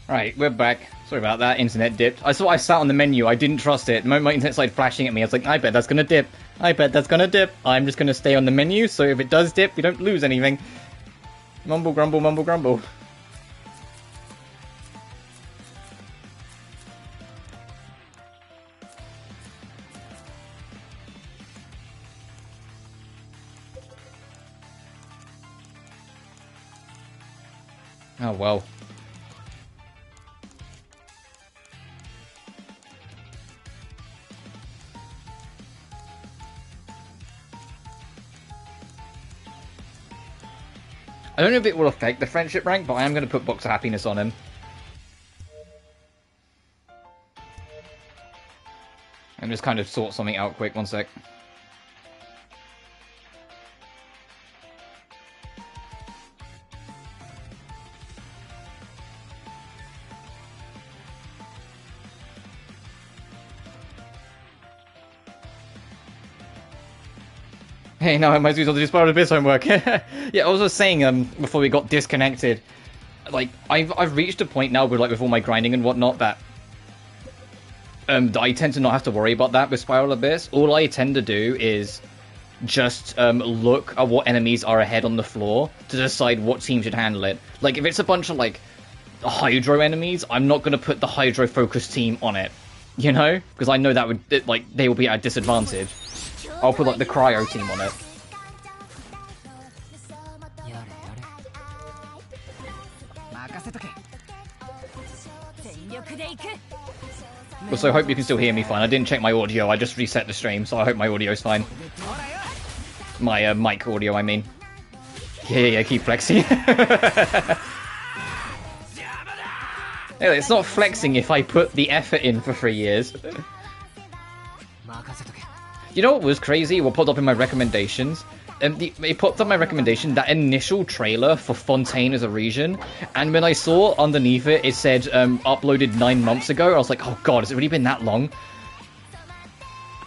Right, we're back. Sorry about that, internet dipped. I sat on the menu, I didn't trust it. The moment my internet started flashing at me, I was like, I bet that's gonna dip. I bet that's gonna dip. I'm just gonna stay on the menu, so if it does dip, we don't lose anything. Mumble grumble, mumble grumble. Oh well. I don't know if it will affect the friendship rank, but I am going to put Box of Happiness on him. And just kind of sort something out quick, one sec. Hey, now I might as well do Spiral Abyss homework. Yeah, I was just saying before we got disconnected, like I've reached a point now with with all my grinding and whatnot that I tend to not have to worry about that with Spiral Abyss. All I tend to do is just look at what enemies are ahead on the floor to decide what team should handle it. Like if it's a bunch of Hydro enemies, I'm not going to put the Hydro focus team on it, you know, because I know that would they will be at a disadvantage. I'll put the Cryo team on it. Also, I hope you can still hear me fine. I didn't check my audio, I just reset the stream, so I hope my audio's fine. My mic audio, I mean. Yeah, keep flexing. Yeah, it's not flexing if I put the effort in for 3 years. You know what was crazy? What popped up in my recommendations? It popped up my recommendation, that initial trailer for Fontaine as a region, and when I saw underneath it, it said uploaded 9 months ago. I was like, oh god, has it really been that long?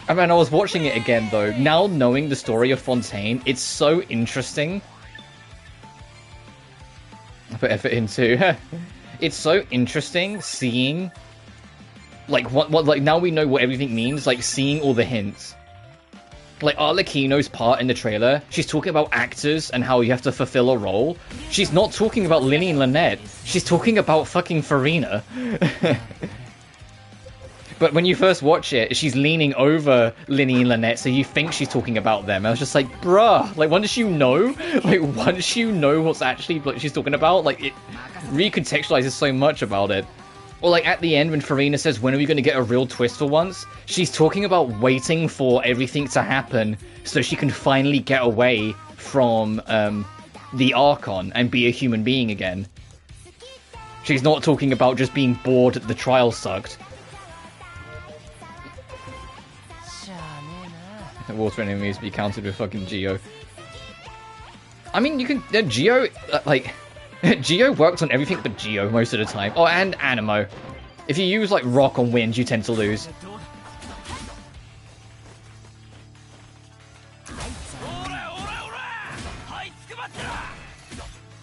And when I was watching it again though, now knowing the story of Fontaine, it's so interesting. I put effort in too. It's so interesting seeing what now we know what everything means, seeing all the hints. Arlecchino's part in the trailer, she's talking about actors and how you have to fulfill a role. She's not talking about Lyney and Lynette. She's talking about fucking Furina. But when you first watch it, she's leaning over Lyney and Lynette, so you think she's talking about them. I was just like, bruh, once you know, once you know what's actually what she's talking about, it recontextualizes so much about it. Or at the end when Furina says, when are we going to get a real twist for once? She's talking about waiting for everything to happen so she can finally get away from the Archon and be a human being again. She's not talking about just being bored that the trial sucked. Water enemies be counted with fucking Geo. I mean, you can... Geo, Geo works on everything but Geo most of the time. Oh, and Animo. If you use rock on wind, you tend to lose.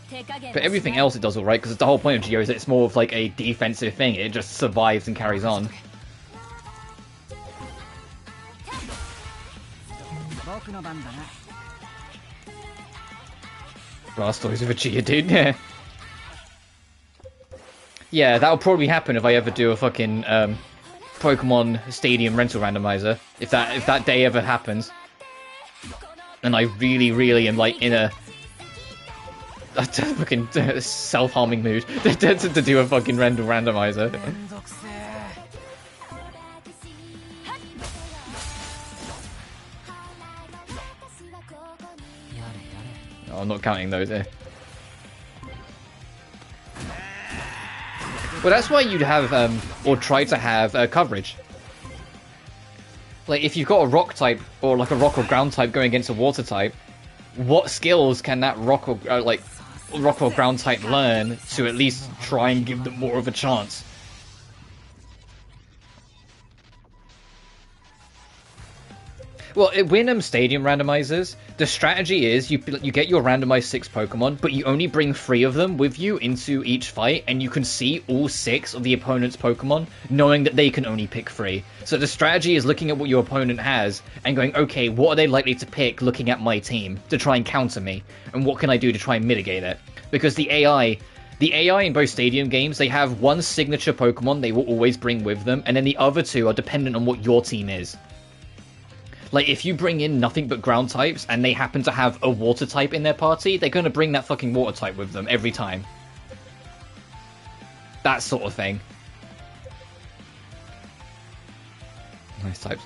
But everything else it does alright, because the whole point of Geo is that it's more of a defensive thing. It just survives and carries on. Blastoise with a Chia, dude. Yeah. Yeah, that'll probably happen if I ever do a fucking Pokemon Stadium rental randomizer. If that day ever happens, and I really am in a fucking self-harming mood to do a fucking rental randomizer. Oh, I'm not counting those here. Well, that's why you'd have, or try to have, coverage. If you've got a rock type, or a rock or ground type going against a water type, what skills can that rock or, rock or ground type learn to at least try and give them more of a chance? Well, win stadium randomizers, the strategy is you get your randomized 6 Pokemon, but you only bring 3 of them with you into each fight, and you can see all 6 of the opponent's Pokemon, knowing that they can only pick 3. So the strategy is looking at what your opponent has, and going, okay, what are they likely to pick looking at my team, to try and counter me, and what can I do to try and mitigate it? Because the AI in both stadium games, they have one signature Pokemon they will always bring with them, and then the other 2 are dependent on what your team is. Like, if you bring in nothing but ground types, and they happen to have a water type in their party, they're gonna bring that fucking water type with them every time. That sort of thing. Nice types.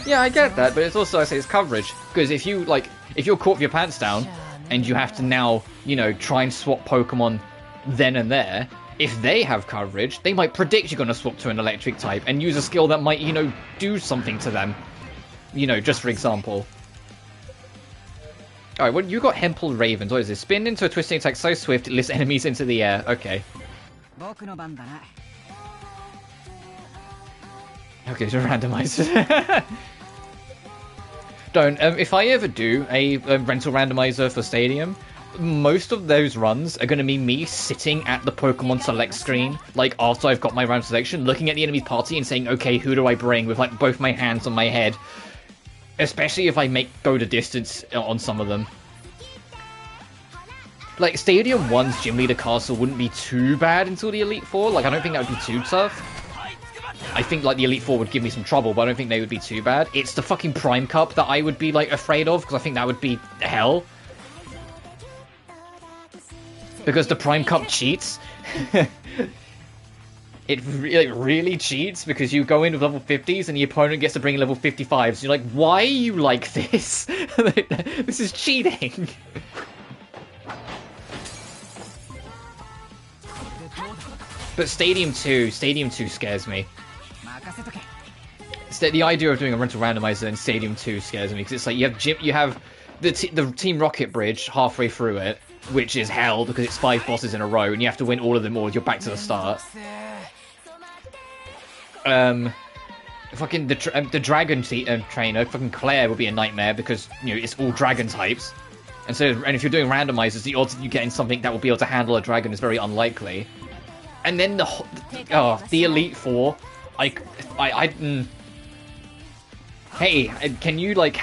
Yeah, I get that, but it's also, I say, it's coverage. Because if you're caught with your pants down, and you have to now, you know, try and swap Pokemon then and there, if they have coverage, they might predict you're going to swap to an electric type and use a skill that might, you know, do something to them. You know, just for example. Alright, well, you got Hempel Ravens. What is this? Spin into a twisting attack so swift it lifts enemies into the air. Okay. Okay, so randomizer. Don't. If I ever do a rental randomizer for Stadium, most of those runs are going to be me sitting at the Pokemon Select screen, like after I've got my round selection, looking at the enemy's party and saying, okay, who do I bring, with like both my hands on my head. Especially if I go the distance on some of them. Like, Stadium 1's Gym Leader Castle wouldn't be too bad until the Elite Four. Like, I don't think that would be too tough. I think, like, the Elite Four would give me some trouble, but I don't think they would be too bad. It's the fucking Prime Cup that I would be, like, afraid of, because I think that would be hell. Because the Prime Cup cheats. It really cheats, because you go in with level 50s and the opponent gets to bring in level 55s. You're like, why are you like this? This is cheating. But Stadium 2 scares me. The idea of doing a rental randomizer in Stadium 2 scares me, because it's like you have the Team Rocket Bridge halfway through it, which is hell because it's 5 bosses in a row and you have to win all of them or you're back to the start. Fucking the Dragon Trainer, fucking Claire would be a nightmare because, you know, it's all Dragon types. And if you're doing randomizers, the odds of you getting something that will be able to handle a dragon is very unlikely. And then the Elite Four, hey, can you like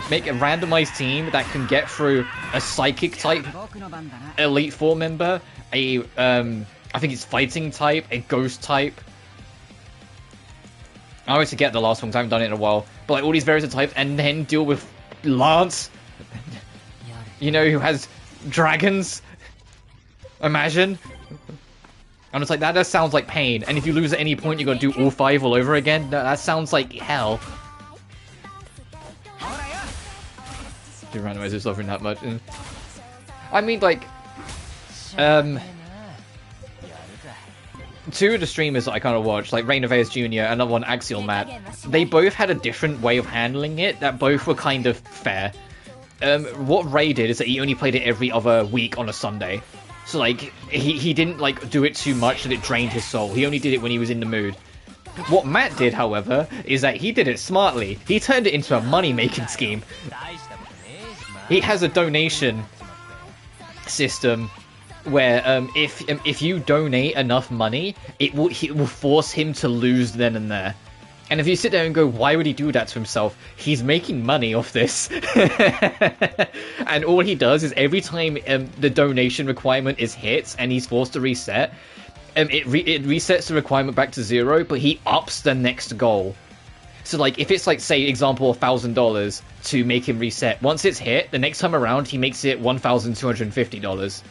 make a randomized team that can get through a Psychic type Elite Four member, I think it's Fighting type, a Ghost type. I always forget the last one because I haven't done it in a while. But like all these various types, and then deal with Lance, you know, who has dragons. Imagine. And it's like, that just sounds like pain. And if you lose at any point, you're going to do all 5 all over again. That sounds like hell. Do randomizers suffering that much. I mean, like, 2 of the streamers that I kind of watched, like Rain of Ace Jr. and another one, Axial Matt, they both had a different way of handling it that both were kind of fair. What Ray did is that he only played it every other week on a Sunday. So, like, he didn't, like, do it too much that it drained his soul. He only did it when he was in the mood. What Matt did, however, is that he did it smartly. He turned it into a money-making scheme. He has a donation system where if you donate enough money, it will force him to lose then and there. And if you sit there and go, why would he do that to himself? He's making money off this. And all he does is every time the donation requirement is hit and he's forced to reset, it resets the requirement back to 0, but he ups the next goal. So, like, if it's, like, say, example, $1,000 to make him reset, once it's hit, the next time around, he makes it $1,250.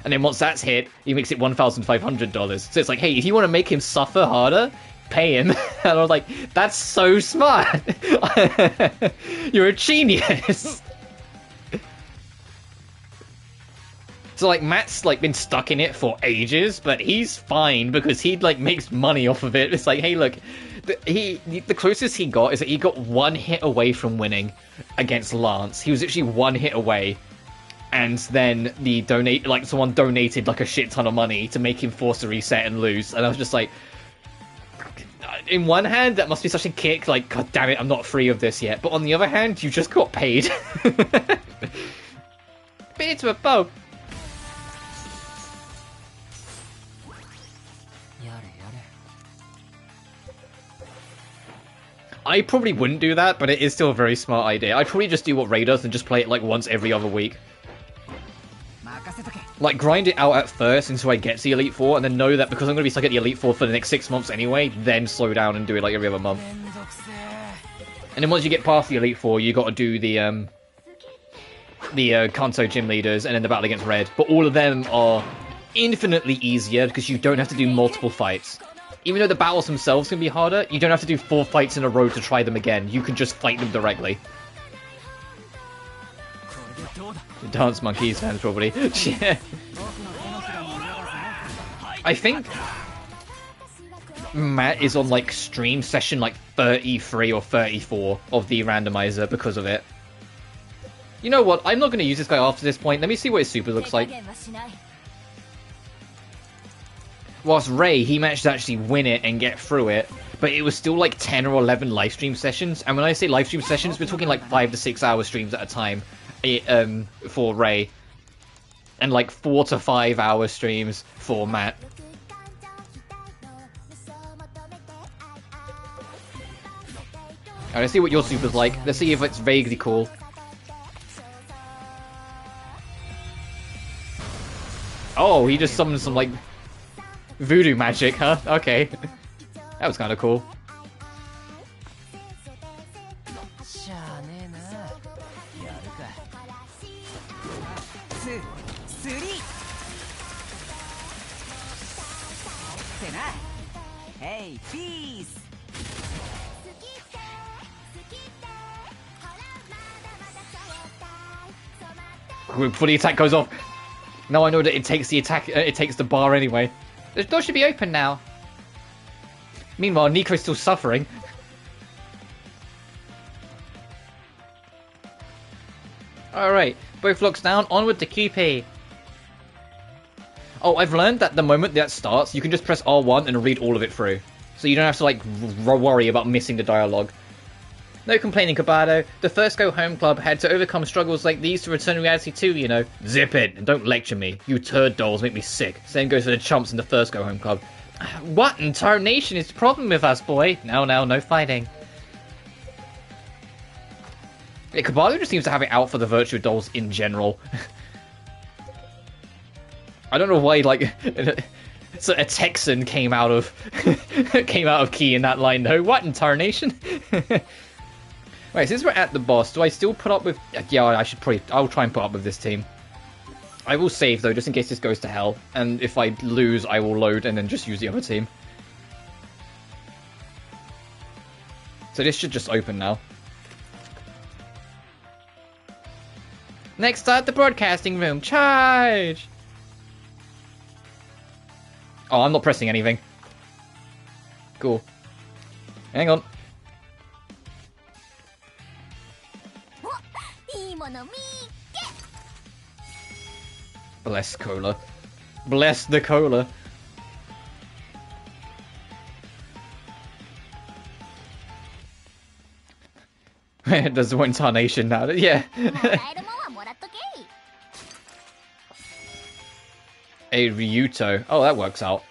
And then once that's hit, he makes it $1,500. So it's like, hey, if you want to make him suffer harder, pay him. And I was like, that's so smart. You're a genius. So, like, Matt's, like, been stuck in it for ages, but he's fine because he, like, makes money off of it. It's like, hey, look, the closest he got is that he got 1 hit away from winning against Lance. He was actually 1 hit away. And then someone donated, like, a shit ton of money to make him force to reset and lose. And I was just like, in one hand, that must be such a kick, like, god damn it, I'm not free of this yet. But on the other hand, you just got paid. Beat it to a bow. I probably wouldn't do that, but it is still a very smart idea. I'd probably just do what Ray does and just play it like once every other week. Like, grind it out at first until I get to the Elite Four, and then know that because I'm going to be stuck at the Elite Four for the next 6 months anyway, then slow down and do it like every other month. And then once you get past the Elite Four, you got to do the Kanto gym leaders and then the battle against Red. But all of them are infinitely easier because you don't have to do multiple fights. Even though the battles themselves can be harder, you don't have to do 4 fights in a row to try them again. You can just fight them directly. Dance Monkeys fans, probably. Yeah. I think Matt is on, like, stream session, like, 33 or 34 of the randomizer because of it. You know what? I'm not going to use this guy after this point. Let me see what his super looks like. Whilst Ray, he managed to actually win it and get through it, but it was still like 10 or 11 live stream sessions. And when I say live stream sessions, we're talking like 5 to 6 hour streams at a time for Ray, and like 4 to 5 hour streams for Matt. Alright, let's see what your super's like. Let's see if it's vaguely cool. Oh, he just summoned some like voodoo magic, huh? Okay. That was kind of cool. Hey, peace. Before the attack goes off. Now I know that it takes the attack. It takes the bar anyway. The door should be open now. Meanwhile, Nico's still suffering. Alright, both locks down, onward to QP. Oh, I've learned that the moment that starts, you can just press R1 and read all of it through. So you don't have to, like, worry about missing the dialogue. No complaining, Kabado. The First Go Home Club had to overcome struggles like these to return to reality too, you know. Zip it, and don't lecture me. You turd dolls make me sick. Same goes for the chumps in the First Go Home Club. What in tarnation is the problem with us, boy? No fighting. Yeah, Kabado just seems to have it out for the virtual dolls in general. I don't know why, like, so a Texan came out of key in that line though. What in tarnation? Right, since we're at the boss, do I still put up with... Yeah, I'll try and put up with this team. I will save, though, just in case this goes to hell. And if I lose, I will load and then just use the other team. So this should just open now. Next up, the broadcasting room. Charge! Oh, I'm not pressing anything. Cool. Hang on. Bless Cola. Bless the Cola. There's one tarnation now. Yeah. A Ryuto. Oh, that works out.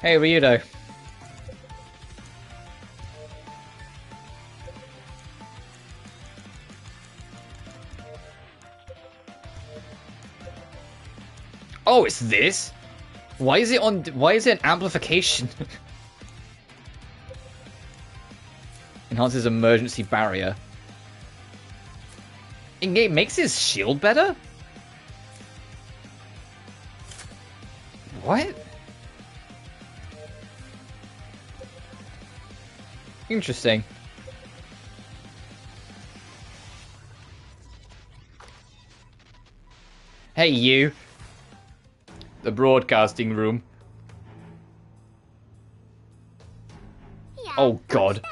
Hey, Ryuto. Oh, it's this? Why is it an amplification? Enhances emergency barrier. In-game makes his shield better? What? Interesting. Hey, you. The broadcasting room. Oh, God.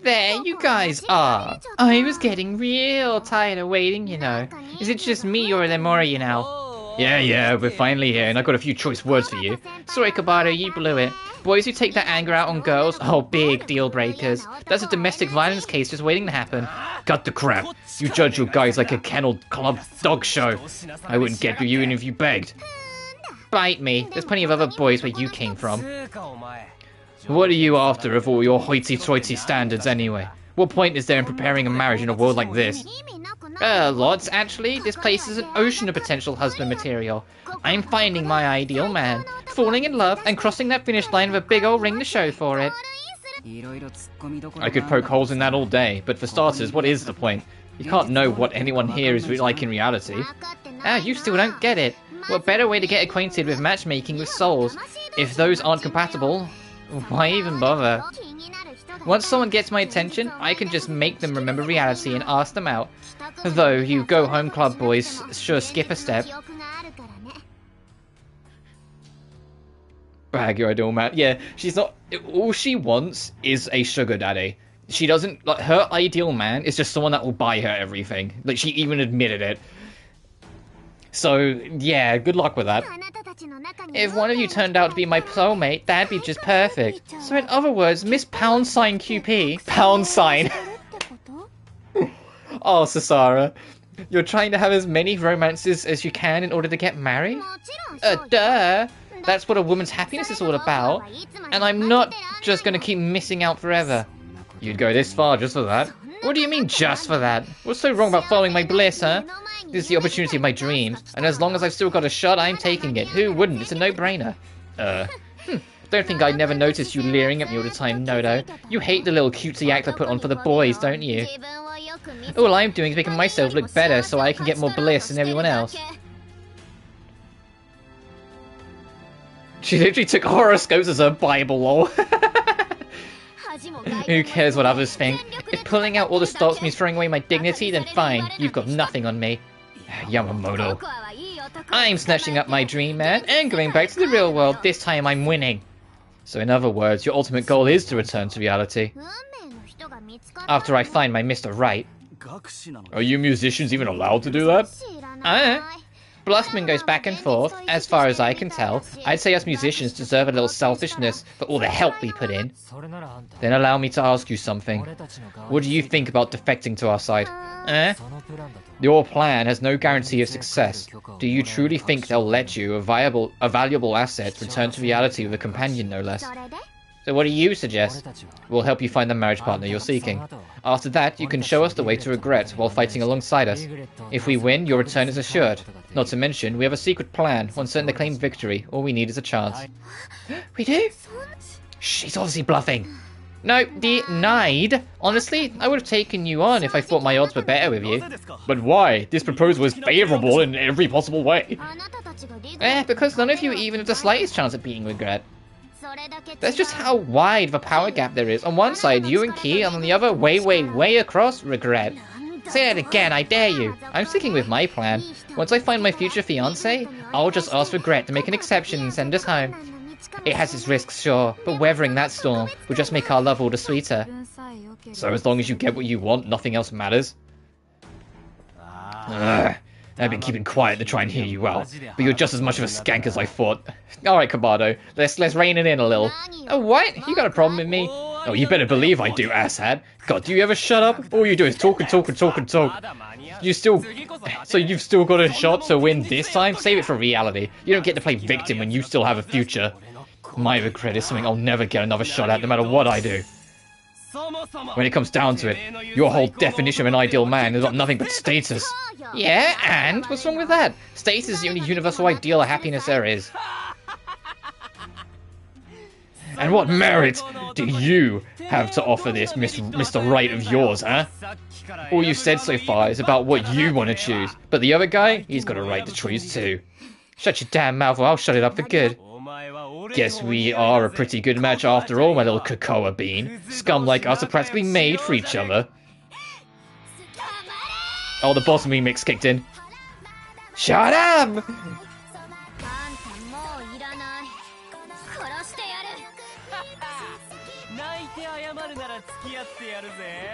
There you guys are. I was getting real tired of waiting, you know. Is it just me or are there more of you now? Yeah, we're finally here, and I've got a few choice words for you. Sorry, Kabado, you blew it. Boys who take their anger out on girls, oh, big deal breakers. That's a domestic violence case just waiting to happen. Cut the crap. You judge your guys like a kennel club dog show. I wouldn't get with you even if you begged. Bite me. There's plenty of other boys where you came from. What are you after of all your hoity-toity standards anyway? What point is there in preparing a marriage in a world like this? Lots, actually. This place is an ocean of potential husband material. I'm finding my ideal man, falling in love, and crossing that finish line with a big old ring to show for it. I could poke holes in that all day, but for starters, what is the point? You can't know what anyone here is like in reality. You still don't get it. What better way to get acquainted with matchmaking with souls? If those aren't compatible, why even bother? Once someone gets my attention, I can just make them remember reality and ask them out. Though you go-home club boys sure skip a step. Bag your ideal man. Yeah, she's not... All she wants is a sugar daddy. She doesn't... Like, her ideal man is just someone that will buy her everything. Like, she even admitted it. So, yeah, good luck with that. If one of you turned out to be my soulmate, that'd be just perfect. So in other words, Miss Pound Sign QP... Pound Sign. Oh, Sasara. You're trying to have as many romances as you can in order to get married? Duh! That's what a woman's happiness is all about. And I'm not just gonna keep missing out forever. You'd go this far just for that? What do you mean, just for that? What's so wrong about following my bliss, huh? This is the opportunity of my dreams, and as long as I've still got a shot, I'm taking it. Who wouldn't? It's a no-brainer. Don't think I never noticed you leering at me all the time, Nodo. You hate the little cutesy act I put on for the boys, don't you? All I'm doing is making myself look better so I can get more bliss than everyone else. She literally took horoscopes as her Bible, lol. Who cares what others think? If pulling out all the stops means throwing away my dignity, then fine. You've got nothing on me. Yamamoto. I'm snatching up my dream man and going back to the real world. This time I'm winning. So in other words, your ultimate goal is to return to reality. After I find my Mr. Right. Are you musicians even allowed to do that? Bluffman goes back and forth. As far as I can tell, I'd say us musicians deserve a little selfishness for all the help we put in. Then allow me to ask you something. What do you think about defecting to our side? Your plan has no guarantee of success. Do you truly think they'll let you, a valuable asset, return to reality with a companion, no less? So what do you suggest? We'll help you find the marriage partner you're seeking. After that, you can show us the way to regret while fighting alongside us. If we win, your return is assured. Not to mention, we have a secret plan, one certain to claim victory. All we need is a chance. We do? She's obviously bluffing. No, denied. Honestly, I would have taken you on if I thought my odds were better with you. But why? This proposal is favourable in every possible way. Because none of you even have the slightest chance of beating regret. That's just how wide of a power gap there is. On one side, you and Key, and on the other, way across, regret. Say that again, I dare you. I'm sticking with my plan. Once I find my future fiancé, I'll just ask regret to make an exception and send us home. It has its risks, sure, but weathering that storm will just make our love all the sweeter. So as long as you get what you want, nothing else matters? I've been keeping quiet to try and hear you out, but you're just as much of a skank as I thought. Alright, Kamado, let's rein it in a little. Oh, what? You got a problem with me? Oh, you better believe I do, asshat. God, do you ever shut up? All you do is talk and talk and talk and talk. So you've still got a shot to win this time? Save it for reality. You don't get to play victim when you still have a future. My regret is something I'll never get another shot at, no matter what I do. When it comes down to it, your whole definition of an ideal man is not nothing but status. Yeah, and? What's wrong with that? Status is the only universal ideal of happiness there is. And what merit do you have to offer this Mr. Right of yours, huh? All you've said so far is about what you want to choose, but the other guy, he's got a right to choose too. Shut your damn mouth or I'll shut it up for good. Guess we are a pretty good match after all, my little cocoa bean. Scum like us are practically made for each other. Oh, the boss remix kicked in. Shut up!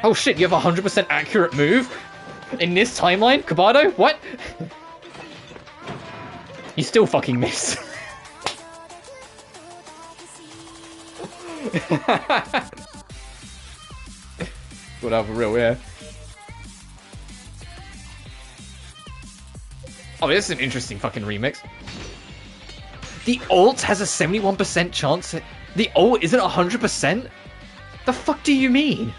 Oh shit, you have a 100% accurate move? In this timeline? Kabado? What? You still fucking miss. Whatever, for real, yeah. Oh, this is an interesting fucking remix. The alt has a 71% chance. The alt isn't 100%? The fuck do you mean?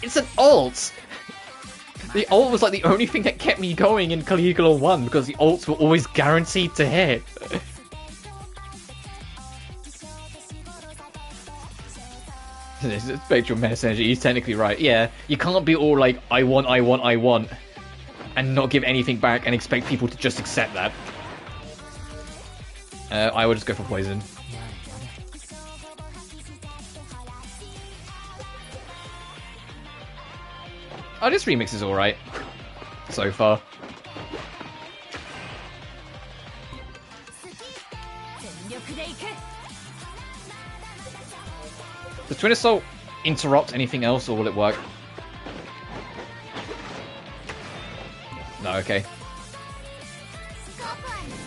It's an alt! The alt was like the only thing that kept me going in Caligula 1 because the alts were always guaranteed to hit. Spectral Menace Energy, he's technically right. Yeah, you can't be all like, I want, and not give anything back and expect people to just accept that. I would just go for poison. Oh, this remix is alright. So far. Does Twin Assault interrupt anything else, or will it work? No, okay.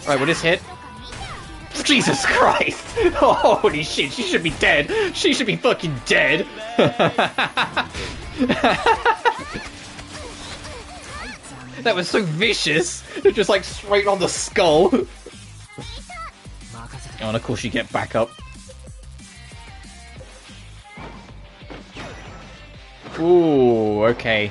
Alright, will this hit? Jesus Christ! Oh, holy shit, she should be dead! She should be fucking dead! That was so vicious! Just like straight on the skull! Oh, and of course you get back up. Ooh, okay.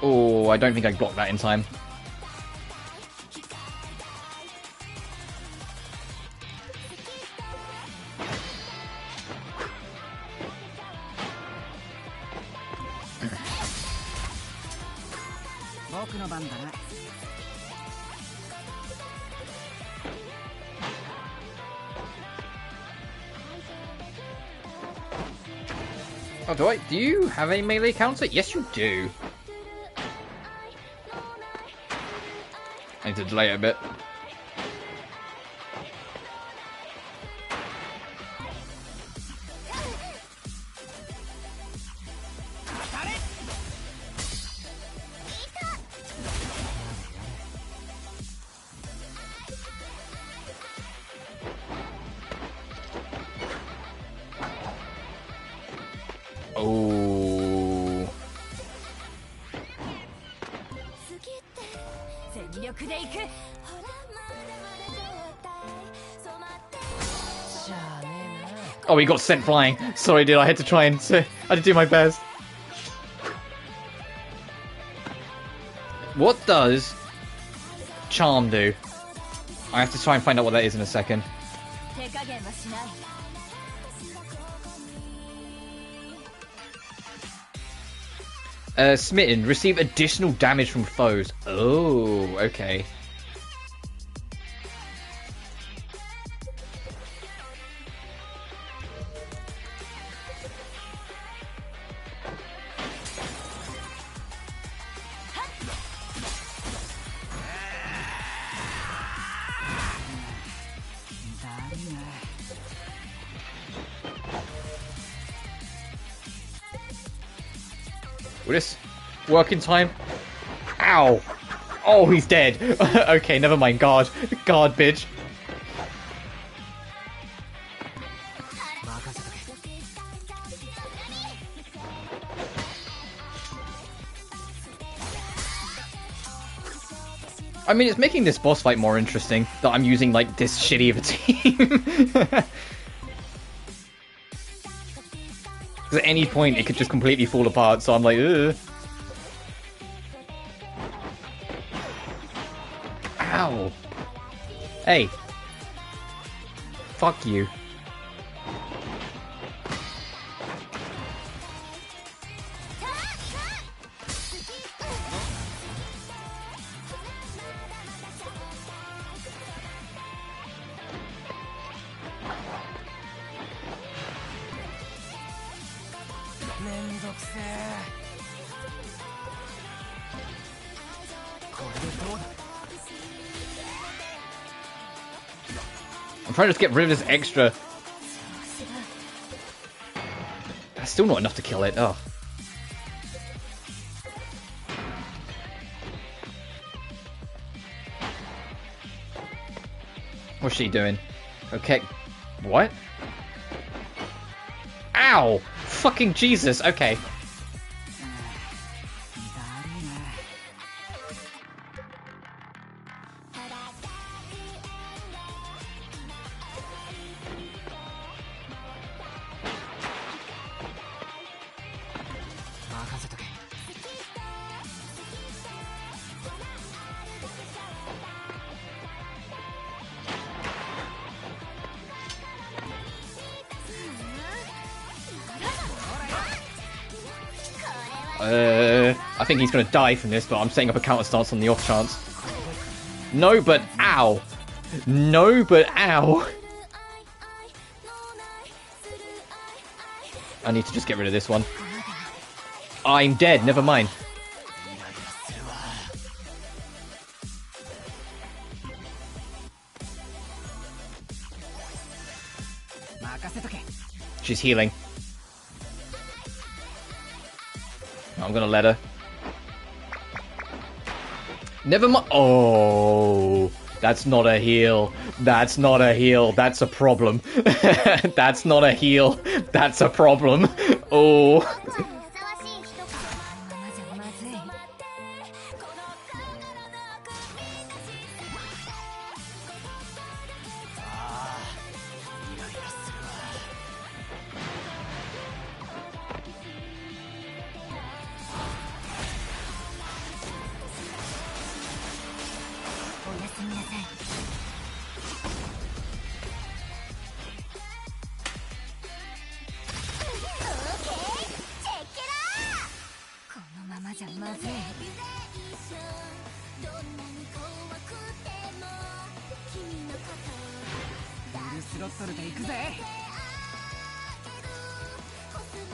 Oh, I don't think I blocked that in time. Oh, do you have a melee counter? Yes, you do. I need to delay it a bit. Oh. Oh, he got sent flying. Sorry, dude. I had to try and I had to do my best. What does Charm do? I have to try and find out what that is in a second. Smitten. Receive additional damage from foes. Oh, okay. Will this work in time? Ow! Oh, he's dead. Okay, never mind. Guard. Guard, bitch. I mean, it's making this boss fight more interesting that I'm using, like, this shitty of a team. Because at any point, it could just completely fall apart, so I'm like, ugh. Ow. Hey. Fuck you. I'm trying to just get rid of this extra. Still not enough to kill it. Oh. What's she doing? Okay. What? Ow! Fucking Jesus. Okay. I think he's going to die from this, but I'm setting up a counter stance on the off chance. No, but ow. No, but ow. I need to just get rid of this one. I'm dead, never mind. She's healing. I'm gonna let her. Never mind. Oh, that's not a heal. That's not a heal. That's a problem. That's not a heal. That's a problem. Oh.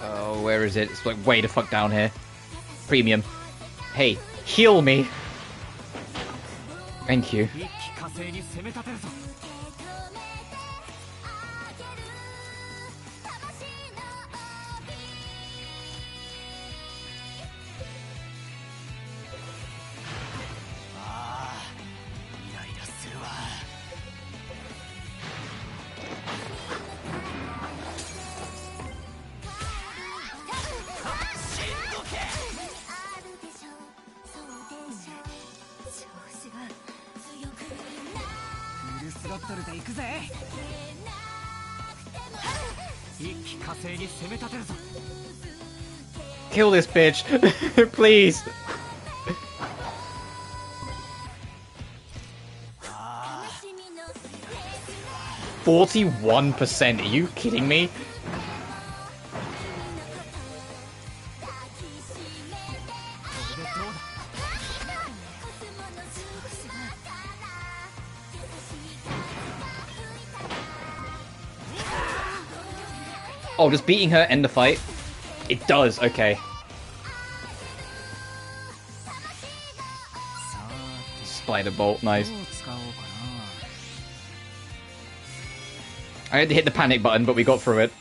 Oh, where is it? It's like way the fuck down here. Premium. Hey, heal me. Thank you. Kill this bitch, please. 41%, are you kidding me? Oh, does beating her end the fight? It does, okay. Spider bolt, nice. I had to hit the panic button, but we got through it.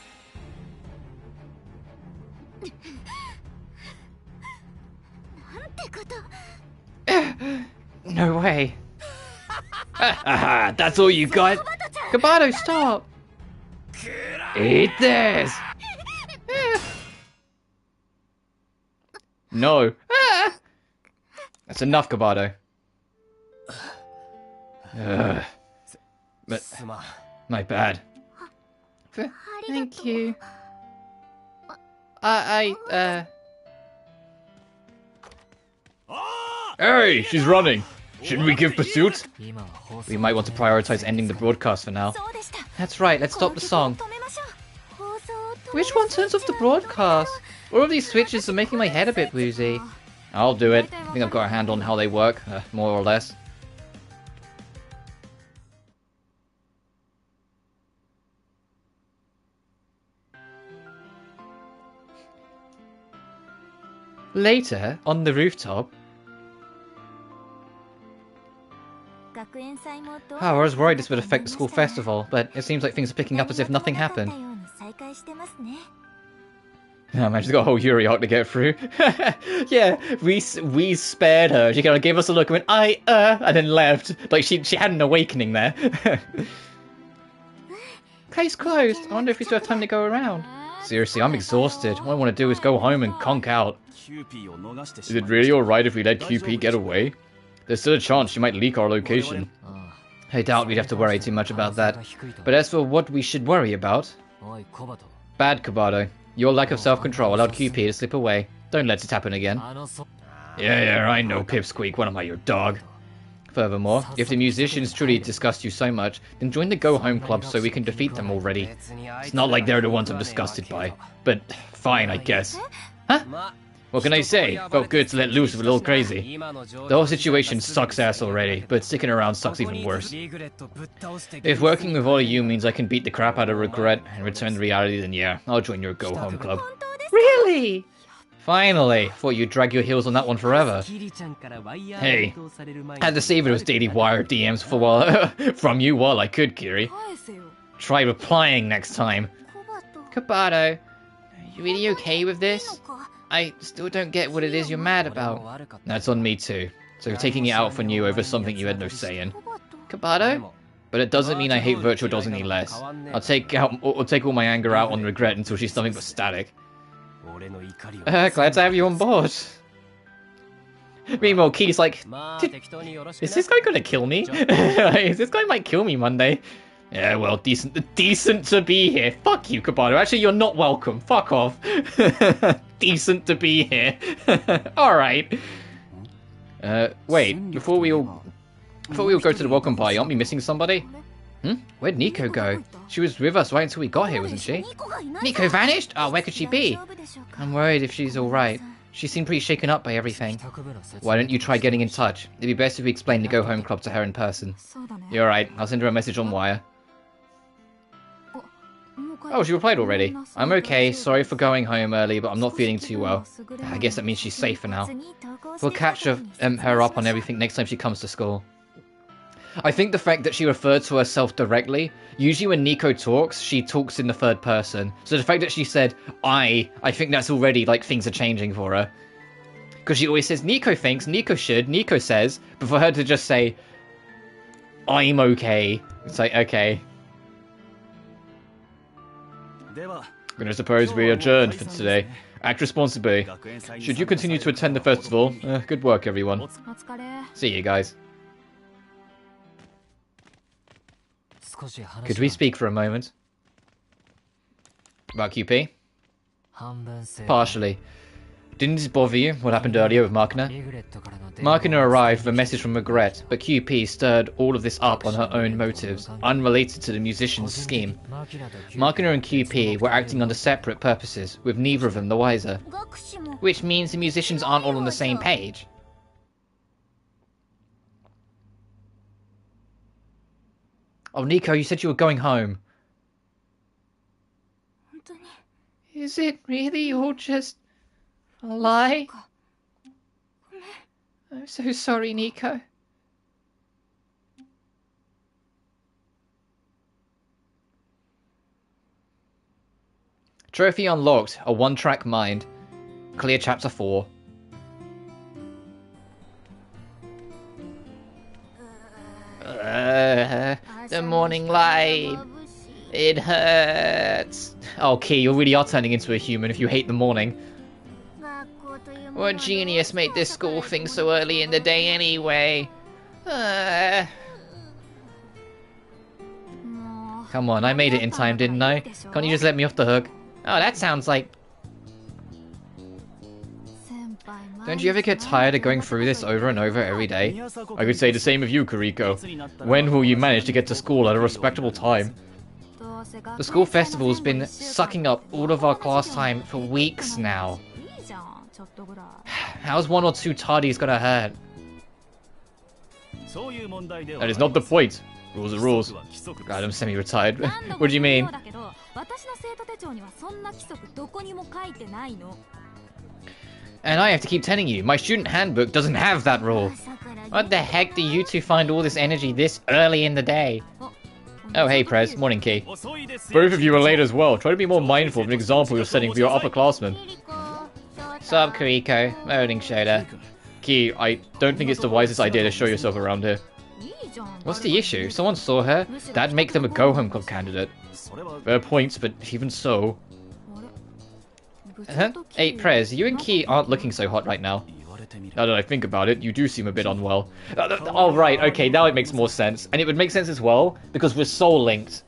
No way. That's all you got? Kabato, stop! Eat this! No. That's enough, Kabato. But my bad. Thank you. Hey, she's running. Shouldn't we give pursuit? We might want to prioritize ending the broadcast for now. That's right, let's stop the song. Which one turns off the broadcast? All of these switches are making my head a bit woozy. I'll do it. I think I've got a handle on how they work, more or less. Later, on the rooftop... I was worried this would affect the school festival, but it seems like things are picking up as if nothing happened. Oh man, she's got a whole Yuri arc to get through. Yeah, we spared her. She kind of gave us a look and went, and then left. Like, she had an awakening there. Case closed. I wonder if we still have time to go around. Seriously, I'm exhausted. All I want to do is go home and conk out. Is it really alright if we let QP get away? There's still a chance she might leak our location. I doubt we'd have to worry too much about that. But as for what we should worry about... Bad, Kabato. Your lack of self-control allowed QP to slip away. Don't let it happen again. Yeah, I know, Pipsqueak. What am I, your dog? Furthermore, if the musicians truly disgust you so much, then join the Go Home Club so we can defeat them already. It's not like they're the ones I'm disgusted by. But, fine, I guess. Huh? What can I say? Felt good to let loose of a little crazy. The whole situation sucks ass already, but sticking around sucks even worse. If working with all of you means I can beat the crap out of regret and return to reality, then yeah, I'll join your Go Home Club. Really? Finally! Thought you'd drag your heels on that one forever. Hey, had to save those Daily Wire DMs from you while I could, Kiri. Try replying next time. Kabato, are you really okay with this? I still don't get what it is you're mad about. That's on me too. So taking it out on you over something you had no say in. Kabato? But it doesn't mean I hate Virtual Dolls any less. I'll take all my anger out on regret until she's nothing but static. Glad to have you on board. Meanwhile, Key's like, is this guy gonna kill me? This guy might kill me Monday. Yeah, well, decent to be here. Fuck you, Kabato. Actually, you're not welcome. Fuck off. Decent to be here. Alright. Wait, before we all go to the welcome party, aren't we missing somebody? Where'd Nico go? She was with us right until we got here, wasn't she? Nico vanished? Oh, where could she be? I'm worried if she's alright. She seemed pretty shaken up by everything. Why don't you try getting in touch? It'd be best if we explain the Go Home Club to her in person. You're right. I'll send her a message on wire. Oh, she replied already. I'm okay, sorry for going home early, but I'm not feeling too well. I guess that means she's safe for now. We'll catch her up on everything next time she comes to school. I think the fact that she referred to herself directly, usually when Nico talks, she talks in the third person. So the fact that she said, I think that's already, like, things are changing for her. Because she always says, Nico thinks, Nico should, Nico says, but for her to just say, I'm okay, it's like, okay. I'm gonna suppose we adjourned for today. Act responsibly. Should you continue to attend the festival? Good work, everyone. See you guys. Could we speak for a moment? About QP? Partially. Didn't this bother you, what happened earlier with Markner? Markner arrived with a message from regret, but QP stirred all of this up on her own motives, unrelated to the musician's scheme. Markner and QP were acting under separate purposes, with neither of them the wiser. Which means the musicians aren't all on the same page. Oh, Nico, you said you were going home. Is it really all just a lie? I'm so sorry, Nico. Trophy unlocked, a one-track mind. Clear chapter 4. The morning light. It hurts. Oh, Key, you really are turning into a human if you hate the morning. What genius made this school thing so early in the day anyway? Come on, I made it in time, didn't I? Can't you just let me off the hook? Oh, that sounds like... Don't you ever get tired of going through this over and over every day? I could say the same of you, Kuriko. When will you manage to get to school at a respectable time? The school festival's been sucking up all of our class time for weeks now. How's one or two tardies gonna hurt? That is not the point. Rules are rules. God, I'm semi-retired. What do you mean? And I have to keep telling you, my student handbook doesn't have that rule. What the heck do you two find all this energy this early in the day? Oh, hey, Prez. Morning, Key. Both of you are late as well. Try to be more mindful of an example you're setting for your upperclassmen. Sup, Kuriko. Morning, Shoda. Key, I don't think it's the wisest idea to show yourself around here. What's the issue? If someone saw her, that'd make them a go-home club candidate. Fair points, but even so... Huh? Hey, Prez, you and Key aren't looking so hot right now. Now that I think about it, you do seem a bit unwell. Oh, right, okay, now it makes more sense. And it would make sense as well, because we're soul-linked.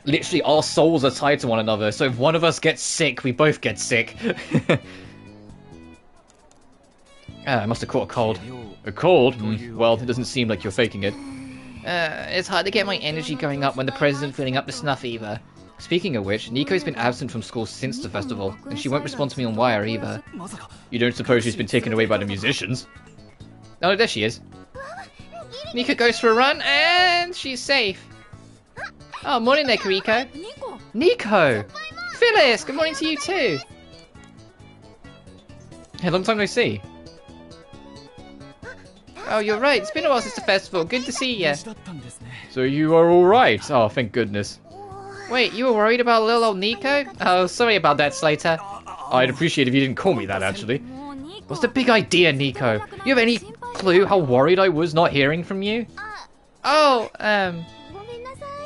Literally, our souls are tied to one another, so if one of us gets sick, we both get sick. I must have caught a cold. A cold? Well, it doesn't seem like you're faking it. It's hard to get my energy going up when the Prez isn't filling up the snuff either. Speaking of which, Nico's been absent from school since the festival, and she won't respond to me on wire either. You don't suppose she's been taken away by the musicians? Oh, there she is. Nico goes for a run, and she's safe. Oh, morning there, Kuriko. Nico! Phyllis, good morning to you too. Hey, long time no see. Oh, you're right. It's been a while since the festival. Good to see you. So you are alright? Oh, thank goodness. Wait, you were worried about little old Nico? Oh, sorry about that, Slater. I'd appreciate if you didn't call me that, actually. What's the big idea, Nico? You have any clue how worried I was not hearing from you? Oh,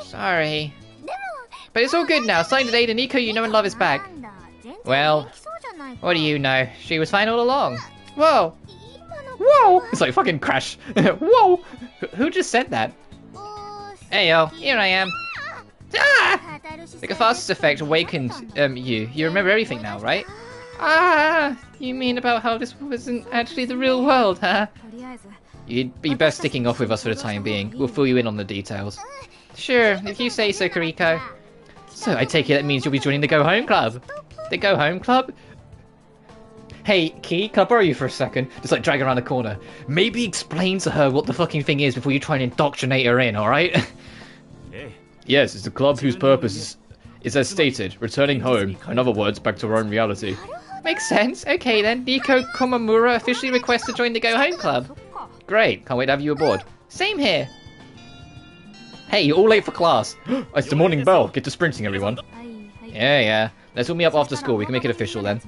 sorry. But it's all good now. Starting today, the Nico you know and love is back. Well, what do you know? She was fine all along. Whoa. Whoa! It's like fucking Crash. Whoa! Who just said that? Hey yo, here I am. Ah! The catharsis effect awakened you. You remember everything now, right? Ah! You mean about how this wasn't actually the real world, huh? You'd be best sticking off with us for the time being. We'll fill you in on the details. Sure, if you say so, Kuriko. So I take it that means you'll be joining the Go Home Club. The Go Home Club? Hey, Key, can I borrow you for a second? Just like drag her around the corner. Maybe explain to her what the fucking thing is before you try and indoctrinate her in, alright? Yes, it's a club whose purpose is as stated, returning home. In other words, back to our own reality. Makes sense. Okay then, Nico Komamura officially requests to join the Go Home Club. Great, can't wait to have you aboard. Same here. Hey, you're all late for class. It's the morning bell. Get to sprinting, everyone. Yeah. Let's all meet up after school. We can make it official then.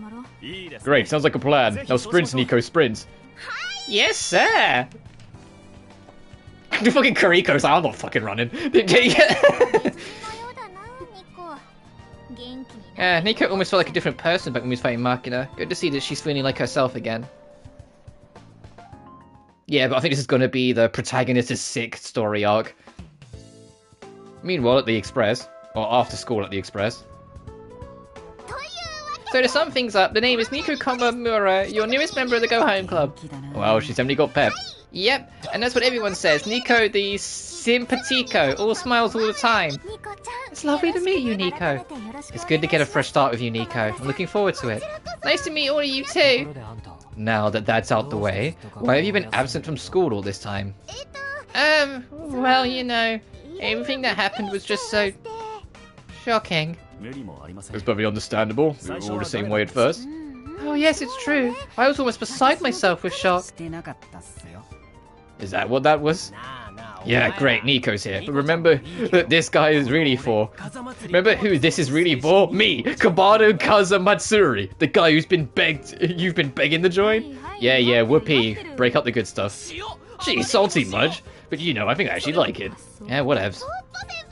Great, sounds like a plan. Now sprint, Nico, sprint. Yes, sir. The fucking Kuriko's like, I'm not fucking running. Nico almost felt like a different person back when we was fighting Makina. Good to see that she's feeling like herself again. Yeah, but I think this is going to be the protagonist is sick story arc. Meanwhile, at the Express, or after school at the Express. So to sum things up, the name is Nico Komamura, your newest member of the Go Home Club. Well, she's definitely got pep. Yep, and that's what everyone says. Nico the simpatico, all smiles all the time. It's lovely to meet you, Nico. It's good to get a fresh start with you, Nico. I'm looking forward to it. Nice to meet all of you too. Now that that's out the way, why have you been absent from school all this time? Well, you know, everything that happened was just so shocking. It's probably understandable. We were all the same way at first. Oh yes, it's true. I was almost beside myself with shock. Is that what that was? Yeah, great, Nico's here. But remember that this guy is really for. Remember who this is really for? Me, Kabado Kaza Matsuri, the guy who's been begged. You've been begging to join? Yeah, whoopee. Break up the good stuff. Gee, salty much. But you know, I think I actually like it. Yeah, whatevs.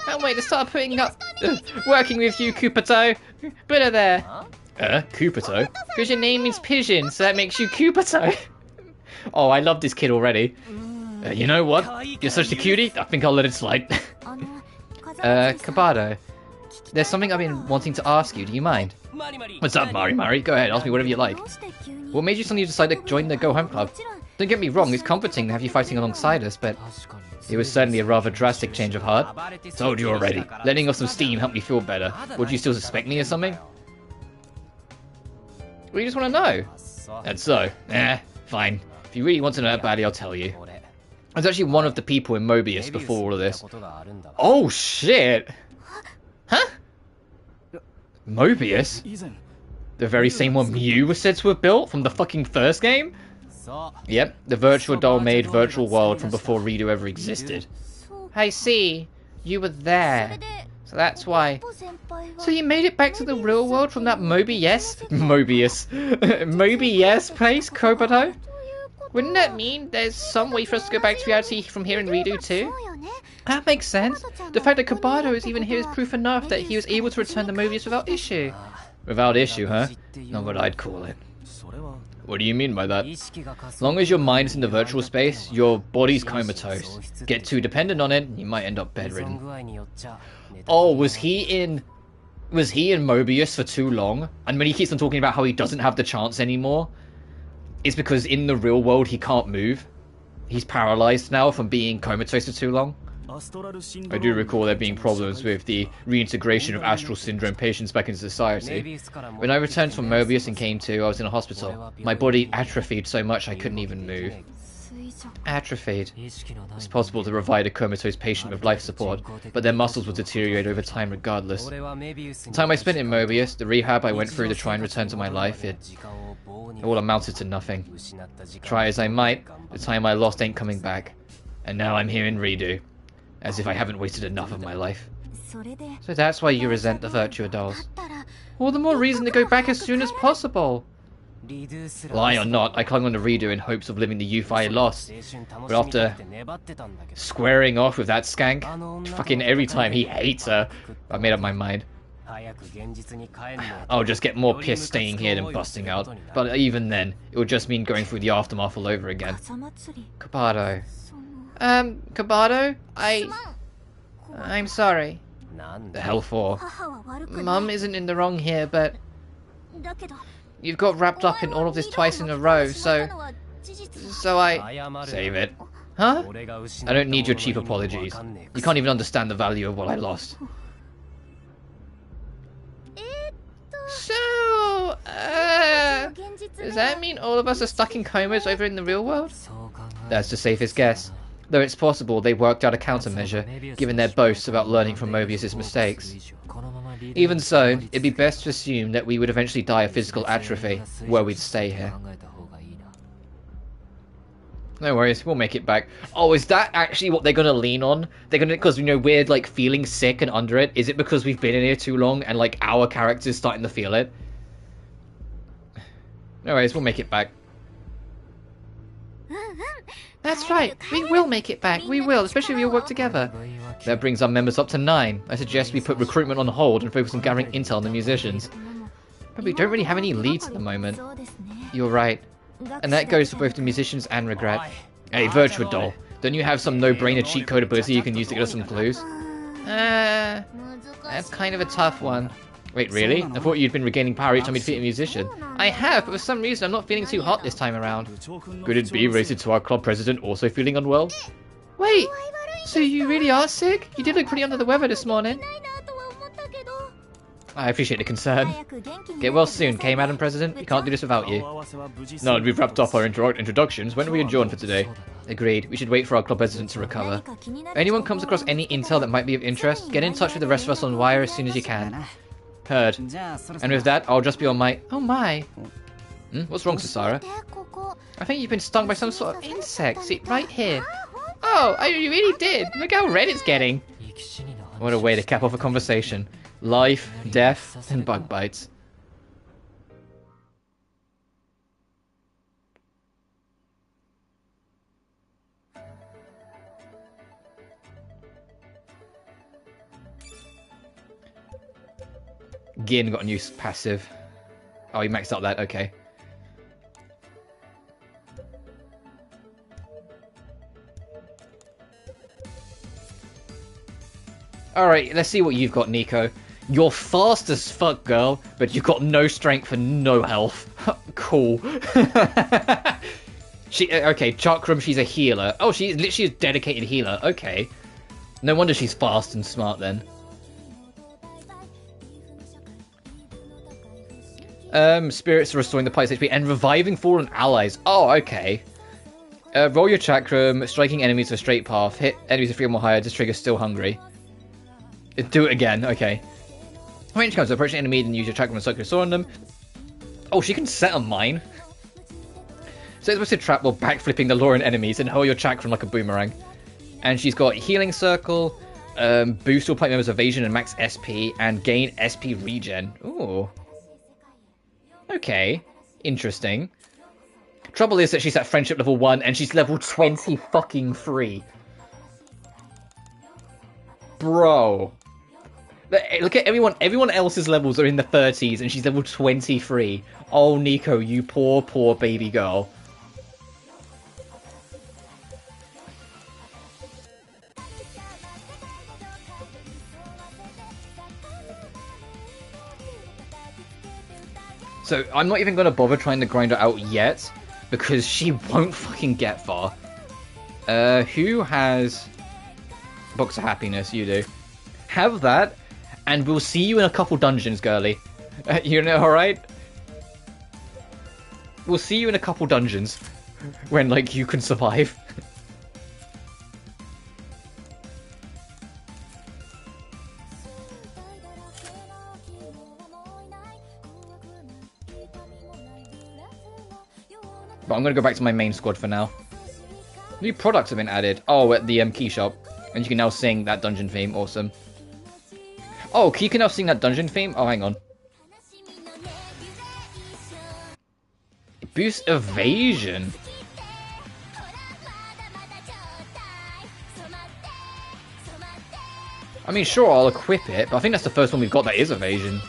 Can't wait to start putting up, working with you, Kupato. Better there. Kupato? Because your name means pigeon, so that makes you Kupato. Oh, I love this kid already. You know what? You're such a cutie, I think I'll let it slide. Kabado. There's something I've been wanting to ask you, do you mind? What's up, Mari? Go ahead, ask me whatever you like. What made you suddenly decide to join the Go Home Club? Don't get me wrong, it's comforting to have you fighting alongside us, but it was certainly a rather drastic change of heart. Told you already. Letting off some steam helped me feel better. Would you still suspect me or something? Well, you just want to know. That's so. Fine. If you really want to know that badly, I'll tell you. I was actually one of the people in Mobius before all of this. Oh, shit! Huh? Mobius? The very same one Mew was said to have built from the fucking first game? Yep, the virtual doll made virtual world from before Redo ever existed. I see. You were there. So that's why. So you made it back to the real world from that Mobius place, Kobato? Wouldn't that mean there's some way for us to go back to reality from here in Redo too? That makes sense. The fact that Kobato is even here is proof enough that he was able to return the Mobius without issue. Without issue, huh? Not what I'd call it. What do you mean by that? As long as your mind is in the virtual space, your body's comatose. Get too dependent on it, you might end up bedridden. Oh, was he in Mobius for too long? And when he keeps on talking about how he doesn't have the chance anymore, it's because in the real world he can't move. He's paralyzed now from being comatose for too long. I do recall there being problems with the reintegration of astral syndrome patients back into society. When I returned from Mobius and came to, I was in a hospital. My body atrophied so much I couldn't even move. Atrophied. It's possible to provide a comatose patient with life support, but their muscles will deteriorate over time regardless. The time I spent in Mobius, the rehab I went through to try and return to my life, it all amounted to nothing. Try as I might, the time I lost ain't coming back. And now I'm here in Redo. As if I haven't wasted enough of my life. So that's why you resent the Virtua Dolls. All the more reason to go back as soon as possible. Lie or not, I clung on to Redo in hopes of living the youth I lost. But after squaring off with that skank, fucking every time he hates her, I made up my mind. I'll just get more pissed staying here than busting out. But even then, it would just mean going through the aftermath all over again. Kobato. Kobato? I'm sorry. The hell for? Mum isn't in the wrong here, but you've got wrapped up in all of this twice in a row, so I... Save it. Huh? I don't need your cheap apologies. You can't even understand the value of what I lost. So, does that mean all of us are stuck in comas over in the real world? That's the safest guess. Though it's possible they worked out a countermeasure, given their boasts about learning from Mobius' mistakes. Even so, it'd be best to assume that we would eventually die of physical atrophy, were we to stay here. No worries, we'll make it back. Oh, is that actually what they're gonna lean on? They're gonna, because, you know, we're, like, feeling sick and under it? Is it because we've been in here too long and, like, our character's starting to feel it? No worries, we'll make it back. That's right, we will make it back, we will, especially if we all work together. That brings our members up to 9. I suggest we put recruitment on hold and focus on gathering intel on the musicians. But we don't really have any leads at the moment. You're right. And that goes for both the musicians and Regret. Hey, Virtua Doll, don't you have some no-brainer cheat code ability you can use to get us some clues? That's kind of a tough one. Wait, really? I thought you'd been regaining power each time you defeat a musician. I have, but for some reason I'm not feeling too hot this time around. Could it be related to our club president also feeling unwell? Wait, so you really are sick? You did look pretty under the weather this morning. I appreciate the concern. Get well soon, okay, Madam President? We can't do this without you. Now that we've wrapped up our introductions, when do we adjourn for today? Agreed. We should wait for our club president to recover. If anyone comes across any intel that might be of interest, get in touch with the rest of us on wire as soon as you can. Heard. And with that, I'll just be on my... Oh my. What's wrong, Susara? I think you've been stung by some sort of insect. See, right here. Oh, I really did. Look how red it's getting. What a way to cap off a conversation. Life, death, and bug bites. Gin got a new passive. Oh, he maxed out that, okay. Alright, let's see what you've got, Nico. You're fast as fuck, girl, but you've got no strength and no health. Cool. Okay, Chakram, she's a healer. Oh, she's literally a dedicated healer. Okay. No wonder she's fast and smart then. Spirits are restoring the pipes HP and reviving fallen allies. Oh, okay. Roll your Chakram, striking enemies to a straight path. Hit enemies to 3 or more higher, just trigger still hungry. Do it again, okay. Range comes to approach an enemy and use your Chakram and circular sword on them. Oh, she can set a mine. So it's supposed to trap while backflipping the Lauren enemies and hurl your Chakram like a boomerang. And she's got Healing Circle, Boost all party members' evasion and max SP, and gain SP regen. Ooh. Okay. Interesting. Trouble is that she's at friendship level 1 and she's level 20 fucking 3. Bro. Look at everyone else's levels are in the 30s and she's level 23. Oh, Nico, you poor, poor baby girl. So, I'm not even going to bother trying to grind her out yet, because she won't fucking get far. Who has Box of Happiness? You do. Have that, and we'll see you in a couple dungeons, girly. You know, alright? We'll see you in a couple dungeons, when, like, you can survive. But I'm going to go back to my main squad for now. New products have been added. Oh, at the key shop. And you can now sing that dungeon theme. Awesome. Oh, you can now sing that dungeon theme? Oh, hang on. Boost evasion. I mean, sure, I'll equip it, but I think that's the first one we've got that is evasion.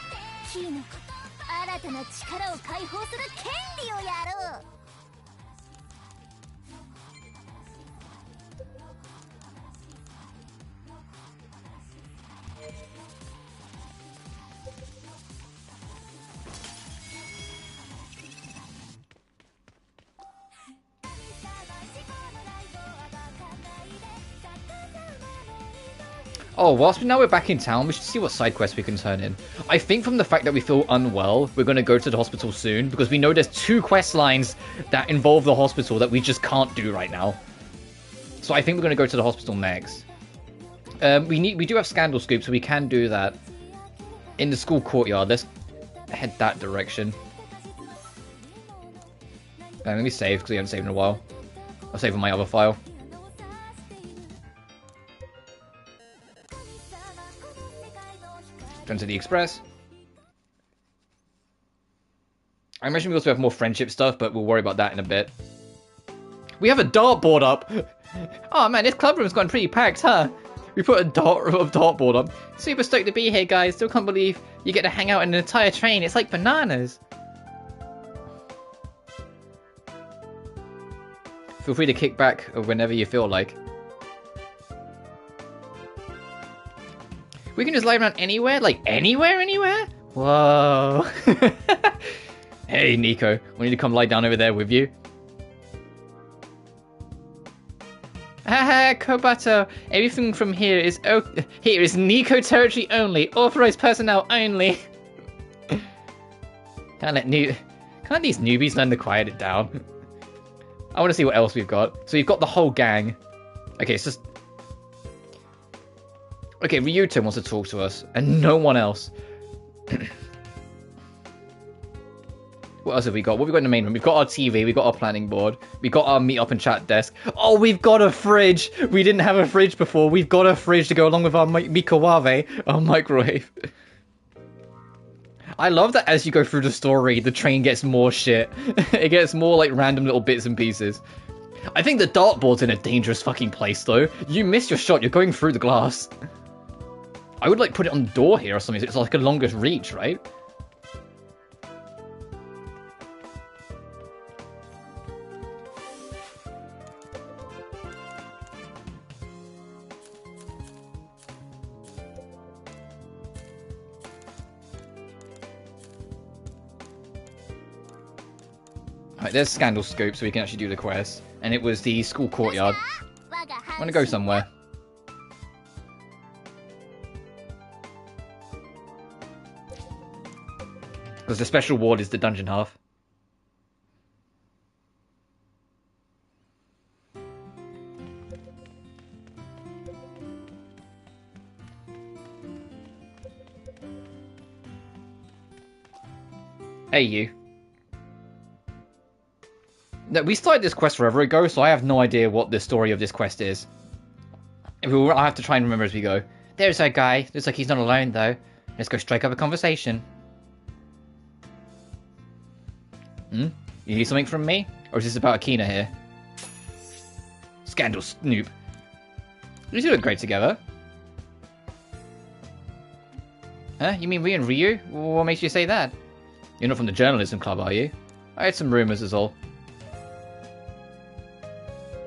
Oh, whilst now we're back in town, we should see what side quests we can turn in. I think from the fact that we feel unwell, we're going to go to the hospital soon, because we know there's 2 quest lines that involve the hospital that we just can't do right now. So I think we're going to go to the hospital next. We do have Scandal Scoop, so we can do that. In the school courtyard, let's head that direction. Let me save, because we haven't saved in a while. I'll save on my other file. To the express. I imagine we also have more friendship stuff, but we'll worry about that in a bit. We have a dartboard up! Oh man, this club room's gotten pretty packed, huh? We put a dartboard up. Super stoked to be here, guys. Still can't believe you get to hang out in an entire train. It's like bananas. Feel free to kick back whenever you feel like. We can just lie around anywhere? Like, anywhere? Whoa. Hey, Nico. We need to come lie down over there with you. Haha, Kobato. Everything from here is Nico territory only. Authorized personnel only. Can't let these newbies learn to quiet it down. I want to see what else we've got. So we've got the whole gang. Okay, it's just... Okay, Ryuto wants to talk to us, and no one else. What else have we got? What have we got in the main room? We've got our TV, we've got our planning board, we've got our meet up and chat desk. Oh, we've got a fridge! We didn't have a fridge before. We've got a fridge to go along with our Mikawave, our microwave. I love that as you go through the story, the train gets more shit. It gets more like random little bits and pieces. I think the dartboard's in a dangerous fucking place though. You missed your shot, you're going through the glass. I would like put it on the door here or something, so it's like a longest reach, right? Alright, there's Scandal Scope, so we can actually do the quest. And it was the school courtyard. I want to go somewhere. Because the special ward is the dungeon half. Hey, you. No, we started this quest forever ago, so I have no idea what the story of this quest is. I'll have to try and remember as we go. There's that guy. Looks like he's not alone, though. Let's go strike up a conversation. You need something from me? Or is this about Akina here? Scandal Snoop. You two look great together. Huh? You mean we and Ryu? What makes you say that? You're not from the journalism club, are you? I had some rumours is all.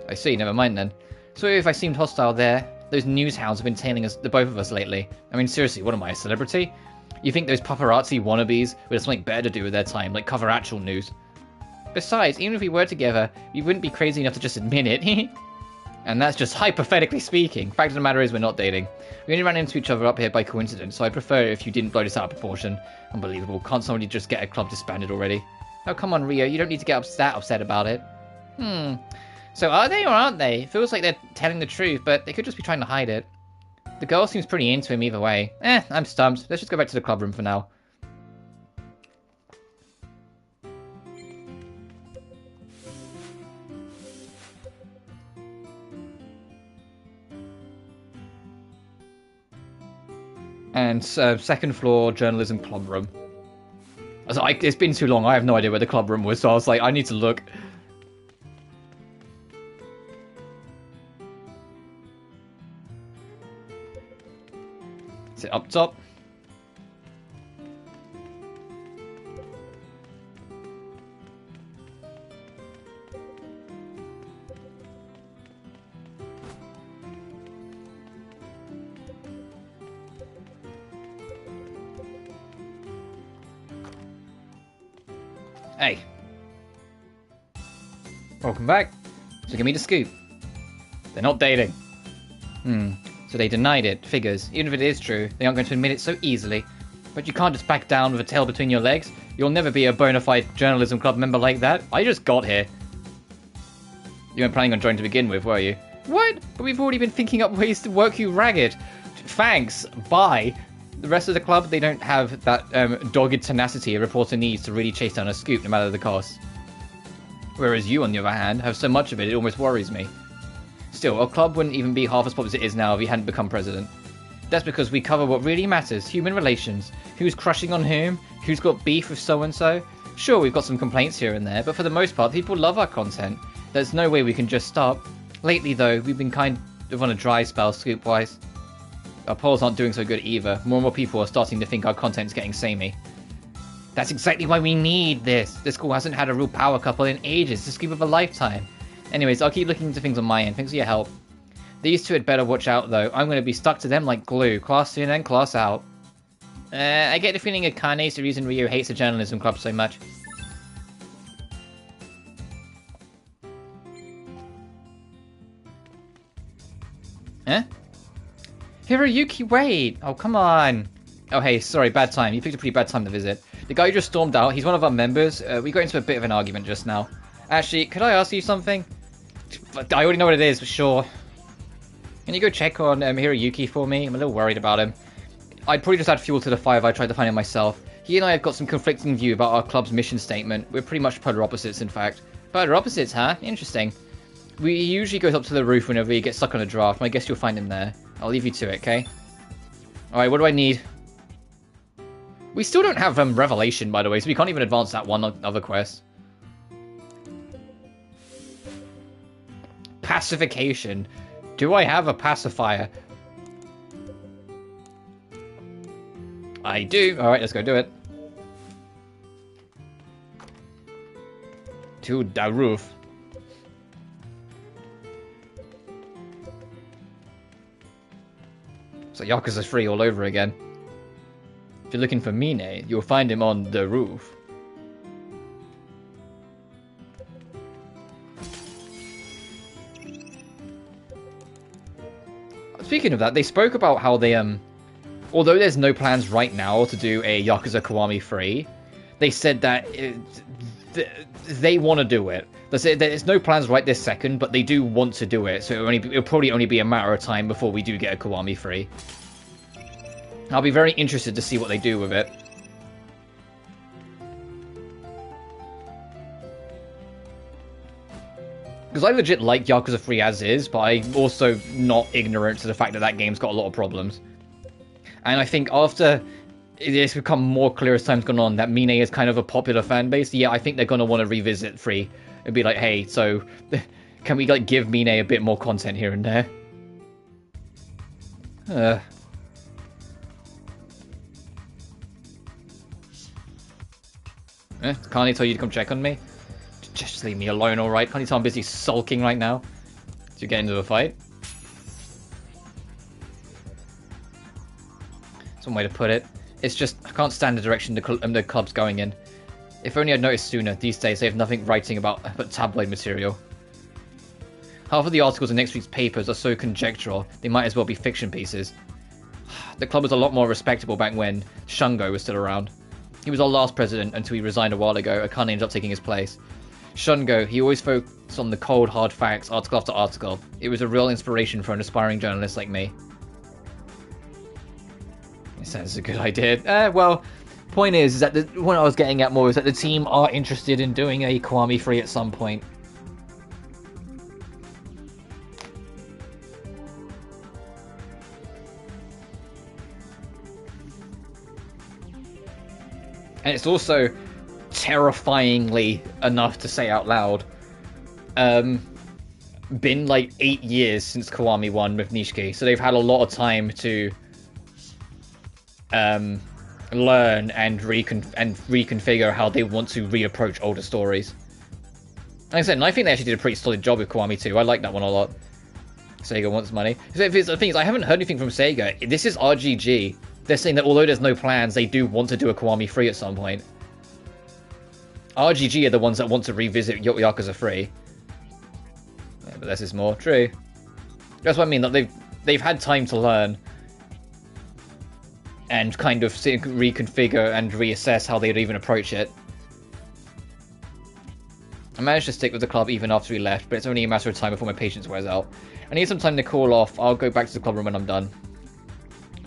I see, never mind then. So if I seemed hostile there, those news hounds have been tailing us, the both of us lately. I mean, seriously, what am I, a celebrity? You think those paparazzi wannabes would have something better to do with their time, like cover actual news? Besides, even if we were together, we wouldn't be crazy enough to just admit it. And that's just hypothetically speaking. Fact of the matter is we're not dating. We only ran into each other up here by coincidence, so I'd prefer if you didn't blow this out of proportion. Unbelievable. Can't somebody just get a club disbanded already? Oh, come on, Rio. You don't need to get that upset about it. So are they or aren't they? It feels like they're telling the truth, but they could just be trying to hide it. The girl seems pretty into him either way. I'm stumped. Let's just go back to the club room for now. And second floor journalism club room. It's been too long. I have no idea where the club room was, so I was like, I need to look. Is it up top? Hey. Welcome back. So give me the scoop. They're not dating. So they denied it. Figures. Even if it is true, they aren't going to admit it so easily. But you can't just back down with a tail between your legs. You'll never be a bona fide journalism club member like that. I just got here. You weren't planning on joining to begin with, were you? What? But we've already been thinking up ways to work you ragged. Thanks. Bye. The rest of the club, they don't have that dogged tenacity a reporter needs to really chase down a scoop no matter the cost. Whereas you, on the other hand, have so much of it, it almost worries me. Still, our club wouldn't even be half as popular as it is now if you hadn't become president. That's because we cover what really matters, human relations. Who's crushing on whom, who's got beef with so-and-so. Sure, we've got some complaints here and there, but for the most part, people love our content. There's no way we can just stop. Lately, though, we've been kind of on a dry spell, scoop-wise. Our polls aren't doing so good either. More and more people are starting to think our content's getting samey. That's exactly why we need this. This school hasn't had a real power couple in ages. The scoop of a lifetime. Anyways, I'll keep looking into things on my end. Thanks for your help. These two had better watch out, though. I'm going to be stuck to them like glue. Class in and class out. I get the feeling Akane is the reason Ryo hates the journalism club so much. Huh? Hiroyuki, wait! Oh, come on! Oh, hey, sorry, bad time. You picked a pretty bad time to visit. The guy who just stormed out, he's one of our members. We got into a bit of an argument just now. Actually, could I ask you something? I already know what it is, but sure. Can you go check on Hiroyuki for me? I'm a little worried about him. I'd probably just add fuel to the fire if I tried to find him myself. He and I have got some conflicting view about our club's mission statement. We're pretty much polar opposites, in fact. Polar opposites, huh? Interesting. He usually goes up to the roof whenever he gets stuck on a draft, and I guess you'll find him there. I'll leave you to it, okay? Alright, what do I need? We still don't have Revelation, by the way, so we can't even advance that one other quest. Pacification. Do I have a pacifier? I do. Alright, let's go do it. To the roof. So Yakuza's free all over again. If you're looking for Mine, you'll find him on the roof. Speaking of that, they spoke about how they, although there's no plans right now to do a Yakuza Kiwami 3, they said that they want to do it. They said there's no plans right this second, but they do want to do it, so it'll probably only be a matter of time before we do get a Kiwami 3. I'll be very interested to see what they do with it. Because I legit like Yakuza 3 as is, but I'm also not ignorant to the fact that that game's got a lot of problems. And I think after it's become more clear as time's gone on that Mine is kind of a popular fan base, yeah, I think they're going to want to revisit 3 and be like, hey, so can we like give Mine a bit more content here and there? Can't he tell you to come check on me? Just leave me alone, alright? Can't you tell I'm busy sulking right now to get into a fight? That's one way to put it. It's just, I can't stand the direction the club's going in. If only I'd noticed sooner. These days they have nothing writing about but tabloid material. Half of the articles in next week's papers are so conjectural, they might as well be fiction pieces. The club was a lot more respectable back when Shungo was still around. He was our last president until he resigned a while ago. Akane ended up taking his place. Shungo, he always focused on the cold, hard facts, article after article. It was a real inspiration for an aspiring journalist like me. It sounds a good idea. Well, point is that what I was getting at more is that the team are interested in doing a Kiwami 3 at some point. And it's also terrifyingly enough to say out loud. Been like 8 years since Kiwami 1 with Nishiki, so they've had a lot of time to learn and reconfigure how they want to reapproach older stories. Like I said, and I think they actually did a pretty solid job with Kiwami 2. I like that one a lot. Sega wants money. The thing is, I haven't heard anything from Sega. This is RGG. They're saying that although there's no plans, they do want to do a Kiwami 3 at some point. RGG are the ones that want to revisit Yakuza 3. Yeah, but less is more. True. That's what I mean. That they've had time to learn and kind of reconfigure and reassess how they'd even approach it. I managed to stick with the club even after we left, but it's only a matter of time before my patience wears out. I need some time to cool off. I'll go back to the club room when I'm done.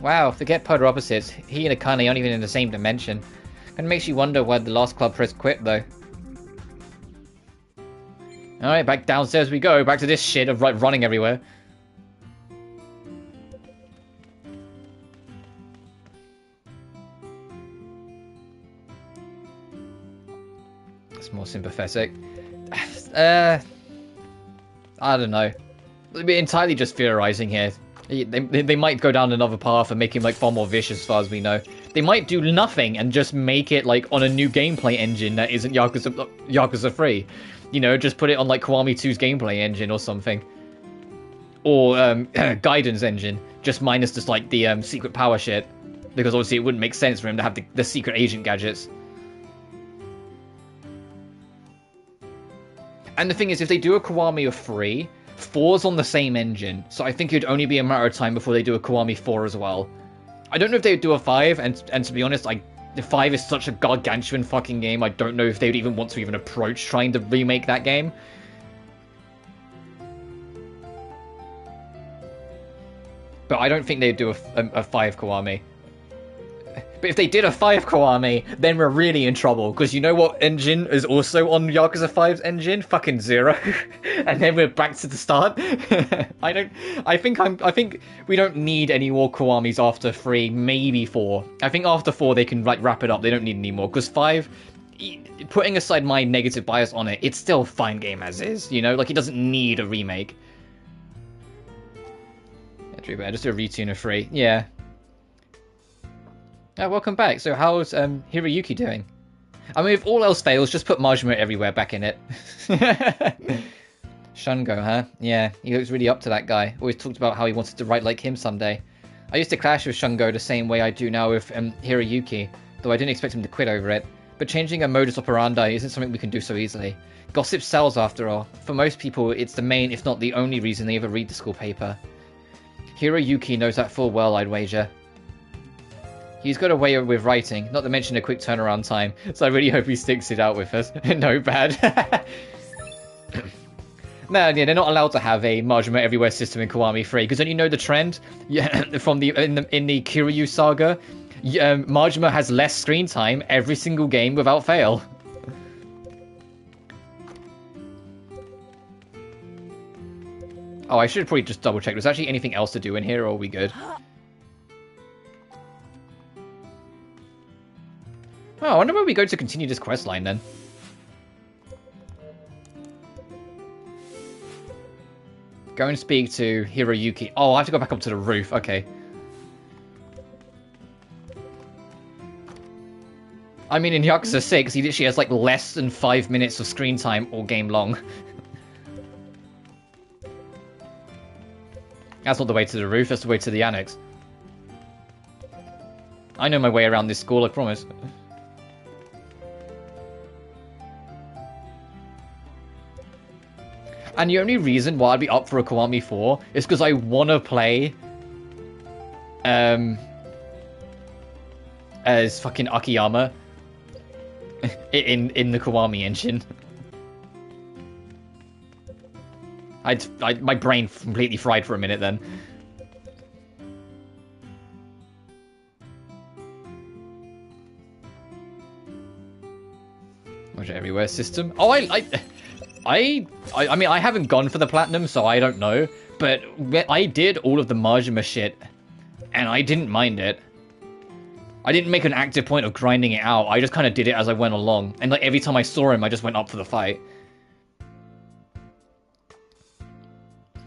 Wow, forget polar opposites. He and Akane aren't even in the same dimension. And it makes you wonder why the last club press quit, though. Alright, back downstairs we go. Back to this shit of running everywhere. It's more sympathetic. I don't know. We're entirely just theorizing here. They might go down another path and make him like far more vicious as far as we know. They might do nothing and just make it like on a new gameplay engine that isn't Yakuza 3. You know, just put it on like Kiwami 2's gameplay engine or something. Or Gaiden's engine, just minus just like the secret power shit. Because obviously it wouldn't make sense for him to have the secret agent gadgets. And the thing is, if they do a Kiwami of 3, 4's on the same engine, so I think it'd only be a matter of time before they do a Kiwami 4 as well. I don't know if they would do a 5, and to be honest, the 5 is such a gargantuan fucking game, I don't know if they would even want to even approach trying to remake that game. But I don't think they'd do a 5 Kiwami. But if they did a 5 Kiwami, then we're really in trouble. Because you know what engine is also on Yakuza 5's engine? Fucking 0. And then we're back to the start. I think we don't need any more Kiwamis after 3, maybe 4. I think after 4 they can like wrap it up. They don't need any more. Because 5, putting aside my negative bias on it, it's still a fine game as is. You know, like it doesn't need a remake. Yeah, true, but just do a retune of 3. Yeah. Welcome back. So how's Hiroyuki doing? I mean, if all else fails, just put Majima everywhere back in it. Shungo, huh? Yeah, he looks really up to that guy. Always talked about how he wanted to write like him someday. I used to clash with Shungo the same way I do now with Hiroyuki, though I didn't expect him to quit over it. But changing a modus operandi isn't something we can do so easily. Gossip sells, after all. For most people, it's the main, if not the only reason they ever read the school paper. Hiroyuki knows that full well, I'd wager. He's got a way with writing, not to mention a quick turnaround time, so I really hope he sticks it out with us. No bad. No, yeah, they're not allowed to have a Majima Everywhere system in Kiwami 3, because don't you know the trend? Yeah, from in the Kiryu saga, Majima has less screen time every single game without fail. Oh, I should probably just double check. Was there actually anything else to do in here, or are we good? we go to continue this quest line then? Go and speak to Hiroyuki. Oh, I have to go back up to the roof. Okay. I mean, in Yakuza 6, he literally has like less than 5 minutes of screen time all game long. That's not the way to the roof, that's the way to the annex. I know my way around this school, I promise. And the only reason why I'd be up for a Kiwami 4 is because I want to play as fucking Akiyama in the Kiwami engine. My brain completely fried for a minute then. Watch it everywhere system. Oh, I mean, I haven't gone for the platinum, so I don't know. But I did all of the Majima shit, and I didn't mind it. I didn't make an active point of grinding it out. I just kind of did it as I went along. And like every time I saw him, I just went up for the fight.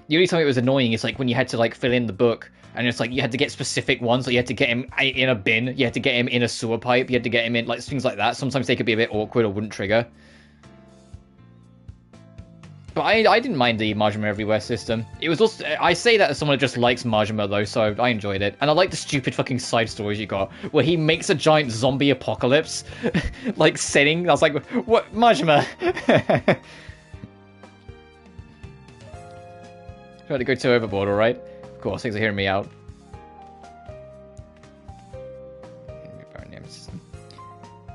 The only time it was annoying is like when you had to like fill in the book, and it's like you had to get specific ones. Like you had to get him in a bin, you had to get him in a sewer pipe, you had to get him in like things like that. Sometimes they could be a bit awkward or wouldn't trigger. But I didn't mind the Majima Everywhere system. It was also, I say that as someone who just likes Majima though, so I enjoyed it. And I like the stupid fucking side stories you got, where he makes a giant zombie apocalypse, like setting. I was like, what, Majima? Try to go too overboard, alright? Of course, thanks for hearing me out.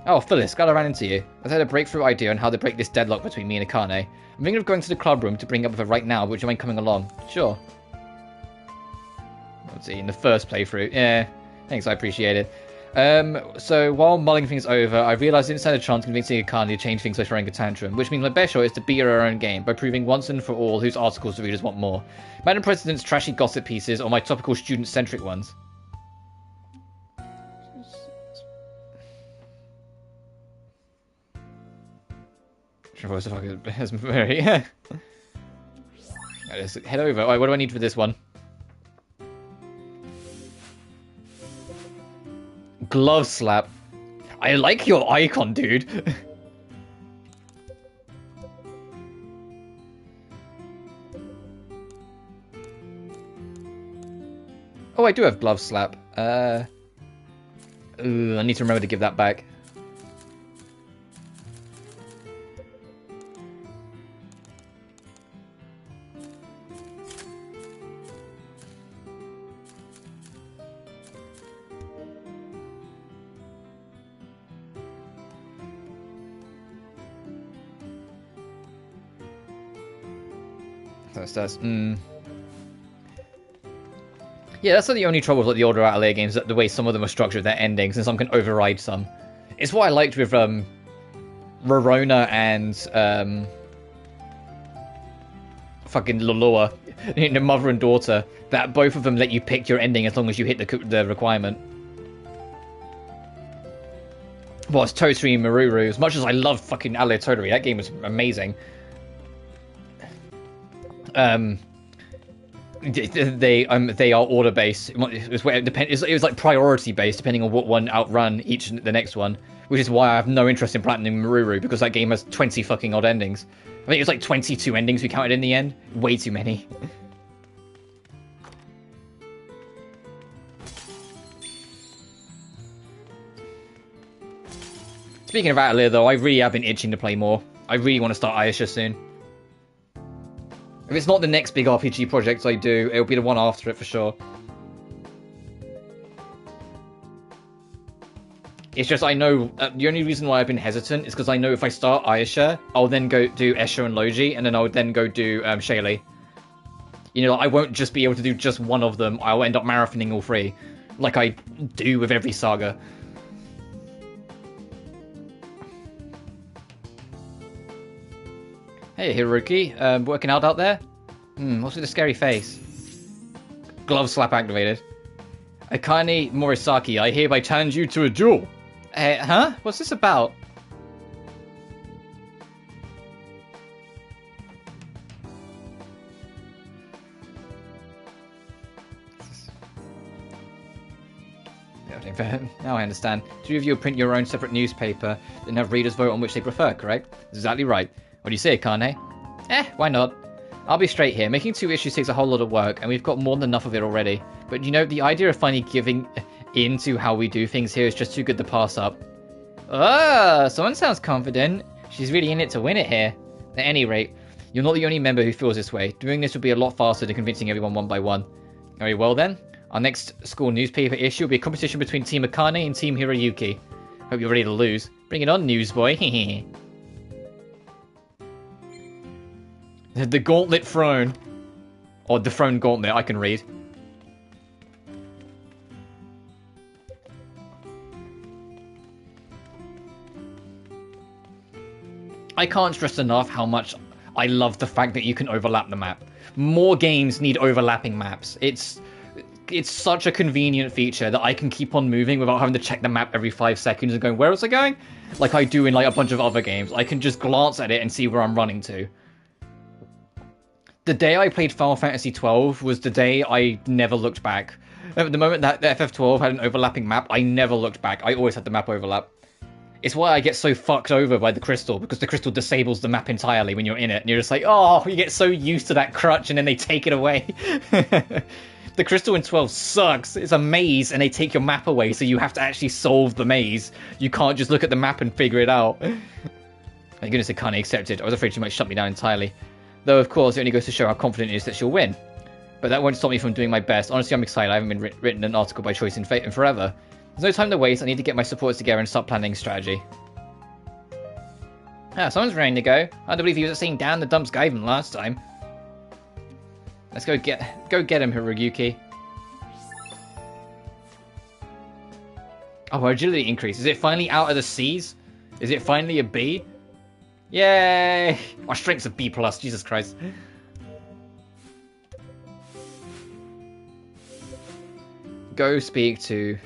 Oh, Phyllis, glad I ran into you. I had a breakthrough idea on how to break this deadlock between me and Akane. I'm thinking of going to the club room to bring it up with her right now, but would you mind coming along? Sure. Let's see, in the first playthrough. Yeah, thanks, I appreciate it. So while mulling things over, I realised I didn't stand a chance convincing Akane to change things by throwing a tantrum, which means my best shot is to beat her own game by proving once and for all whose articles the readers want more. Madam President's trashy gossip pieces or my topical student-centric ones. Let's head over. Alright, what do I need for this one? Glove slap. I like your icon, dude. Oh, I do have glove slap. I need to remember to give that back. Yeah, that's the only trouble with like, the older Atelier games, that the way some of them are structured, their endings, and some can override some. It's what I liked with Rorona and fucking Loloa, the mother and daughter, that both of them let you pick your ending as long as you hit the requirement. Well, it's Totori and Maruru. As much as I love fucking Atelier Totori, that game was amazing. They are order based. It was like priority based, depending on what one outrun the next one. Which is why I have no interest in platinum Maruru, because that game has 20 fucking odd endings. I think it was like 22 endings we counted in the end. Way too many. Speaking of Atelier though, I really have been itching to play more. I really want to start Ayasha soon. If it's not the next big RPG project I do, it'll be the one after it for sure. It's just I know the only reason why I've been hesitant is because I know if I start Ayasha, I'll then go do Escher and Logi, and then I would then go do Shaylee. You know, I won't just be able to do just one of them. I'll end up marathoning all three, like I do with every saga. Hey, Hiroki, working out there? What's with the scary face? Glove slap activated. Akane Morisaki, I hereby challenge you to a duel. Huh? What's this about? Now I understand. Two of you print your own separate newspaper, then have readers vote on which they prefer, correct? That's exactly right. What do you say, Kane? Why not? I'll be straight here. Making 2 issues takes a whole lot of work, and we've got more than enough of it already. But you know, the idea of finally giving in to how we do things here is just too good to pass up. Someone sounds confident. She's really in it to win it here. At any rate, you're not the only member who feels this way. Doing this will be a lot faster than convincing everyone one by one. Very well then. Our next school newspaper issue will be a competition between Team Akane and Team Hiroyuki. Hope you're ready to lose. Bring it on, newsboy. The Gauntlet Throne. Or the Throne Gauntlet, I can read. I can't stress enough how much I love the fact that you can overlap the map. More games need overlapping maps. It's such a convenient feature that I can keep on moving without having to check the map every 5 seconds and going, where was I going? Like I do in like a bunch of other games. I can just glance at it and see where I'm running to. The day I played Final Fantasy XII was the day I never looked back. At the moment that the FF12 had an overlapping map, I never looked back. I always had the map overlap. It's why I get so fucked over by the crystal, because the crystal disables the map entirely when you're in it. And you're just like, oh, you get so used to that crutch and then they take it away. The crystal in 12 sucks. It's a maze and they take your map away, so you have to actually solve the maze. You can't just look at the map and figure it out. Thank goodness Akane accepted. I was afraid she might shut me down entirely. Though, of course, it only goes to show how confident it is that she'll win. But that won't stop me from doing my best. Honestly, I'm excited. I haven't been written an article by choice in forever. There's no time to waste. I need to get my supporters together and start planning strategy. Someone's ready to go. I don't believe he was at seeing down the dumps guy even last time. Let's go get him, Hiroyuki. Oh, our agility increase. Is it finally out of the C's? Is it finally a B? Yay! Our strength's a B+, Jesus Christ. Go speak to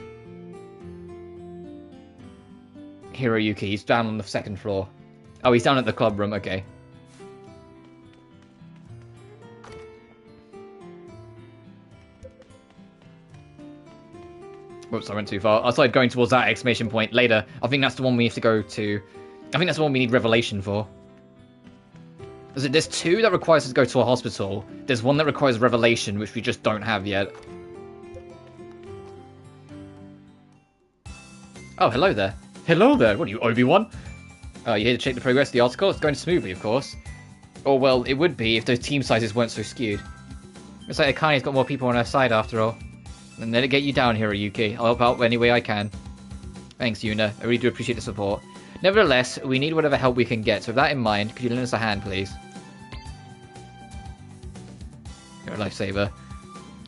Hiroyuki. He's down on the 2nd floor. Oh, he's down at the club room, okay. Whoops, I went too far. I started going towards that exclamation point later. I think that's the one we have to go to. I think that's the one we need revelation for. There's 2 that requires us to go to a hospital. There's 1 that requires revelation, which we just don't have yet. Oh, hello there. Hello there. What are you, Obi-Wan? You here to check the progress of the article? It's going smoothly, of course. Or, well, it would be if those team sizes weren't so skewed. Looks like Akane's got more people on her side, after all. And let it get you down, Hiroyuki. I'll help out any way I can. Thanks, Yuna. I really do appreciate the support. Nevertheless, we need whatever help we can get, so with that in mind, could you lend us a hand, please? You're a lifesaver.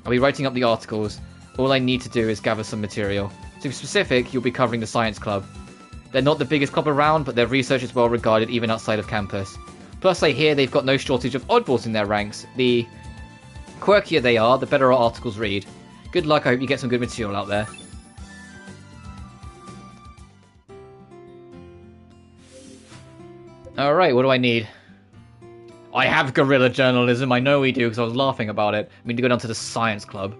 I'll be writing up the articles. All I need to do is gather some material. To be specific, you'll be covering the science club. They're not the biggest club around, but their research is well regarded even outside of campus. Plus, I hear they've got no shortage of oddballs in their ranks. The quirkier they are, the better our articles read. Good luck, I hope you get some good material out there. Alright, what do I need? I have guerrilla journalism, I know we do, because I was laughing about it. I need to go down to the science club.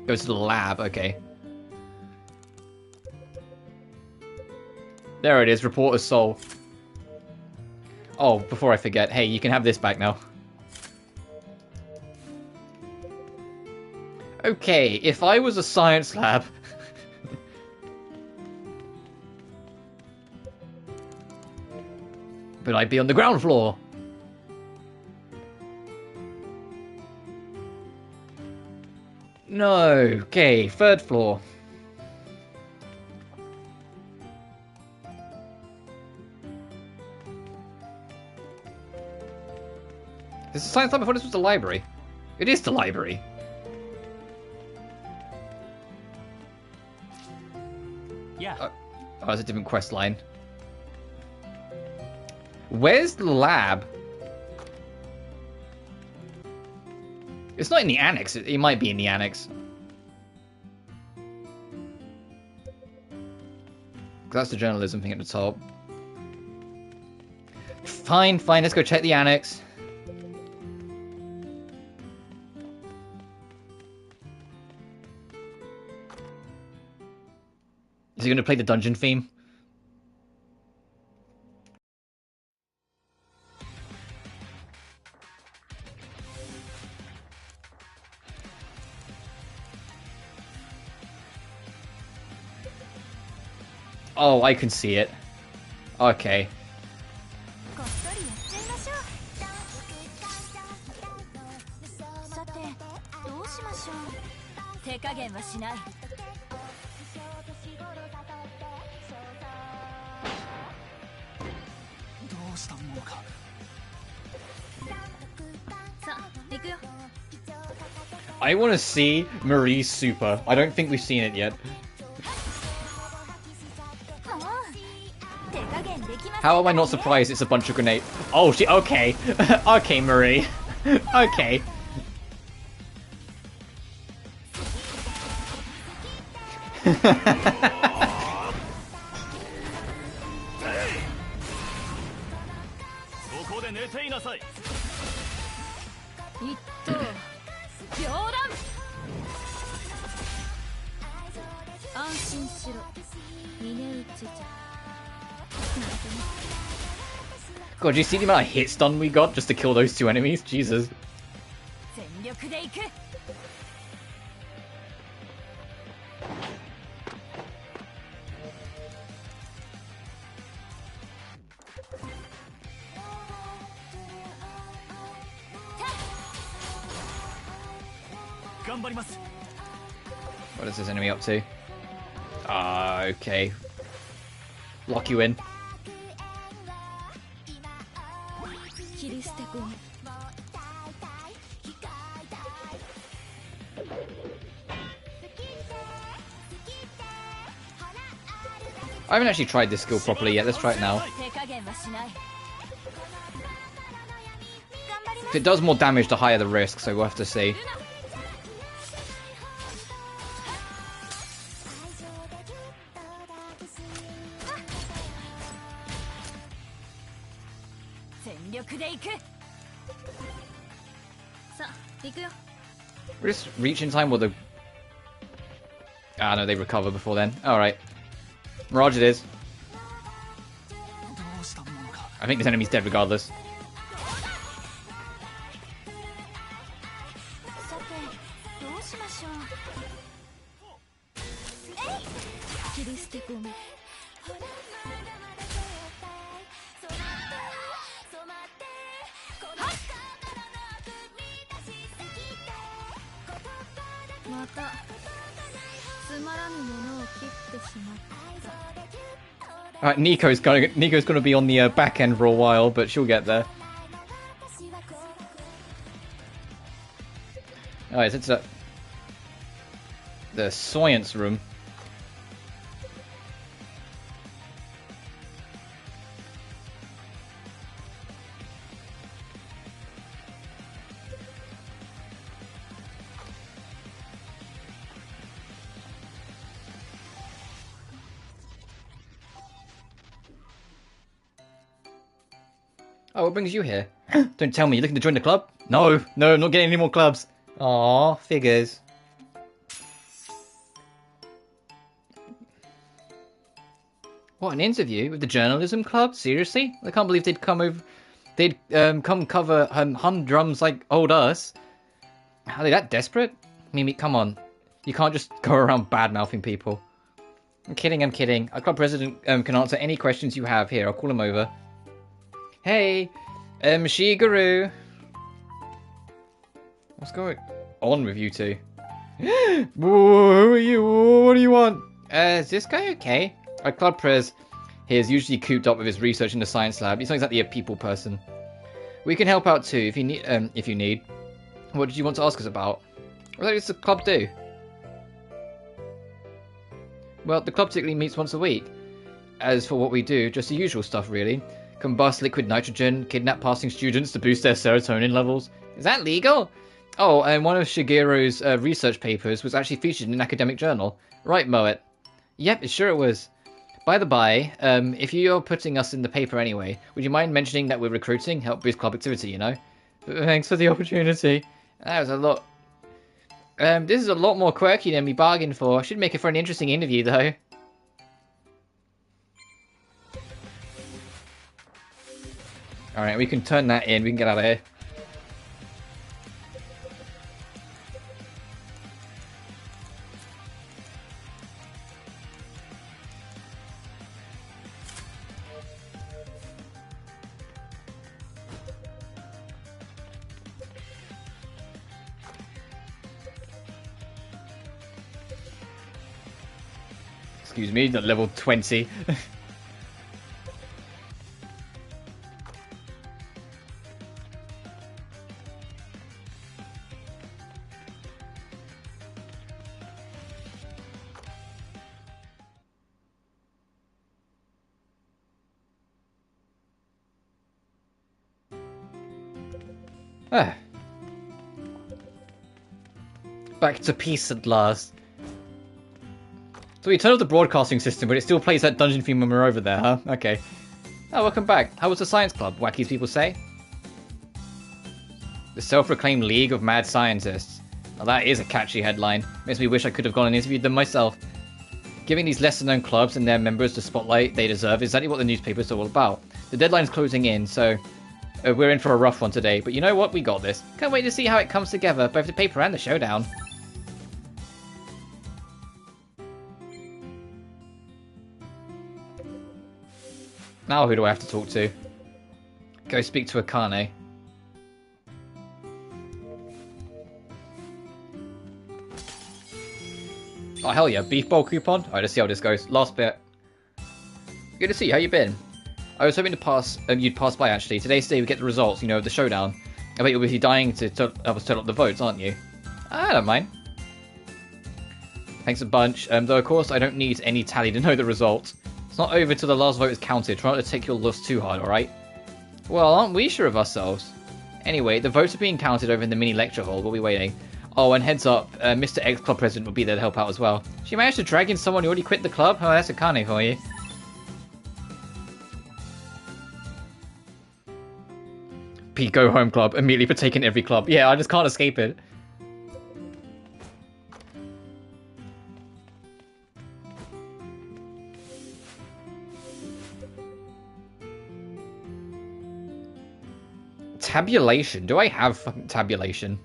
Go to the lab, okay. There it is, reporter's soul. Oh, before I forget, hey, you can have this back now. Okay, if I was a science lab... but I'd be on the ground floor. No, okay, 3rd floor. This is a science lab. I thought this was the library. It is the library. Yeah. Oh, that's a different quest line. Where's the lab? It's not in the annex. It might be in the annex. That's the journalism thing at the top. Fine, let's go check the annex. Is he going to play the dungeon theme? Oh, I can see it. Okay. I want to see Marie's super. I don't think we've seen it yet. How am I not surprised it's a bunch of grenades? Oh, shit, okay. Okay, Marie. Okay. God, did you see the amount of hit stun we got just to kill those two enemies? Jesus. What is this enemy up to? Okay. Lock you in. I haven't actually tried this skill properly yet. Let's try it now. If it does more damage, the higher the risk, so we'll have to see. We're just reaching time with the... Ah, no, they recover before then. Alright. Mirage it is. I think this enemy's dead regardless. Alright, Nico's gonna be on the back end for a while, but she'll get there. Alright, it's the science room. Oh, what brings you here? Don't tell me, you're looking to join the club? No, I'm not getting any more clubs. Aww, figures. What, an interview with the journalism club? Seriously? I can't believe they'd come over. They'd come cover humdrums like old us. Are they that desperate? Mimi, come on. You can't just go around bad-mouthing people. I'm kidding. Our club president can answer any questions you have. Here, I'll call him over. Hey, Shigeru. What's going on with you two? Who are you? What do you want? Is this guy okay? Our club pres here is usually cooped up with his research in the science lab. He's not exactly a people person. We can help out too if you need. What did you want to ask us about? What does the club do? Well, the club typically meets once a week. As for what we do, just the usual stuff really. Combust liquid nitrogen, kidnap passing students to boost their serotonin levels. Is that legal? Oh, and one of Shigeru's research papers was actually featured in an academic journal. Right, Moet. Yep, sure it was. By the by, if you're putting us in the paper anyway, would you mind mentioning that we're recruiting? Help boost club activity, you know? Thanks for the opportunity. That was a lot. This is a lot more quirky than we bargained for. Should make it for an interesting interview, though. Alright, we can turn that in. We can get out of here. Excuse me, not level 20. Back to peace at last. So we turned off the broadcasting system, but it still plays that dungeon theme when we're over there, huh? Okay. Oh, welcome back. How was the science club? Wacky people say. The self-proclaimed League of Mad Scientists. Now that is a catchy headline. Makes me wish I could have gone and interviewed them myself. Giving these lesser-known clubs and their members the spotlight they deserve is exactly what the newspapers are all about. The deadline's closing in, so we're in for a rough one today. But you know what? We got this. Can't wait to see how it comes together, both the paper and the showdown. Now who do I have to talk to? Go speak to Akane. Oh hell yeah, beef bowl coupon? Alright, let's see how this goes. Last bit. Good to see you, how you been? I was hoping to pass, you'd pass by actually. Today's the day we get the results, you know, of the showdown. I bet you'll be dying to help us turn up the votes, aren't you? I don't mind. Thanks a bunch, though of course I don't need any tally to know the result. It's not over till the last vote is counted. Try not to take your loss too hard, alright? Well, aren't we sure of ourselves? Anyway, the votes are being counted over in the mini lecture hall. We'll be waiting. Oh, and heads up, Mr. X Club President will be there to help out as well. She managed to drag in someone who already quit the club? Oh, that's Akane for you. Pico Home Club, immediately for taking every club. Yeah, I just can't escape it. Tabulation? Do I have fucking tabulation?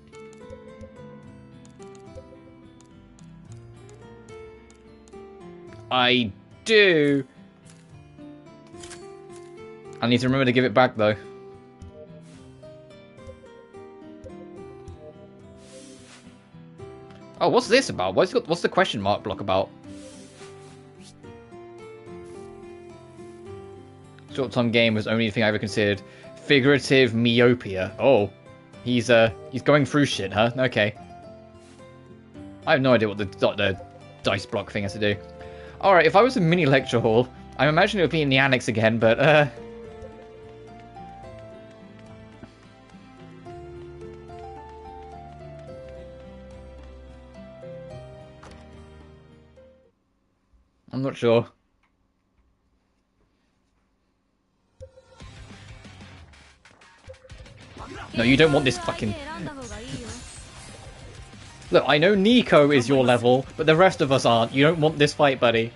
I do. I need to remember to give it back though. Oh, what's this about? What's the question mark block about? Short-term game was only the thing I ever considered. Figurative myopia. Oh, he's going through shit, huh? Okay. I have no idea what the dice block thing has to do. Alright, if I was a mini lecture hall, I'm imagining it would be in the annex again, but I'm not sure. No, you don't want this fucking... Look, I know Nico is your level, but the rest of us aren't. You don't want this fight, buddy.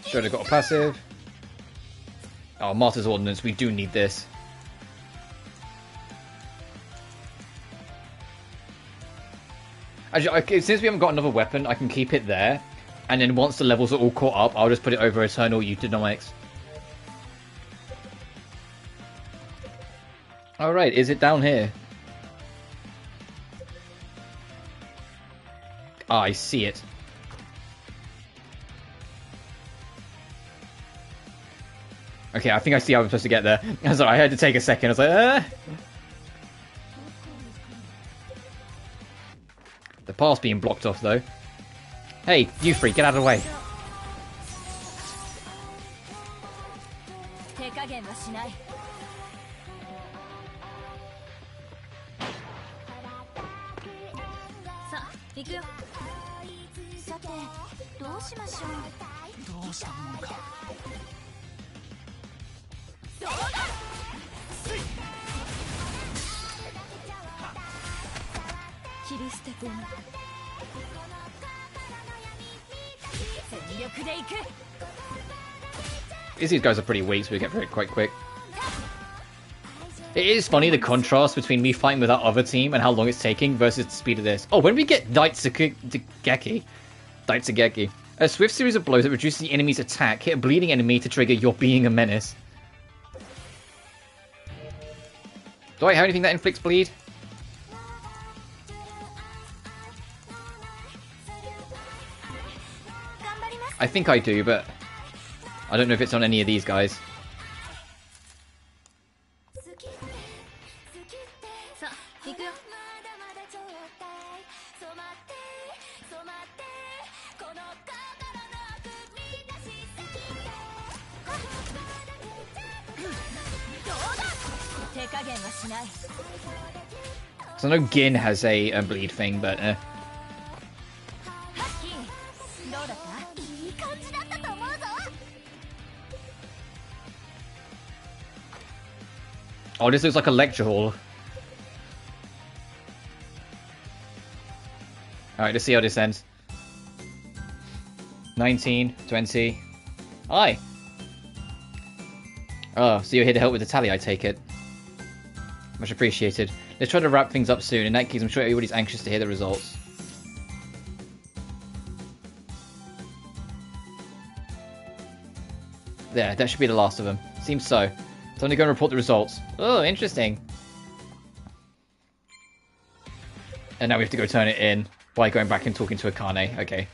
Should have got a passive. Oh, Martyr's Ordnance, we do need this. Actually, since we haven't got another weapon, I can keep it there. And then once the levels are all caught up, I'll just put it over Eternal Economics. Alright, is it down here? Ah, I see it. Okay, I think I see how I'm supposed to get there. Sorry, I had to take a second. I was like, The path's being blocked off, though. Hey, you freak, get out of the way. These guys are pretty weak, so we get through it quite quick. It is funny the contrast between me fighting with that other team and how long it's taking versus the speed of this. Oh, when we get Daitsugeki. A swift series of blows that reduces the enemy's attack, hit a bleeding enemy to trigger "You're being a menace." Do I have anything that inflicts bleed? I think I do, but I don't know if it's on any of these guys. So I know Gin has a bleed thing, but oh, this looks like a lecture hall. Alright, let's see how this ends. 19, 20. Hi! Oh, so you're here to help with the tally, I take it. Much appreciated. Let's try to wrap things up soon. In that case, I'm sure everybody's anxious to hear the results. There, that should be the last of them. Seems so. Time to go and report the results. Oh, interesting. And now we have to go turn it in by going back and talking to Akane. Okay.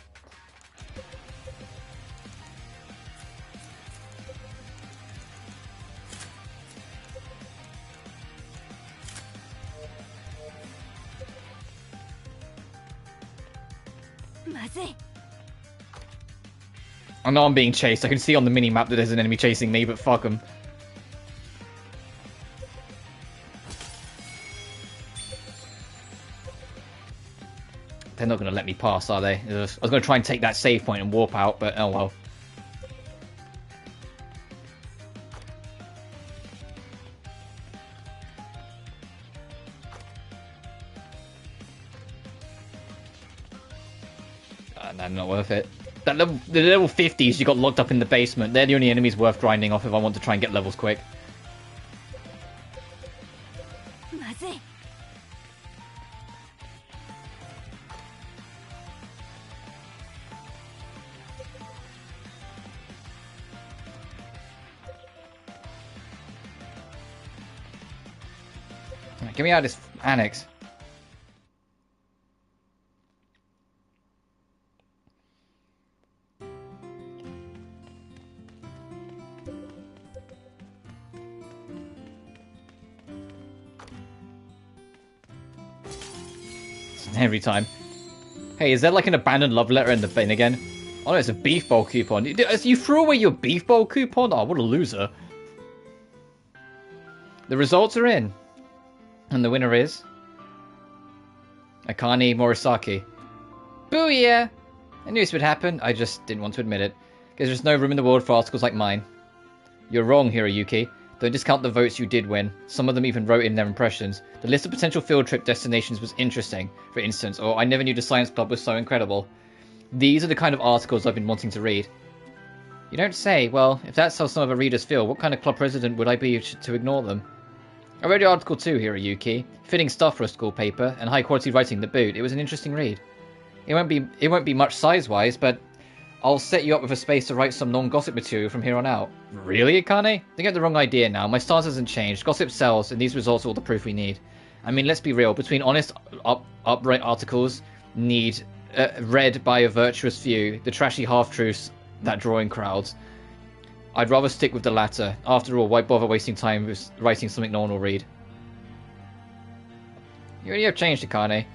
I know I'm being chased. I can see on the mini-map that there's an enemy chasing me, but fuck them. They're not going to let me pass, are they? I was going to try and take that save point and warp out, but oh well. No, not worth it. The level 50s you got locked up in the basement. They're the only enemies worth grinding off if I want to try and get levels quick. Get me out of this annex. Every time. Hey, is there like an abandoned love letter in the bin again? Oh no, it's a beef bowl coupon. You threw away your beef bowl coupon? Oh, what a loser. The results are in. And the winner is... Akane Morisaki. Booyah! I knew this would happen, I just didn't want to admit it. Because there's no room in the world for articles like mine. You're wrong, Hiroyuki. Don't discount the votes you did win. Some of them even wrote in their impressions. The list of potential field trip destinations was interesting, for instance, or I never knew the science club was so incredible. These are the kind of articles I've been wanting to read. You don't say. Well, if that's how some of our readers feel, what kind of club president would I be to ignore them? I read the article too, Hiroyuki. Fitting stuff for a school paper, and high quality writing to boot. It was an interesting read. It won't be much size-wise, but I'll set you up with a space to write some non-gossip material from here on out. Really, Akane? They get the wrong idea now. My stance hasn't changed. Gossip sells, and these results are all the proof we need. I mean, let's be real. Between honest, upright articles need read by a virtuous few, the trashy half-truths that draw in crowds. I'd rather stick with the latter. After all, why bother wasting time with writing something no one will read? You really have changed, Akane.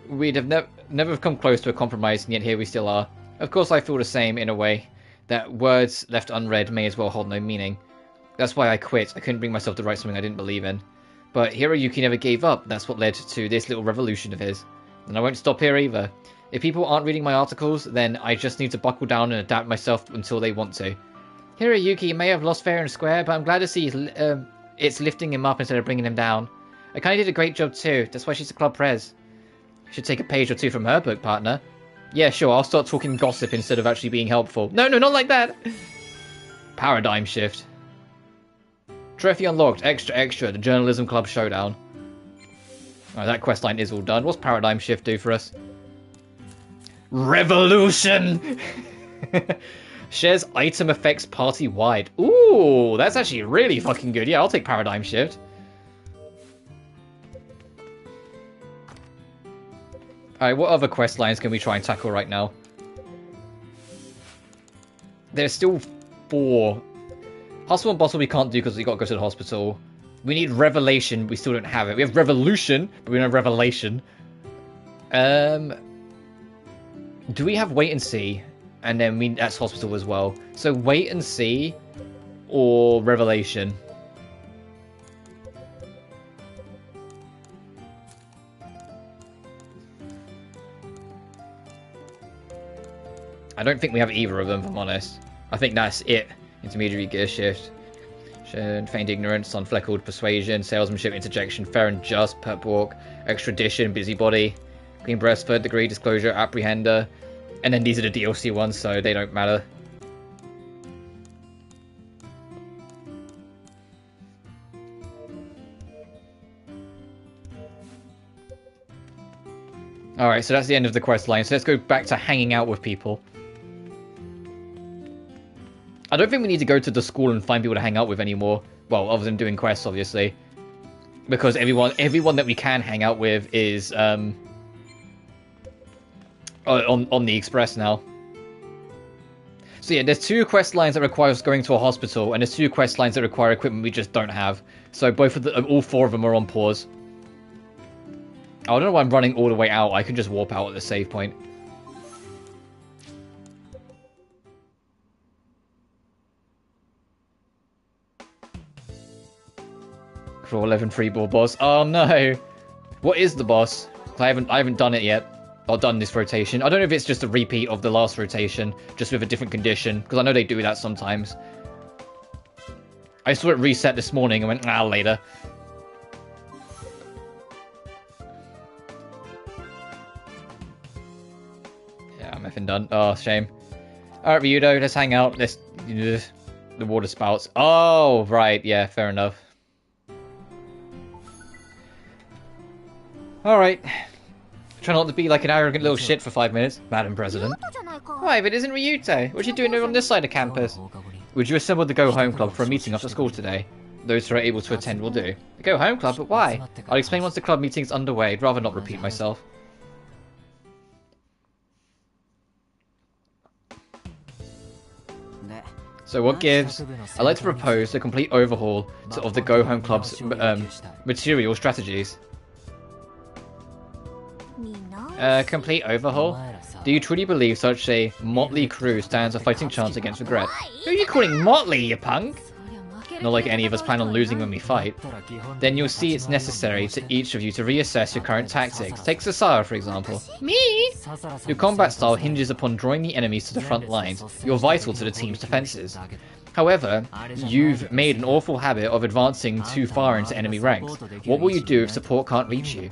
We'd have never have come close to a compromise, and yet here we still are. Of course I feel the same, in a way, that words left unread may as well hold no meaning. That's why I quit. I couldn't bring myself to write something I didn't believe in. But Hiroyuki never gave up. That's what led to this little revolution of his. And I won't stop here either. If people aren't reading my articles, then I just need to buckle down and adapt myself until they want to. Hiroyuki may have lost fair and square, but I'm glad to see it's lifting him up instead of bringing him down. Akane did a great job too. That's why she's a club pres. Should take a page or two from her book, partner. Yeah, sure, I'll start talking gossip instead of actually being helpful. No, not like that! Paradigm shift. Trophy unlocked. Extra, the Journalism Club Showdown. Alright, that questline is all done. What's Paradigm Shift do for us? Revolution! Shares item effects party-wide. Ooh, that's actually really fucking good. Yeah, I'll take Paradigm Shift. Alright, what other quest lines can we try and tackle right now? There's still 4. Hustle and Bustle we can't do because we gotta go to the hospital. We need Revelation, we still don't have it. We have Revolution, but we don't have Revelation. Do we have Wait and See? And then that's Hospital as well. So Wait and See or Revelation? I don't think we have either of them, if I'm honest. I think that's it. Intermediary gear shift. Feigned ignorance, unfleckled persuasion, salesmanship, interjection, fair and just, pep walk, extradition, busybody, clean breast, third degree, disclosure, apprehender. And then these are the DLC ones, so they don't matter. Alright, so that's the end of the quest line. So let's go back to hanging out with people. I don't think we need to go to the school and find people to hang out with anymore. Well, other than doing quests, obviously. Because everyone that we can hang out with is on the Express now. So yeah, there's 2 quest lines that require us going to a hospital, and there's 2 quest lines that require equipment we just don't have. So all 4 of them are on pause. I don't know why I'm running all the way out. I can just warp out at the save point. Crawl 11 free ball boss. Oh no! What is the boss? I haven't done it yet. Or done this rotation. I don't know if it's just a repeat of the last rotation, just with a different condition, because I know they do that sometimes. I saw it reset this morning and went, later. Yeah, I'm effing done. Oh, shame. Alright, Ryudo, let's hang out. Let's... the water spouts. Oh, right. Yeah, fair enough. Alright. Try not to be like an arrogant little shit for 5 minutes, Madam President. Why, but isn't Ryuto? What's you doing on this side of campus? Would you assemble the Go Home Club for a meeting after school today? Those who are able to attend will do. The Go Home Club? But why? I'll explain once the club meeting's underway. I'd rather not repeat myself. So what gives? I'd like to propose a complete overhaul of the Go Home Club's material strategies. Complete overhaul? Do you truly believe such a motley crew stands a fighting chance against regret? Who are you calling motley, you punk? Not like any of us plan on losing when we fight. Then you'll see it's necessary to each of you to reassess your current tactics. Take Sasara, for example. Me? Your combat style hinges upon drawing the enemies to the front lines. You're vital to the team's defenses. However, you've made an awful habit of advancing too far into enemy ranks. What will you do if support can't reach you?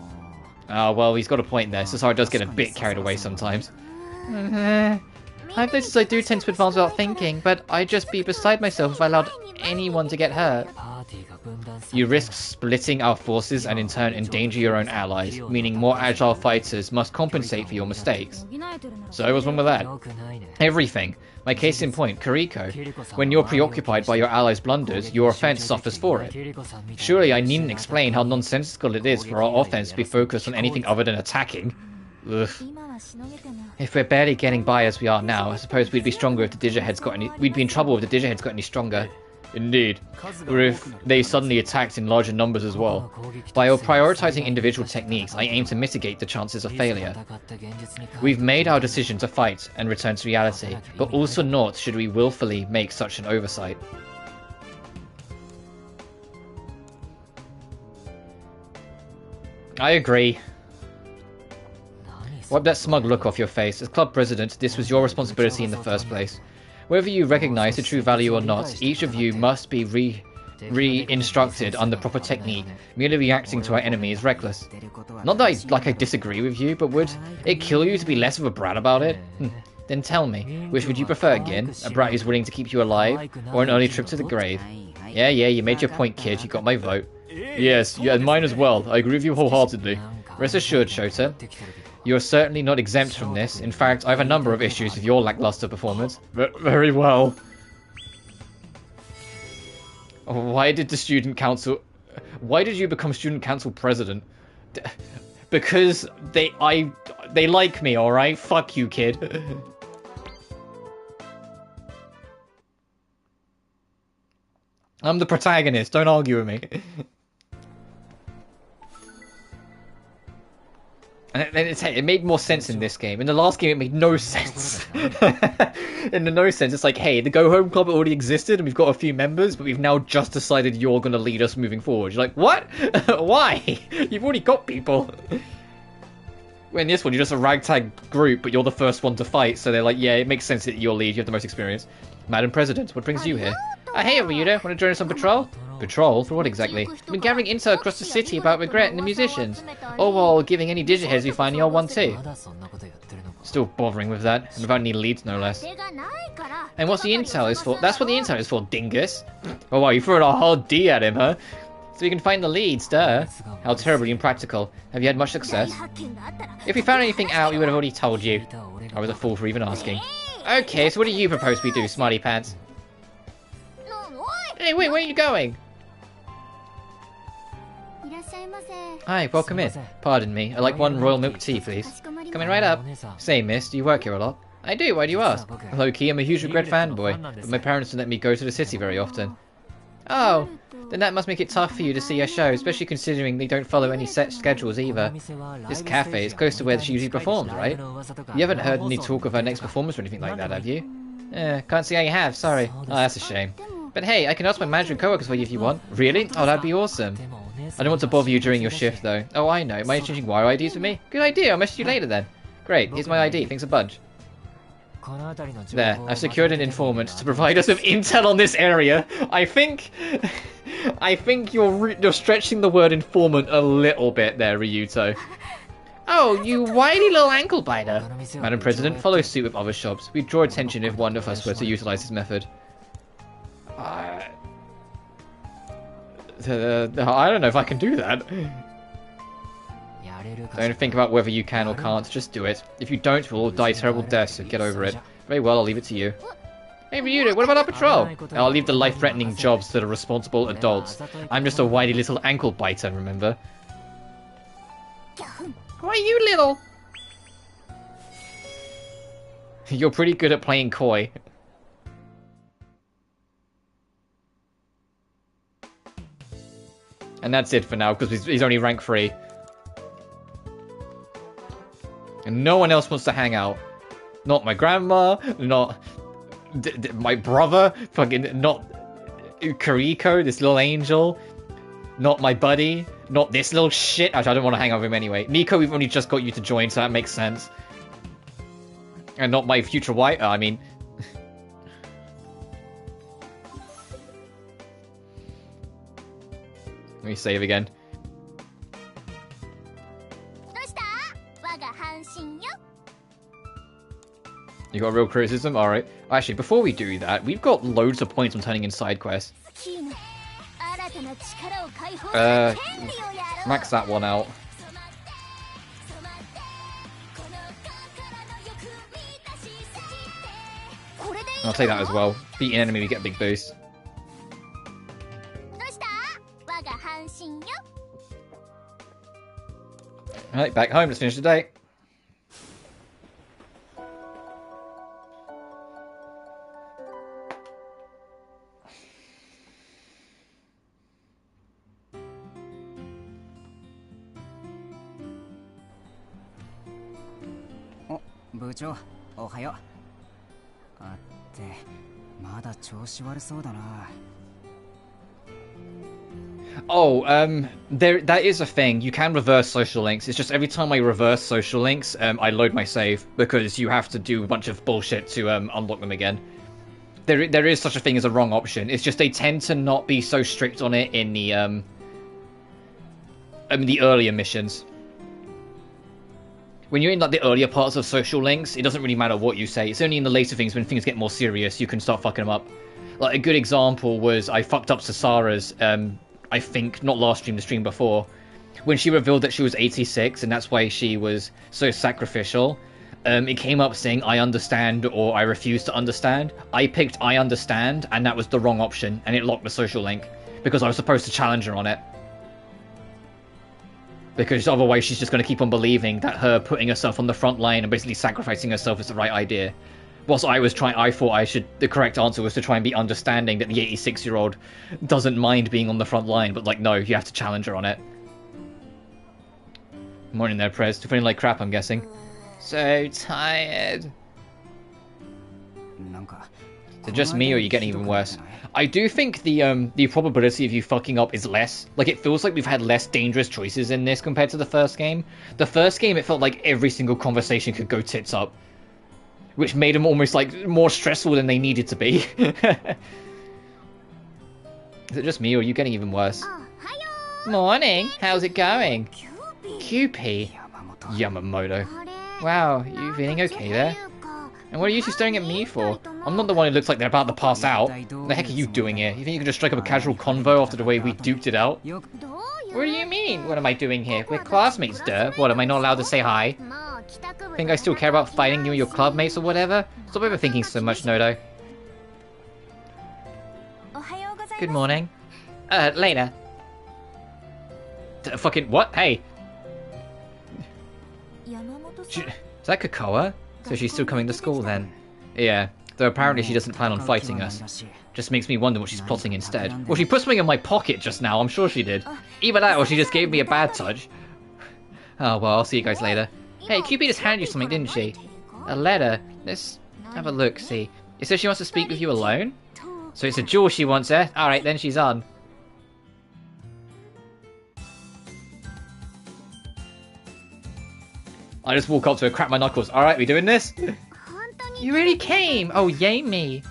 Oh, well, he's got a point there. Sasara does get a bit carried away sometimes. I've noticed I do tend to advance without thinking, but I'd just be beside myself if I allowed anyone to get hurt. You risk splitting our forces and in turn endanger your own allies, meaning more agile fighters must compensate for your mistakes. So what's wrong with that? Everything. My case in point, Kiriko. When you're preoccupied by your allies' blunders, your offense suffers for it. Surely I needn't explain how nonsensical it is for our offense to be focused on anything other than attacking. Ugh. If we're barely getting by as we are now, I suppose we'd be stronger if the Digiheads got any. We'd be in trouble if the Digiheads got any stronger. Indeed. Or if they suddenly attacked in larger numbers as well. By prioritizing individual techniques, I aim to mitigate the chances of failure. We've made our decision to fight and return to reality, but also not should we willfully make such an oversight. I agree. Wipe that smug look off your face. As club president, this was your responsibility in the first place. Whether you recognize the true value or not, each of you must be re-instructed on the proper technique. Merely reacting to our enemy is reckless. Not that I disagree with you, but would it kill you to be less of a brat about it? Then tell me, which would you prefer, Gin? A brat who's willing to keep you alive, or an early trip to the grave? Yeah, you made your point, kid. You got my vote. Yes, yeah, mine as well. I agree with you wholeheartedly. Rest assured, Shota, you're certainly not exempt from this. In fact, I have a number of issues with your lackluster performance. Very well. Why did the student council... Why did you become student council president? Because they like me, alright? Fuck you, kid. I'm the protagonist, don't argue with me. And it made more sense in this game. In the last game, it made no sense. In the no sense, it's like, hey, the Go Home Club already existed, and we've got a few members, but we've now just decided you're going to lead us moving forward. You're like, what? Why? You've already got people. In this one, you're just a ragtag group, but you're the first one to fight, so they're like, yeah, it makes sense that you're lead, you have the most experience. Madam President, what brings you here? Hey, Ryuda, want to join us on patrol? Patrol? For what exactly? We've been gathering intel across the city about Regret and the musicians. All while giving any Digiheads we find the old one too. Still bothering with that, and without any leads no less. And what's the intel is for? That's what the intel is for, dingus. Oh wow, you threw a hard D at him, huh? So we can find the leads, duh. How terribly impractical. Have you had much success? If we found anything out, we would have already told you. I was a fool for even asking. Okay, so what do you propose we do, smarty pants? Hey, wait, where are you going? Hi, welcome in. Pardon me, I'd like one royal milk tea, please. Coming right up. Say, miss, do you work here a lot? I do, why do you ask? Low-key, I'm a huge Regret fanboy, but my parents don't let me go to the city very often. Oh, then that must make it tough for you to see our show, especially considering they don't follow any set schedules either. This cafe is close to where she usually performs, right? You haven't heard any talk of her next performance or anything like that, have you? Can't see how you have, sorry. Oh, that's a shame. But hey, I can ask my manager and co-workers for you if you want. Really? Oh, that'd be awesome. I don't want to bother you during your shift, though. Oh, I know. Am I changing wire IDs for me? Good idea. I'll message you later, then. Great. Here's my ID. Thanks a bunch. There. I've secured an informant to provide us with intel on this area. I think you're stretching the word informant a little bit there, Ryuto. Oh, you wily little ankle biter. Madam President, follow suit with other shops. We'd draw attention if one of us were to utilize this method. I don't know if I can do that. Don't think about whether you can or can't, just do it. If you don't, we'll all die terrible deaths, so get over it. Very well, I'll leave it to you. Hey Ryuda, what about our patrol? I'll leave the life-threatening jobs to the responsible adults. I'm just a whiny little ankle biter, remember? Why you little? You're pretty good at playing coy. And that's it for now, because he's only rank 3. And no one else wants to hang out. Not my grandma, not my brother, fucking not Kuriko, this little angel, not my buddy, not this little shit. Actually, I don't want to hang out with him anyway. Nico, we've only just got you to join, so that makes sense. And not my future wife, I mean... Let me save again. You got real criticism? Alright. Actually, before we do that, we've got loads of points on turning in side quests. Max that one out. I'll take that as well. Beat an enemy, we get a big boost. Alright, back home, let's finish the day. 部長、おはよう。あって、まだ調子悪そうだな。Oh, that is a thing. You can reverse social links. It's just every time I reverse social links, I load my save because you have to do a bunch of bullshit to unlock them again. There is such a thing as a wrong option. It's just they tend to not be so strict on it in the earlier missions. When you're in like the earlier parts of social links, it doesn't really matter what you say. It's only in the later things when things get more serious you can start fucking them up. Like a good example was I fucked up Sasara's I think not last stream, the stream before, when she revealed that she was 86 and that's why she was so sacrificial. It came up saying I understand or I refuse to understand. I picked I understand and that was the wrong option and it locked the social link because I was supposed to challenge her on it. Because otherwise she's just going to keep on believing that her putting herself on the front line and basically sacrificing herself is the right idea. Whilst I thought the correct answer was to try and be understanding that the 86-year-old doesn't mind being on the front line, but like, no, you have to challenge her on it. Morning there, Prez. Still feeling like crap, I'm guessing. So tired. Is it just me, or are you getting even worse? I do think the probability of you fucking up is less. Like, it feels like we've had less dangerous choices in this compared to the first game. The first game, it felt like every single conversation could go tits up. Which made them almost, like, more stressful than they needed to be. Is it just me, or are you getting even worse? Morning! How's it going? QP? Yamamoto. Wow, you feeling okay there? And what are you two staring at me for? I'm not the one who looks like they're about to pass out. What the heck are you doing here? You think you can just strike up a casual convo after the way we duked it out? What do you mean? What am I doing here? We're classmates, duh. What, am I not allowed to say hi? Think I still care about fighting you and your club mates or whatever? Stop overthinking so much, Nodo. Good morning. Later. Fucking what? Hey! Is that Kakawa? So she's still coming to school then? Yeah, though apparently she doesn't plan on fighting us. Just makes me wonder what she's plotting instead. Well, she put something in my pocket just now, I'm sure she did. Either that or she just gave me a bad touch. Oh well, I'll see you guys later. Hey, QB just handed you something, didn't she? A letter. Let's have a look, see. It says she wants to speak with you alone? So it's a duel she wants, eh? Alright, then she's on. I just walk up to her, crack my knuckles. Alright, we doing this? You really came! Oh, yay me.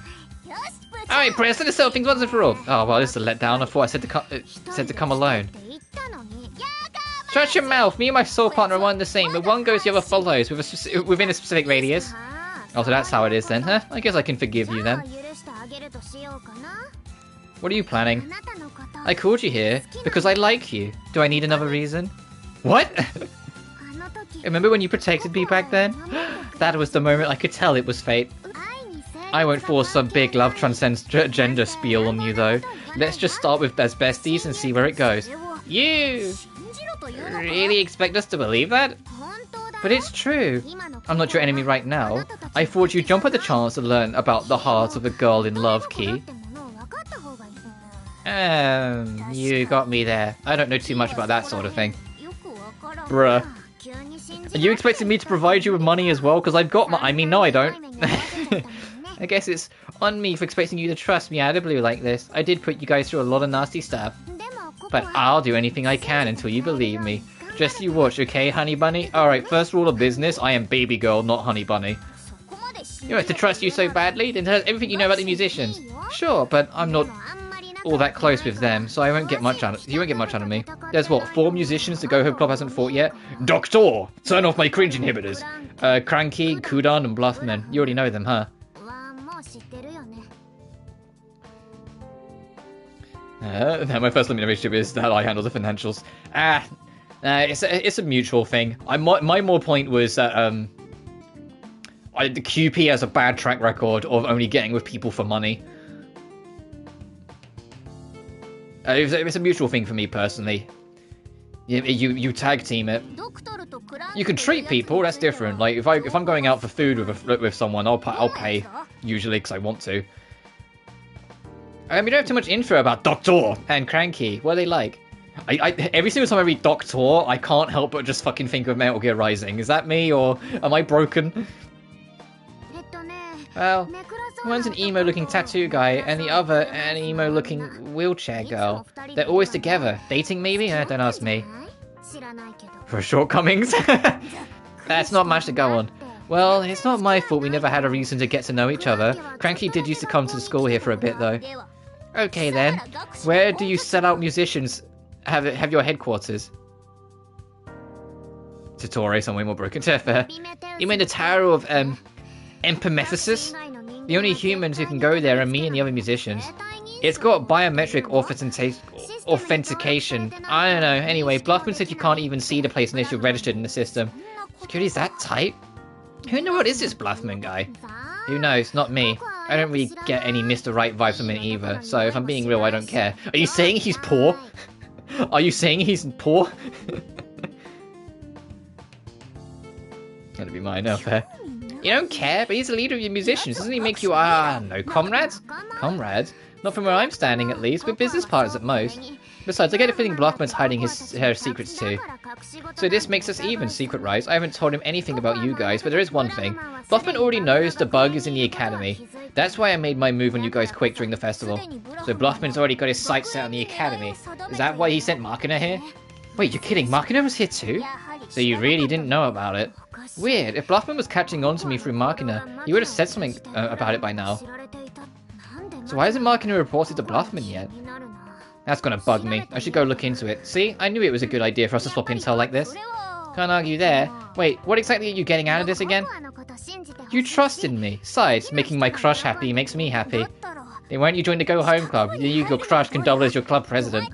Alright, Press, let's settle things once and for all. Oh, well, this is a letdown. I thought I said to come alone. Shut your mouth! Me and my soul partner are one the same. But one goes, the other follows, within a specific radius. Oh, so that's how it is then, huh? I guess I can forgive you then. What are you planning? I called you here because I like you. Do I need another reason? What? Remember when you protected me back then? That was the moment I could tell it was fate. I won't force some big love transcends gender spiel on you though. Let's just start with as besties and see where it goes. You really expect us to believe that? But it's true. I'm not your enemy right now. I thought you'd jump at the chance to learn about the heart of a girl in love, Key. You got me there. I don't know too much about that sort of thing. Bruh. Are you expecting me to provide you with money as well? Because I've got my... I mean, no, I don't. I guess it's on me for expecting you to trust me out of the blue like this. I did put you guys through a lot of nasty stuff. But I'll do anything I can until you believe me. Just you watch, okay, Honey Bunny? Alright, first rule of business, I am baby girl, not Honey Bunny. You want to trust you so badly? Then tell us everything you know about the musicians. Sure, but I'm not all that close with them, so I won't get much out of you won't get much out of me. There's what, 4 musicians the Go Home Club hasn't fought yet? Doctor! Turn off my cringe inhibitors. Cranky, Kudan, and Bluffman. You already know them, huh? My first limit of relationship is that I handle the financials. It's a mutual thing. My more point was that the QP has a bad track record of only getting with people for money. It's a mutual thing for me personally. You tag team it. You can treat people. That's different. Like if I'm going out for food with someone, I'll pay usually because I want to. We don't have too much info about Doctor and Cranky. What are they like? Every single time I read Doctor, I can't help but just fucking think of Metal Gear Rising. Is that me or am I broken? Well, one's an emo-looking tattoo guy, and the other an emo-looking wheelchair girl. They're always together. Dating, maybe? Don't ask me. For shortcomings? That's not much to go on. Well, it's not my fault we never had a reason to get to know each other. Cranky did used to come to the school here for a bit, though. Okay, then. Where do you set out musicians have your headquarters? Totore, somewhere more broken. Fair. You mean the Tower of, Epimethesis? The only humans who can go there are me and the other musicians. It's got biometric authentication. I don't know. Anyway, Bluffman said you can't even see the place unless you're registered in the system. Security's that tight? Who in the world is this Bluffman guy? Who knows? Not me. I don't really get any Mr. Right vibes from him either, so if I'm being real, I don't care. Are you saying he's poor? Are you saying he's poor? Gonna be mine, no fair. You don't care, but he's the leader of your musicians. Doesn't he make you, no, comrades? Comrades? Not from where I'm standing, at least. We're business partners at most. Besides, I get a feeling Bluffman's hiding her secrets too. So this makes us even, Secret Rise. I haven't told him anything about you guys, but there is one thing. Bluffman already knows the bug is in the academy. That's why I made my move on you guys quick during the festival. So Bluffman's already got his sights set on the academy. Is that why he sent Makina here? Wait, you're kidding? Makina was here too? So you really didn't know about it? Weird. If Bluffman was catching on to me through Makina, he would have said something about it by now. So why hasn't Makina reported to Bluffman yet? That's gonna bug me. I should go look into it. See? I knew it was a good idea for us to swap intel like this. Can't argue there. Wait, what exactly are you getting out of this again? You trusted me. Besides, making my crush happy makes me happy. Then why don't you join the Go Home Club? Your crush can double as your club president.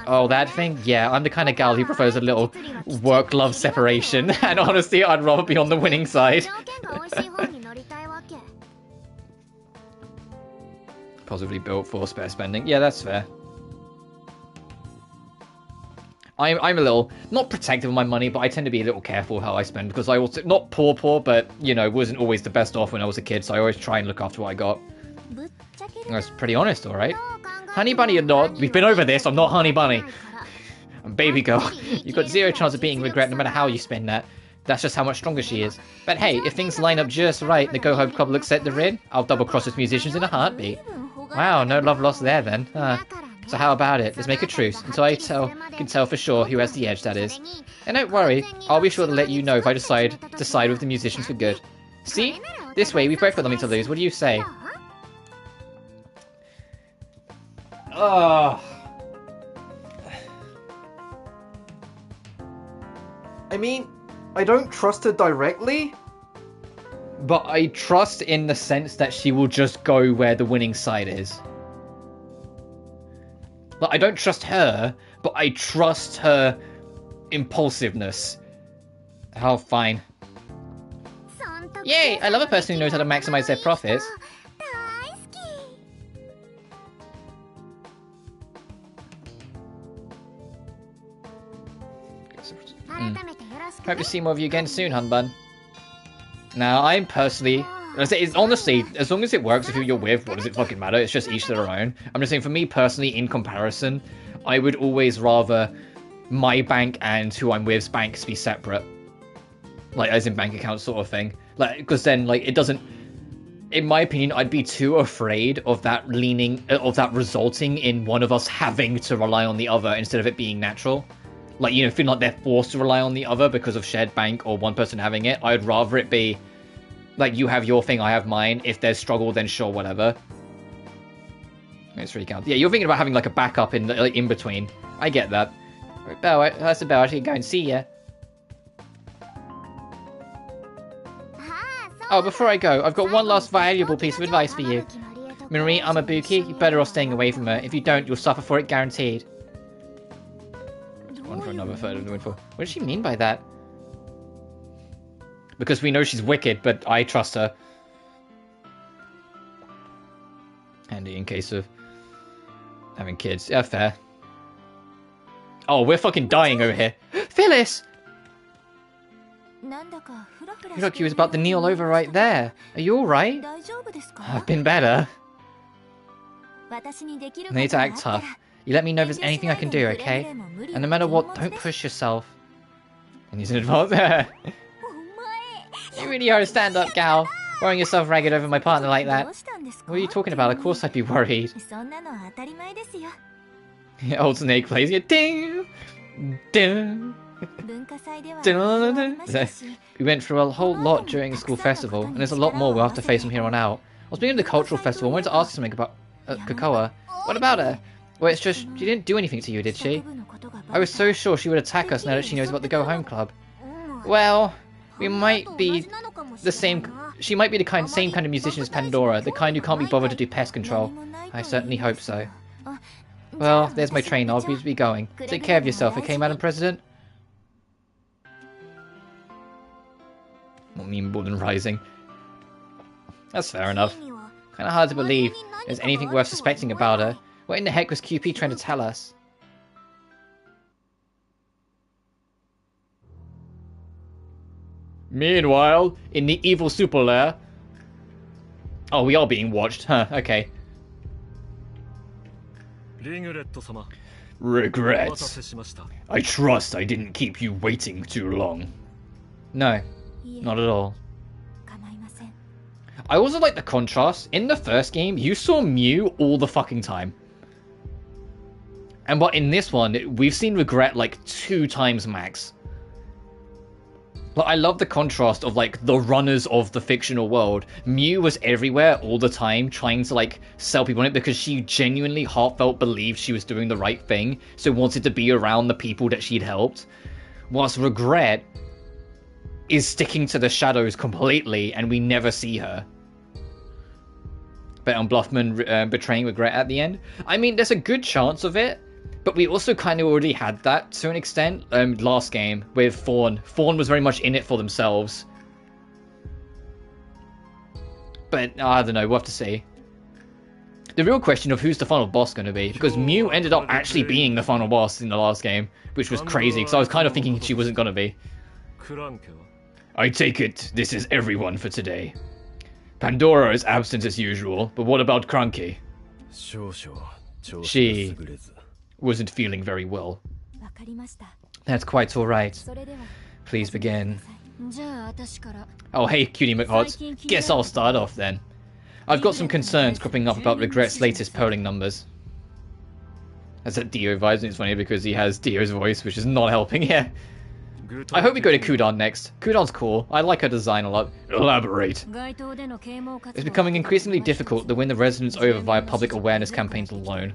Oh, that thing? Yeah, I'm the kind of gal who prefers a little work-love separation. And honestly, I'd rather be on the winning side. Positively built for spare spending. Yeah, that's fair. I'm a little, not protective of my money, but I tend to be a little careful how I spend, because I also, not poor, but, you know, wasn't always the best off when I was a kid, so I always try and look after what I got. That's pretty honest, alright? Honey Bunny or not, we've been over this, I'm not Honey Bunny. I'm baby girl. You've got zero chance of being regret no matter how you spend that. That's just how much stronger she is. But hey, if things line up just right and the Go Home Club looks set they're in, I'll double cross its musicians in a heartbeat. Wow, no love lost there then. So how about it? Let's make a truce until I can tell for sure who has the edge, that is. And don't worry, I'll be sure to let you know if I decide to side with the musicians for good. See? This way, we've both got something to lose. What do you say? I mean, I don't trust her directly, but I trust in the sense that she will just go where the winning side is. Like, I don't trust her, but I trust her impulsiveness. Oh, fine. Yay! I love a person who knows how to maximize their profits. Hope to see more of you again soon, Hunbun. Now, I'm personally... It's honestly, as long as it works with who you're with, what does it fucking matter? It's just each to their own. I'm just saying, for me personally, in comparison, I would always rather my bank and who I'm with's banks be separate. Like, as in bank account sort of thing. Like, because then, like, it doesn't... In my opinion, I'd be too afraid of that resulting in one of us having to rely on the other instead of it being natural. Like, you know, feeling like they're forced to rely on the other because of shared bank or one person having it. I'd rather it be... Like, you have your thing, I have mine. If there's struggle, then sure, whatever. It's really count. Yeah, you're thinking about having, like, a backup in like, in between. I get that. Right, Belle, that's the bell. I should go and see ya. Oh, before I go, I've got one last valuable piece of advice for you. Marie Amabuki, you're better off staying away from her. If you don't, you'll suffer for it, guaranteed. One for another third of the windfall. What does she mean by that? Because we know she's wicked, but I trust her. Handy in case of having kids. Yeah, fair. Oh, we're fucking dying over here. Phyllis! You look, you was about to kneel over right there. Are you alright? I've been better. I need to act tough. You let me know if there's anything I can do, okay? And no matter what, don't push yourself. And he's in advance there. You really are a stand-up gal. Wearing yourself ragged over my partner like that. What are you talking about? Of course I'd be worried. Old Snake plays you. Ding! Ding! We went through a whole lot during the school festival, and there's a lot more we'll have to face from here on out. I was being the cultural festival. I wanted to ask you something about Kokoa. What about her? Well, it's just, she didn't do anything to you, did she? I was so sure she would attack us now that she knows about the Go Home Club. Well, we might be the same. She might be the same kind of musician as Pandora, the kind who can't be bothered to do pest control. I certainly hope so. Well, there's my train. I'll be going. Take care of yourself, okay, Madam President? Not mean more than rising. That's fair enough. Kinda hard to believe there's anything worth suspecting about her. What in the heck was QP trying to tell us? Meanwhile, in the evil super lair... Oh, we are being watched, huh, okay. Regrets. I trust I didn't keep you waiting too long. No, not at all. I also like the contrast. In the first game, you saw Mew all the fucking time. And but in this one, we've seen Regret like 2 times max. Like, I love the contrast of like the runners of the fictional world. Mew was everywhere all the time trying to like sell people on it because she genuinely heartfelt believed she was doing the right thing, so wanted to be around the people that she'd helped. Whilst Regret is sticking to the shadows completely and we never see her. Bet on Bluffman betraying Regret at the end. I mean, there's a good chance of it, but we also kind of already had that to an extent last game with Fawn. Fawn was very much in it for themselves. But I don't know, we'll have to see. The real question of who's the final boss going to be, because Mew ended up actually being the final boss in the last game, which was crazy, because I was kind of thinking she wasn't going to be. I take it this is everyone for today. Pandora is absent as usual, but what about Cranky? She wasn't feeling very well. That's quite alright. Please begin. Oh hey, Cutie McHots. Guess I'll start off then. I've got some concerns cropping up about Regret's latest polling numbers. That's at Dio vibes, and it's funny because he has Dio's voice, which is not helping here. I hope we go to Kudon next. Kudon's cool. I like her design a lot. Elaborate. It's becoming increasingly difficult to win the residents over via public awareness campaigns alone.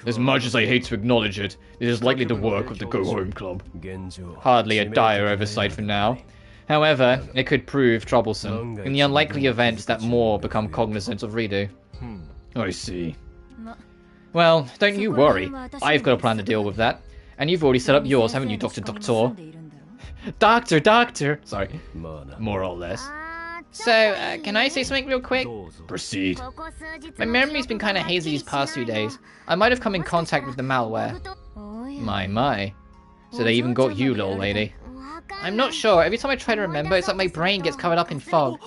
As much as I hate to acknowledge it, it is likely the work of the Go Home Club. Hardly a dire oversight for now. However, it could prove troublesome, in the unlikely event that more become cognizant of Redo. I see. Well, don't you worry. I've got a plan to deal with that. And you've already set up yours, haven't you, Dr. Doctor? Doctor! Sorry. More or less. So, can I say something real quick? Proceed. My memory's been kinda hazy these past few days. I might have come in contact with the malware. My. So they even got you, little lady. I'm not sure. Every time I try to remember, it's like my brain gets covered up in fog.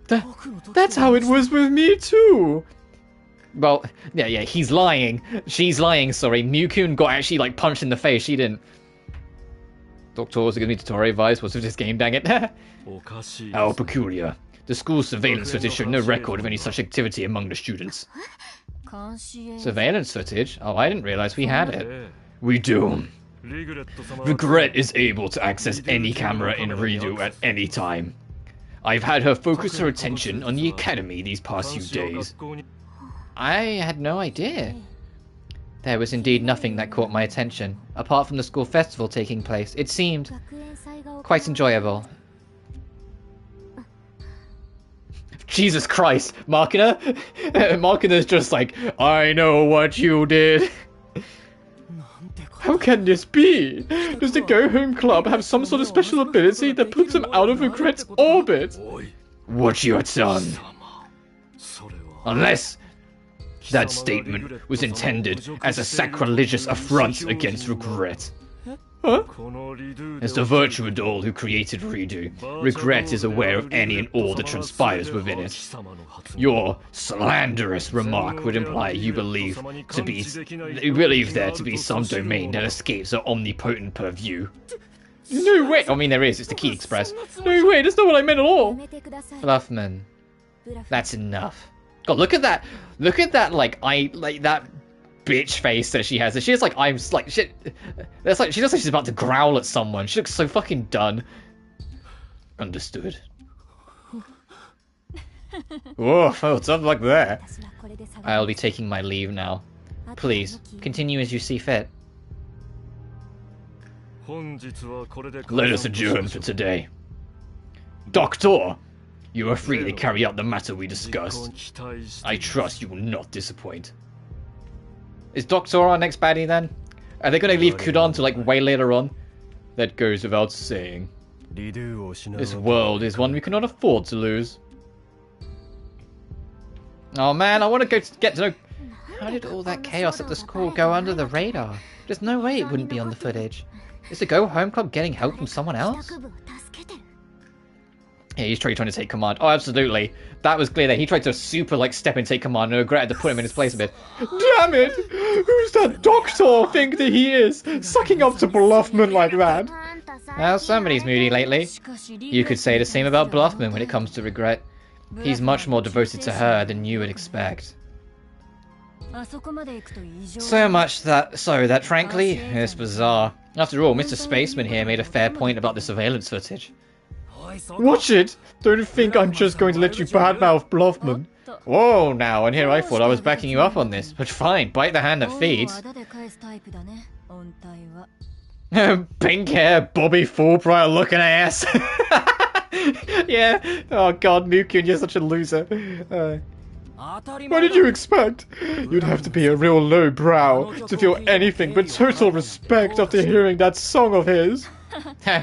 That's how it was with me, too! Well, yeah, he's lying. She's lying, sorry. Mewkun got actually, like, punched in the face. She didn't. Doctor also gives me tutorial advice. What's with this game, dang it? How peculiar. The school's surveillance footage showed no record of any such activity among the students. Surveillance footage? Oh, I didn't realize we had it. We do. Regret is able to access any camera in Redo at any time. I've had her focus her attention on the academy these past few days. I had no idea. There was indeed nothing that caught my attention, apart from the school festival taking place. It seemed quite enjoyable. Jesus Christ, Machina? Machina's just like, I know what you did. How can this be? Does the Go Home Club have some sort of special ability that puts them out of Regret's orbit? What you done? Unless that statement was intended as a sacrilegious affront against Regret. Huh? As the virtual doll who created Redo, Regret is aware of any and all that transpires within it. Your slanderous remark would imply you believe there to be some domain that escapes her omnipotent purview. No way! I mean, there is. It's the Key Express. No way, that's not what I meant at all! Bluffman. That's enough. God, look at that. Look at that, like that bitch face that she has. She has, like, I'm, like, shit. That's like, she looks like she's about to growl at someone. She looks so fucking done. Understood. Whoa, what's up like that? I'll be taking my leave now. Please, continue as you see fit. Let us adjourn for today. Doctor! You are free to carry out the matter we discussed. I trust you will not disappoint. Is Doctor our next baddie then? Are they going to leave Kudan to, like, way later on? That goes without saying. This world is one we cannot afford to lose. Oh man, I want to get to know... How did all that chaos at the school go under the radar? There's no way it wouldn't be on the footage. Is the Go Home Club getting help from someone else? Yeah, he's trying to take command. Oh, absolutely. That was clear there. He tried to super, like, step and take command and regretted to put him in his place a bit. Damn it! Who's that doctor think that he is? Sucking up to Bluffman like that? Well, somebody's moody lately. You could say the same about Bluffman when it comes to regret. He's much more devoted to her than you would expect. So much that frankly, it's bizarre. After all, Mr. Spaceman here made a fair point about the surveillance footage. Watch it! Don't think I'm just going to let you badmouth Bluffman. Whoa, now, and here I thought I was backing you up on this. But fine, bite the hand that feeds. Pink hair, Bobby Fulbright looking ass. Yeah. Oh god, Mukun, you're such a loser. What did you expect? You'd have to be a real low brow to feel anything but total respect after hearing that song of his.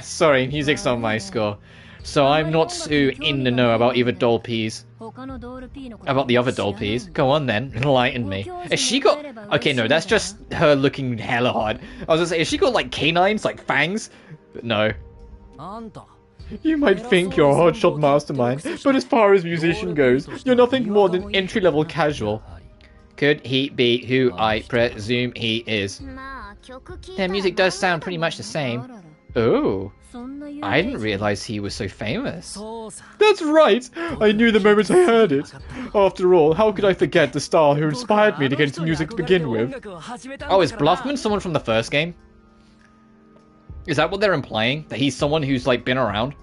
Sorry, music's not my score. So I'm not too in the know about either doll peas. About the other doll peas. Go on then, enlighten me. Has she got... Okay, no, that's just her looking hella hard. I was gonna say, has she got like canines, like fangs? But no. You might think you're a hotshot mastermind, but as far as musician goes, you're nothing more than entry-level casual. Could he be who I presume he is? Their music does sound pretty much the same. Oh, I didn't realize he was so famous. That's right! I knew the moment I heard it. After all, how could I forget the star who inspired me to get into music to begin with? Oh, is Bluffman someone from the first game? Is that what they're implying? That he's someone who's, like, been around?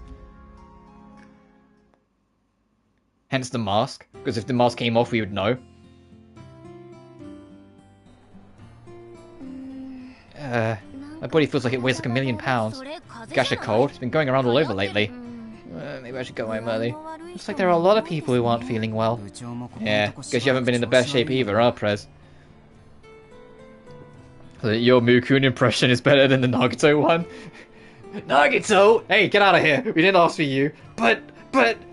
Hence the mask? Because if the mask came off, we would know. My body feels like it weighs like 1,000,000 pounds. Gosh, a cold. It's been going around all over lately. Maybe I should go home early. Looks like there are a lot of people who aren't feeling well. Yeah, guess you haven't been in the best shape either, huh, Prez? Your Mukun impression is better than the Nagito one? Nagito! Hey, get out of here! We didn't ask for you. But,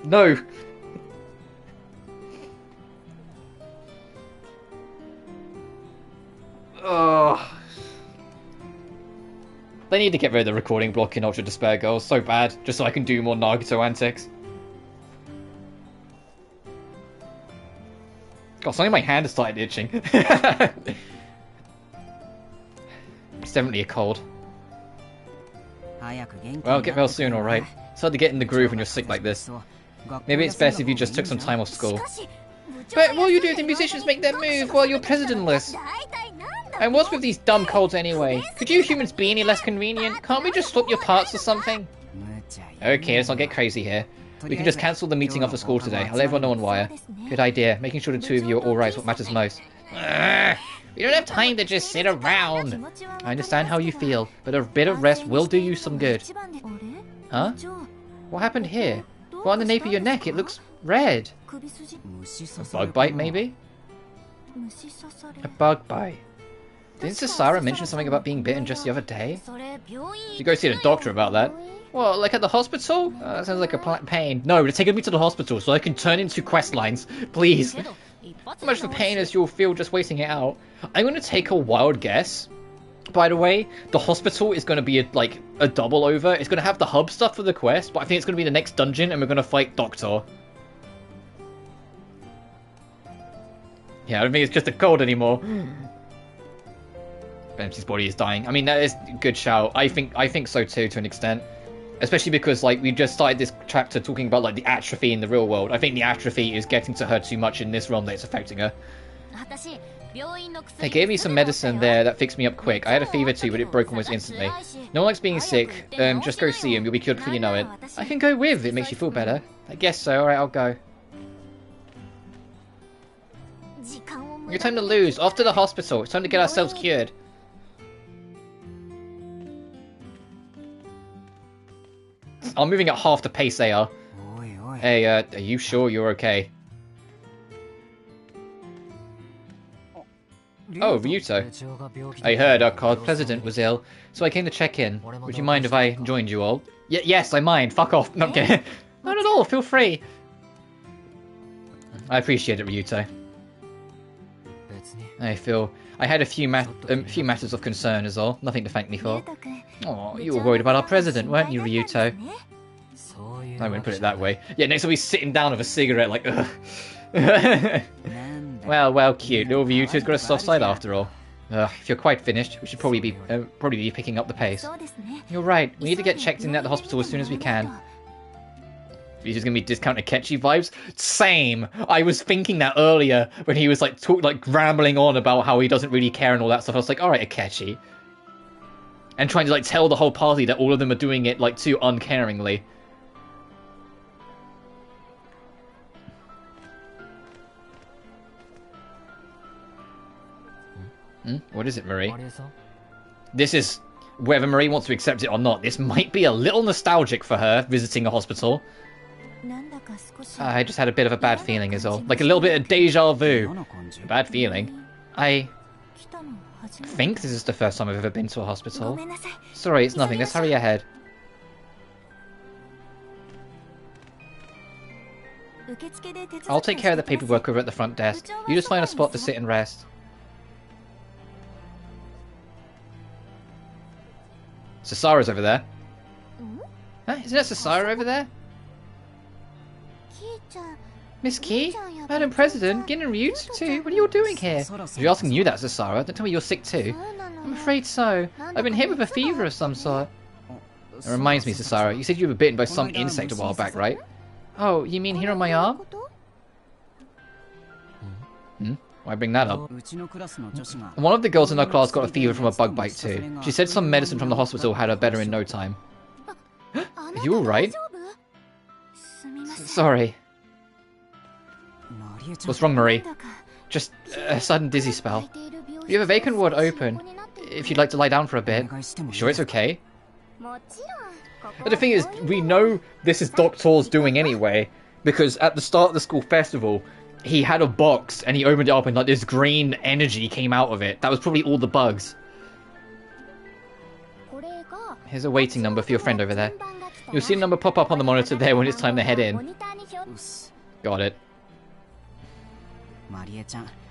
no. Oh. They need to get rid of the recording block in Ultra Despair Girls so bad, just so I can do more Nagito antics. God, suddenly my hand has started itching. It's definitely a cold. Well, get well soon, alright. It's hard to get in the groove when you're sick like this. Maybe it's best if you just took some time off school. But what you do if the musicians make their move while you're presidentless? And what's with these dumb colds anyway? Could you humans be any less convenient? Can't we just swap your parts or something? Okay, let's not get crazy here. We can just cancel the meeting after school today. I'll let everyone know on wire. Good idea. Making sure the two of you are alright is what matters most. We don't have time to just sit around. I understand how you feel, but a bit of rest will do you some good. Huh? What happened here? Well, on the nape of your neck, it looks red. A bug bite, maybe? A bug bite. Didn't Sasara mention something about being bitten just the other day? You go see the doctor about that. Well, like at the hospital? That sounds like a pain. No, they're taking me to the hospital so I can turn into quest lines. Please. How much of a pain as you'll feel just waiting it out. I'm going to take a wild guess. By the way, the hospital is going to be like a double over. It's going to have the hub stuff for the quest, but I think it's going to be the next dungeon and we're going to fight Doctor. Yeah, I don't think it's just a cold anymore. Dempsey's body is dying. I mean, that is a good shout. I think so too, to an extent. Especially because, like, we just started this chapter talking about, like, the atrophy in the real world. I think the atrophy is getting to her too much in this realm that it's affecting her. They gave me some medicine there that fixed me up quick. I had a fever too, but it broke almost instantly. No one likes being sick. Just go see him. You'll be cured before you know it. I can go with. It makes you feel better. I guess so. Alright, I'll go. No time to lose. Off to the hospital. It's time to get ourselves cured. I'm moving at half the pace they are. Hey, are you sure you're okay? Oh, Ryuto. I heard our card president was ill, so I came to check in. Would you mind if I joined you all? Yes, I mind. Fuck off. No, I'm kidding. Not at all. Feel free. I appreciate it, Ryuto. I had a few matters of concern is all. Nothing to thank me for. Oh, you were worried about our president, weren't you, Ryuto? I wouldn't put it that way. Yeah, next time he's sitting down with a cigarette, like, ugh. Well, cute. Little Ryuto's got a soft side after all. If you're quite finished, we should probably be picking up the pace. You're right. We need to get checked in at the hospital as soon as we can. He's just gonna be discounted Akechi vibes. Same. I was thinking that earlier when he was like rambling on about how he doesn't really care and all that stuff. I was like, all right, Akechi, and trying to like tell the whole party that all of them are doing it like too uncaringly. What is it, Marie? This is, whether Marie wants to accept it or not, this might be a little nostalgic for her, visiting a hospital. I just had a bit of a bad feeling is all. Like a little bit of deja vu. A bad feeling. I think this is the first time I've ever been to a hospital. Sorry, it's nothing. Let's hurry ahead. I'll take care of the paperwork over at the front desk. You just find a spot to sit and rest. Sasara's over there. Huh? Isn't that Sasara over there? Miss Key? Madam President? Gin and Ryuto too? What are you all doing here? You're asking you that, Sasara. Don't tell me you're sick too. I'm afraid so. I've been hit with a fever of some sort. It reminds me, Sasara. You said you were bitten by some insect a while back, right? Oh, you mean here on my arm? Why bring that up? One of the girls in our class got a fever from a bug bite too. She said some medicine from the hospital had her better in no time. Are you alright? Sorry. What's wrong, Marie? Just a sudden dizzy spell. We have a vacant ward open, if you'd like to lie down for a bit. Sure it's okay? But the thing is, we know this is Doctor's doing anyway, because at the start of the school festival, he had a box and he opened it up and like this green energy came out of it. That was probably all the bugs. Here's a waiting number for your friend over there. You'll see the number pop up on the monitor there when it's time to head in. Got it.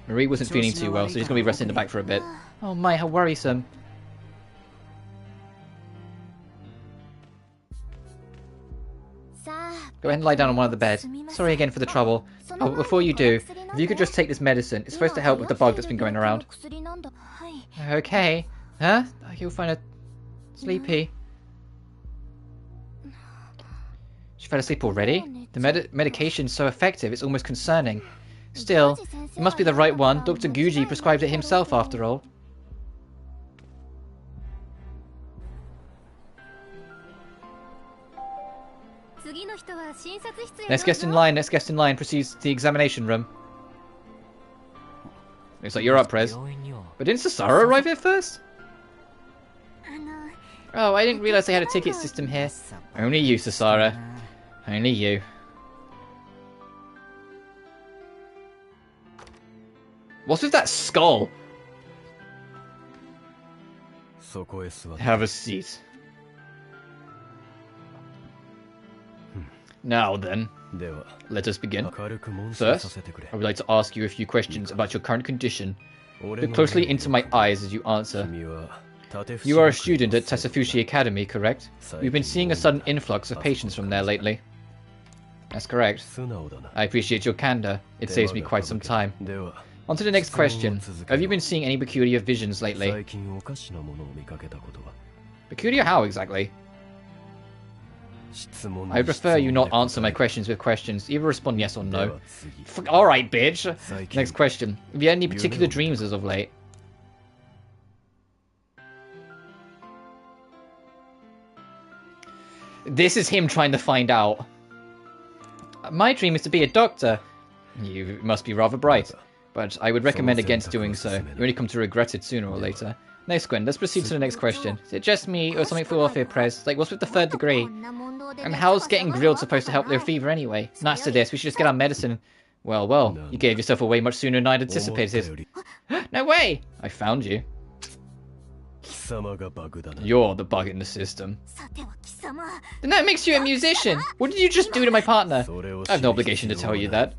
Marie wasn't feeling too well, so she's going to be resting in the back for a bit. Oh my, how worrisome. Go ahead and lie down on one of the beds. Sorry again for the trouble. Oh, but before you do, if you could just take this medicine, it's supposed to help with the bug that's been going around. Okay. Huh? You'll find her sleepy. She fell asleep already? The medication's so effective, it's almost concerning. Still, it must be the right one. Dr. Guji prescribed it himself, after all. Next guest in line, proceeds to the examination room. Looks like you're up, Prez. But didn't Sasara arrive here first? Oh, I didn't realize they had a ticket system here. Only you, Sasara. Only you. What's with that skull? Have a seat. Now then, let us begin. First, I would like to ask you a few questions about your current condition. Look closely into my eyes as you answer. You are a student at Tasafushi Academy, correct? We've been seeing a sudden influx of patients from there lately. That's correct. I appreciate your candor. It saves me quite some time. On to the next question. Have you been seeing any peculiar visions lately? Peculiar how exactly? I prefer you not answer my questions with questions. Either respond yes or no. Alright, bitch. Next question. Have you had any particular dreams as of late? This is him trying to find out. My dream is to be a doctor. You must be rather bright. But I would recommend against doing so. You only come to regret it sooner or later. Next, Gwen, let's proceed to the next question. Is it just me or something for welfare press? Like, what's with the 3rd degree? And how's getting grilled supposed to help their fever anyway? Nice to this, we should just get our medicine. Well, you gave yourself away much sooner than I'd anticipated. No way! I found you. You're the bug in the system. Then that makes you a musician! What did you just do to my partner? I have no obligation to tell you that.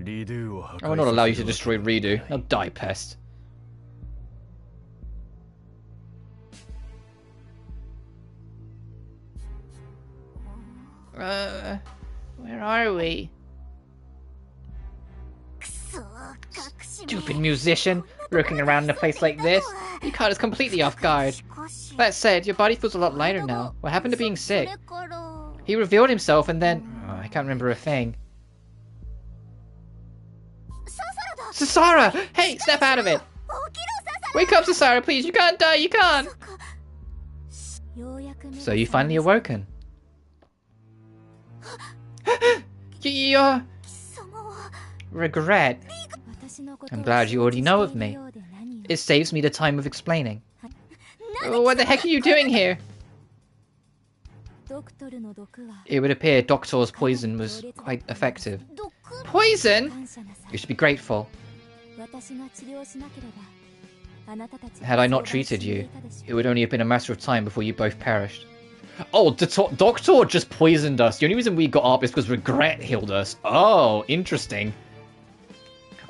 I will not allow you to destroy Redo. Now die, pest. Where are we? Stupid musician, lurking around in a place like this. You caught us completely off guard. That said, your body feels a lot lighter now. What happened to being sick? He revealed himself and then... I can't remember a thing. Sasara! Hey, step out of it! Wake up, Sasara, please! You can't die, you can't! So you finally awoken. Your... regret. I'm glad you already know of me. It saves me the time of explaining. What the heck are you doing here? It would appear Doctor's poison was quite effective. Poison? You should be grateful. Had I not treated you, it would only have been a matter of time before you both perished. Oh, Doctor just poisoned us. The only reason we got up is because regret healed us. Oh, interesting.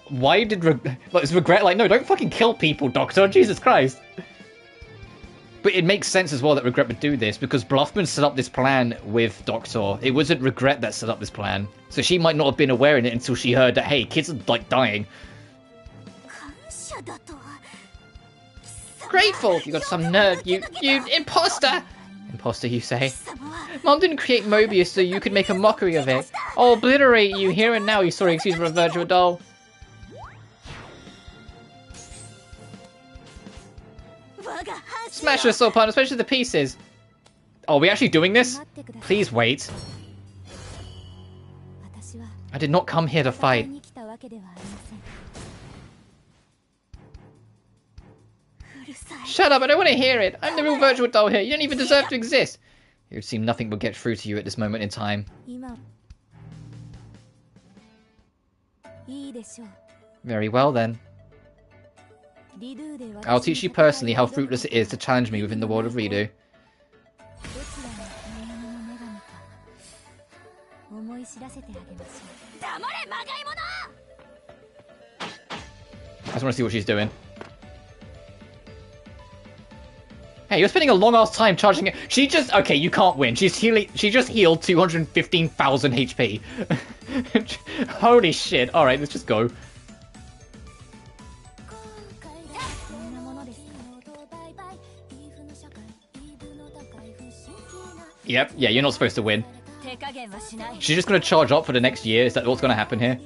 Why did regret like, no, don't fucking kill people, Doctor. Jesus Christ. But it makes sense as well that Regret would do this, because Bluffman set up this plan with Doctor. It wasn't Regret that set up this plan. So she might not have been aware of it until she heard that, hey, kids are, like, dying. Grateful! You got some nerve, you imposter! Imposter, you say? Mom didn't create Mobius so you could make a mockery of it. I'll obliterate you here and now, you sorry excuse for a virtual doll. Smash us, soul partner, especially the pieces. Oh, are we actually doing this? Please wait. I did not come here to fight. Shut up, I don't want to hear it. I'm the real virtual doll here. You don't even deserve to exist. It would seem nothing would get through to you at this moment in time. Very well then. I'll teach you personally how fruitless it is to challenge me within the world of Redo. I just want to see what she's doing. Hey, you're spending a long ass time charging it. She just... Okay, you can't win. She's healing... She just healed 215,000 HP. Holy shit. Alright, let's just go. Yep, yeah, you're not supposed to win. She's just going to charge up for the next year. Is that what's going to happen here?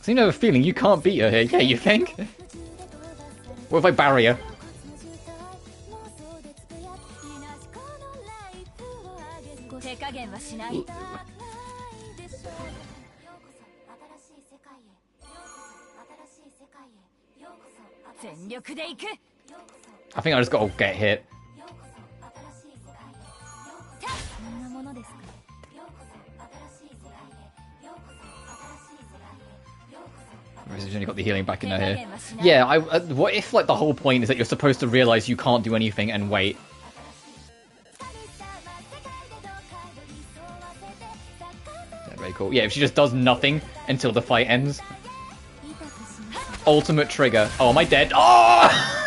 So you have a feeling you can't beat her here. Yeah, you think? What if I bury her? I think I just gotta get hit. She's only got the healing back in her here. Yeah, what if like the whole point is that you're supposed to realize you can't do anything and wait? Yeah, very cool. Yeah, if she just does nothing until the fight ends. Ultimate trigger. Oh, am I dead? Oh!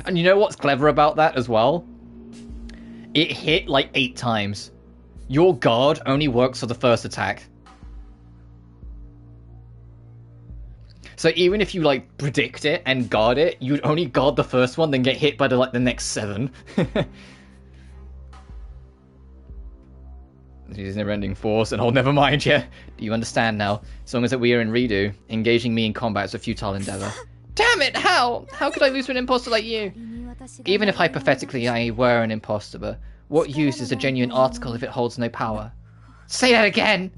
And you know what's clever about that as well? It hit like 8 times. Your guard only works for the first attack. So even if you like predict it and guard it, you'd only guard the first one, then get hit by the next 7. She's never-ending force, and never mind, yeah. Do you understand now? As long as that we are in redo, engaging me in combat is a futile endeavor. Damn it, how? How could I lose to an imposter like you? Even if hypothetically I were an imposter, but what use is a genuine article if it holds no power? Say that again!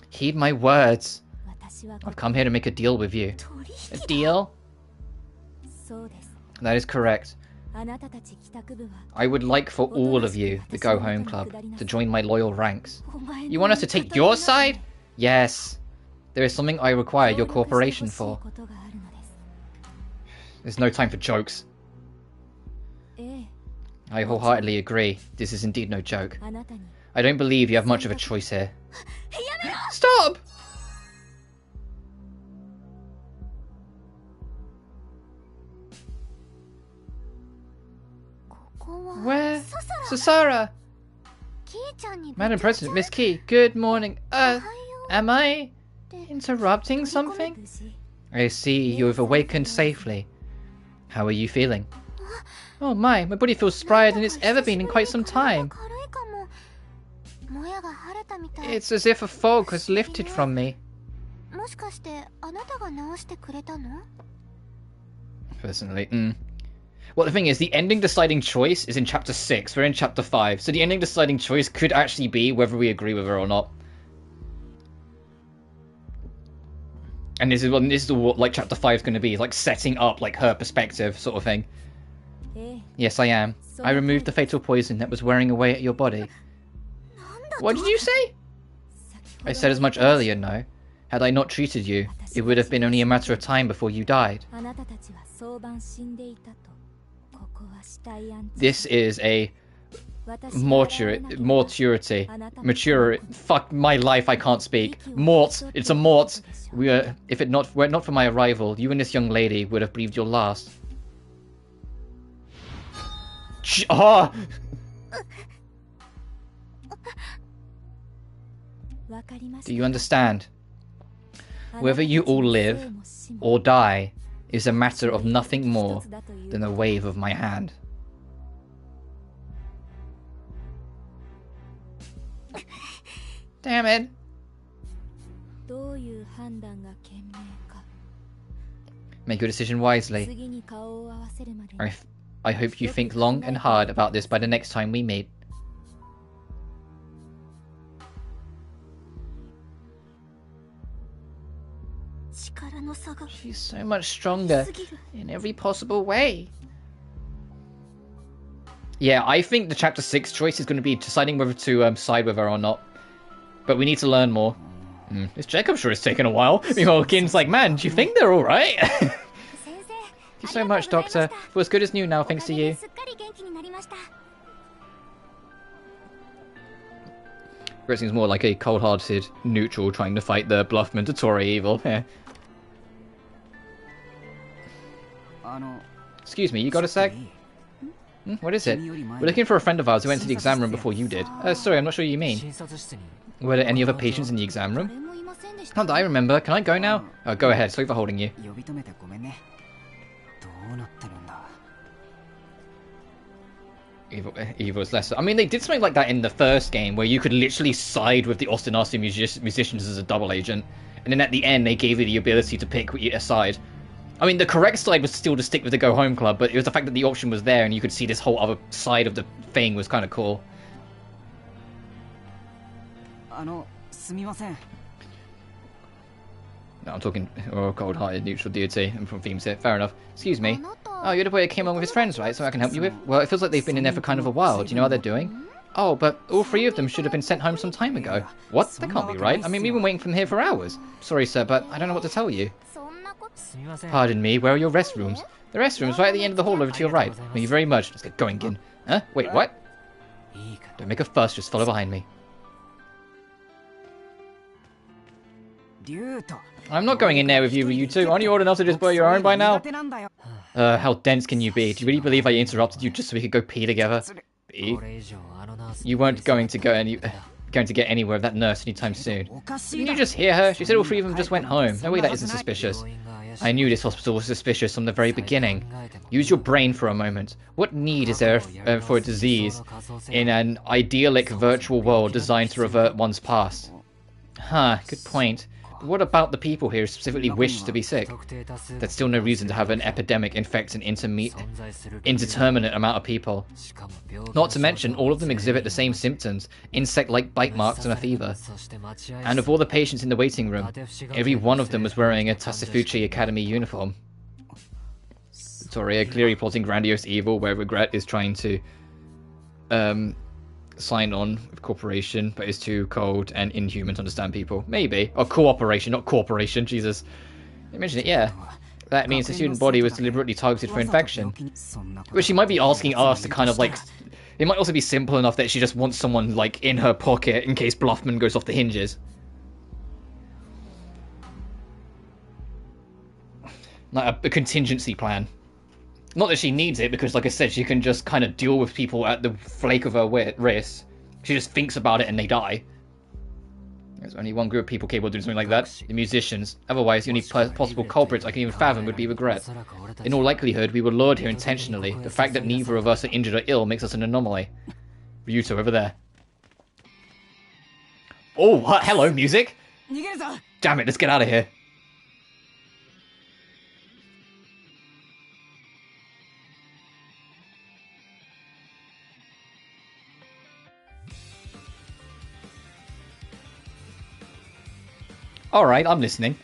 Heed my words. I've come here to make a deal with you. A deal? That is correct. I would like for all of you, the Go Home Club, to join my loyal ranks. You want us to take your side? Yes. There is something I require your cooperation for. There's no time for jokes. I wholeheartedly agree. This is indeed no joke. I don't believe you have much of a choice here. Stop! Where? Susara! Madam President, Miss Key, good morning. Am I interrupting something? I see you have awakened safely. How are you feeling? Oh my body feels sprier than it's ever been in quite some time. It's as if a fog has lifted from me. Personally, Well, the thing is, the ending deciding choice is in chapter 6. We're in chapter 5. So the ending deciding choice could actually be whether we agree with her or not. And this is what like chapter 5 is going to be, like setting up like her perspective sort of thing. Yes, I am. I removed the fatal poison that was wearing away at your body. What did you say? I said as much earlier, no. Had I not treated you, it would have been only a matter of time before you died. This is a maturity. Fuck my life, I can't speak. Mort. It's a mort. Were it not for my arrival, you and this young lady would have breathed your last. Ah! Do you understand? Whether you all live or die is a matter of nothing more than a wave of my hand. Damn it. Make your decision wisely. I hope you think long and hard about this by the next time we meet. She's so much stronger in every possible way. Yeah, I think the chapter 6 choice is going to be deciding whether to side with her or not. But we need to learn more. This check, I'm sure, it's taken a while. Meanwhile, Kin's like, man, do you think they're alright? Thank you so much, Doctor. We're as good as new now, thanks to you. It seems more like a cold-hearted neutral trying to fight the bluff mandatory evil. Yeah. Excuse me, you got a sec? What is it? We're looking for a friend of ours who went to the exam room before you did. Sorry, I'm not sure what you mean. Were there any other patients in the exam room? Not that I remember. Can I go now? Go ahead, sorry for holding you. Evil is lesser. I mean, they did something like that in the first game, where you could literally side with the Ostinasi musicians as a double agent, and then at the end they gave you the ability to pick a side. I mean, the correct side was still to stick with the Go Home Club, but it was the fact that the option was there and you could see this whole other side of the thing was kind of cool. No, I'm talking cold-hearted neutral deity. I'm from themes here. Fair enough. Excuse me. Oh, you're the boy that came along with his friends, right? So I can help you with? Well, it feels like they've been in there for kind of a while. Do you know how they're doing? Oh, but all 3 of them should have been sent home some time ago. What? That can't be right. I mean, we've been waiting for them here for hours. Sorry, sir, but I don't know what to tell you. Pardon me, where are your restrooms? The restrooms right at the end of the hall over to your right. Thank you very much. Let's get going, Gin. Huh? Wait, what? Don't make a fuss, just follow behind me. I'm not going in there with you two. Aren't you old enough to just blow your own by now? How dense can you be? Do you really believe I interrupted you just so we could go pee together? Pee? You weren't going to get anywhere with that nurse anytime soon. Didn't you just hear her? She said all three of them just went home. No way that isn't suspicious. I knew this hospital was suspicious from the very beginning. Use your brain for a moment. What need is there for a disease in an idyllic virtual world designed to revert one's past? Huh, good point. But what about the people here who specifically wish to be sick? There's still no reason to have an epidemic infect an indeterminate amount of people. Not to mention, all of them exhibit the same symptoms, insect-like bite marks and a fever. And of all the patients in the waiting room, every one of them was wearing a Tasefuchi Academy uniform. Toria clearly plotting grandiose evil where Regret is trying to sign on with corporation, but is too cold and inhuman to understand people. Maybe. Or cooperation, not corporation, Jesus. You mentioned it, yeah. That means the student body was deliberately targeted for infection. But she might be asking us to kind of like... It might also be simple enough that she just wants someone like in her pocket in case Bluffman goes off the hinges. Like a contingency plan. Not that she needs it, because like I said, she can just kind of deal with people at the flake of her wrist. She just thinks about it and they die. There's only one group of people capable of doing something like that. The musicians. Otherwise, the only possible culprits I can even fathom would be Regret. In all likelihood, we were lured here intentionally. The fact that neither of us are injured or ill makes us an anomaly. Ryuto, over there. Oh, hello, music! Damn it, let's get out of here. Alright, I'm listening.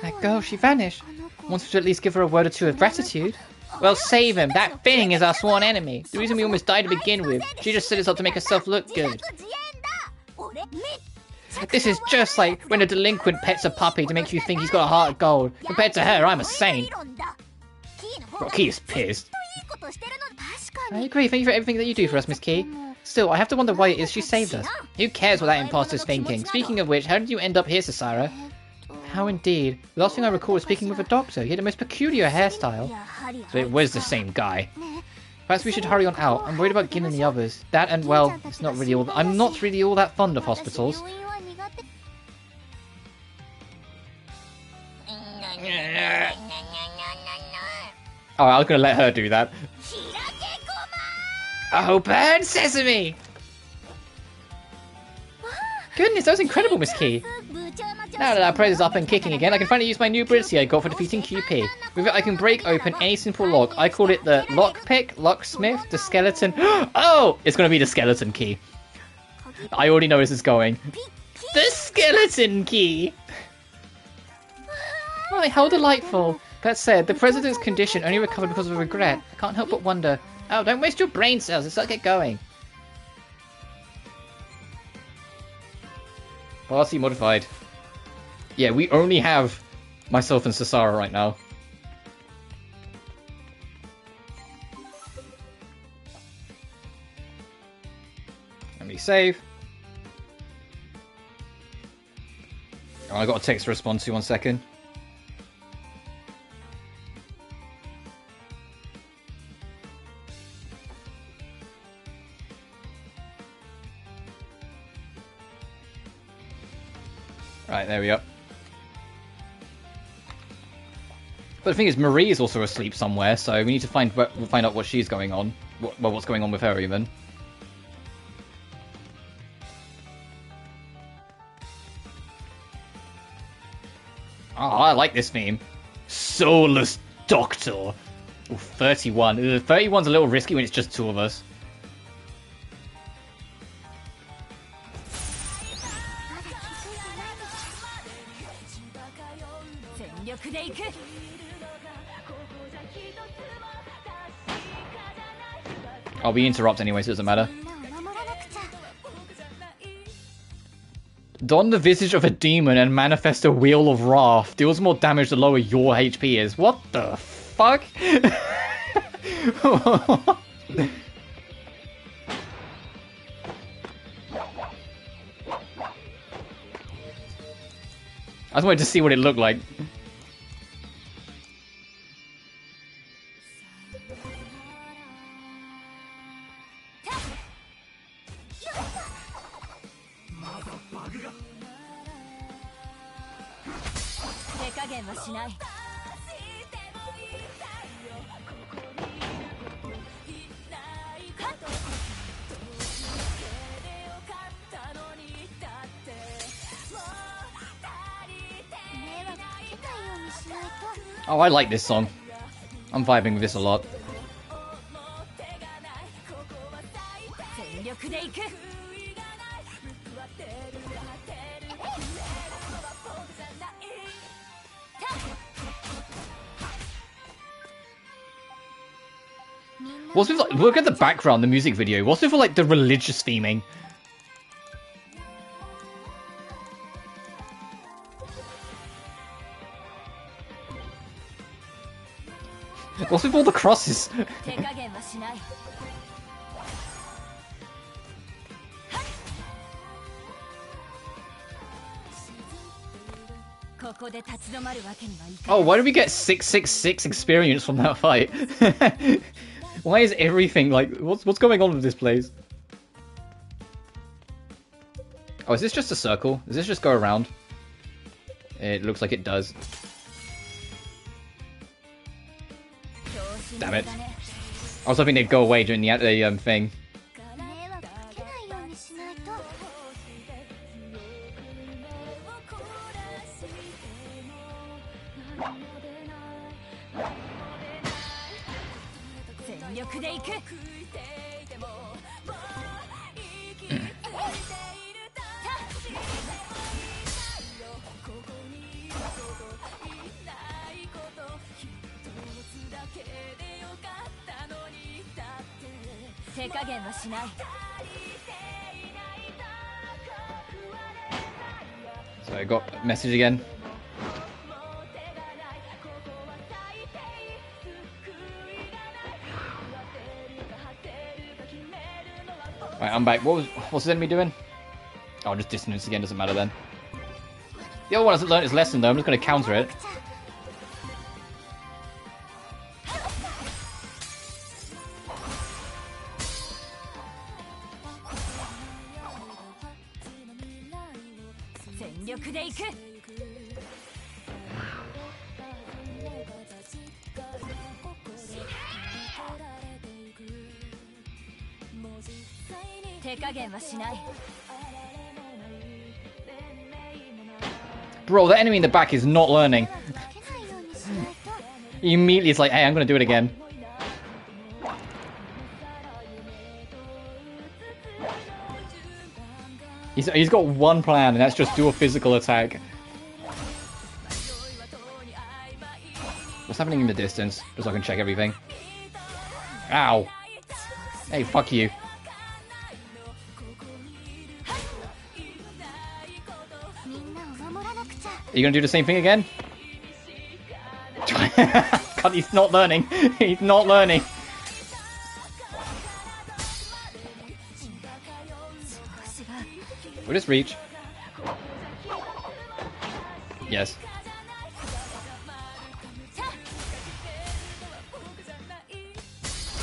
That girl, she vanished. Wanted to at least give her a word or two of gratitude. Well, save him. That thing is our sworn enemy. The reason we almost died to begin with. She just set us up to make herself look good. This is just like when a delinquent pets a puppy to make you think he's got a heart of gold. Compared to her, I'm a saint. Rocky is pissed. I agree. Thank you for everything that you do for us, Miss Key. Still, I have to wonder why it is she saved us. Who cares what that imposter's thinking? Speaking of which, how did you end up here, Sasara? How indeed. The last thing I recall was speaking with a doctor. He had a most peculiar hairstyle. So it was the same guy. Perhaps we should hurry on out. I'm worried about Gin and the others. That and, well, it's not really all... I'm not really all that fond of hospitals. Oh, I was gonna let her do that. Oh, burn sesame! Goodness, that was incredible, Miss Key. Now that our praise is up and kicking again, I can finally use my new ability I got for defeating QP. With it, I can break open any simple lock. I called it the lockpick, locksmith, the skeleton... Oh! It's gonna be the skeleton key. I already know where this is going. The skeleton key! Oh, how delightful. That said, the president's condition only recovered because of regret. I can't help but wonder... Oh, don't waste your brain cells. Let's get going. Party modified. Yeah, we only have myself and Sasara right now. Let me save. Oh, I got a text to respond to. 1 second. Right, there we go. But the thing is, Marie is also asleep somewhere, so we need to find out what she's going on. What's going on with her, even. Oh, I like this theme. Soulless Doctor. Ooh, 31. 31's a little risky when it's just two of us. Oh, we interrupt anyway, so it doesn't matter. Don the visage of a demon and manifest a wheel of wrath. Deals more damage the lower your HP is. What the fuck? I just wanted to see what it looked like. Oh, I like this song. I'm vibing with this a lot. What's with, like, look at the background, the music video. What's with, like, the religious theming? What's with all the crosses? Oh, why did we get 666 experience from that fight? Why is everything like... What's going on with this place? Oh, is this just a circle? Does this just go around? It looks like it does. Damn it. I was hoping they'd go away during the thing. So I got a message again. Right, I'm back. What's this enemy doing? Oh, just dissonance again, doesn't matter then. The other one hasn't learned his lesson though, I'm just going to counter it. Bro, the enemy in the back is not learning. He immediately is like, hey, I'm gonna do it again. He's got one plan, and that's just do a physical attack. What's happening in the distance? Just so I can check everything. Ow. Hey, fuck you. Are you gonna do the same thing again? God, he's not learning. He's not learning. Will this reach? Yes.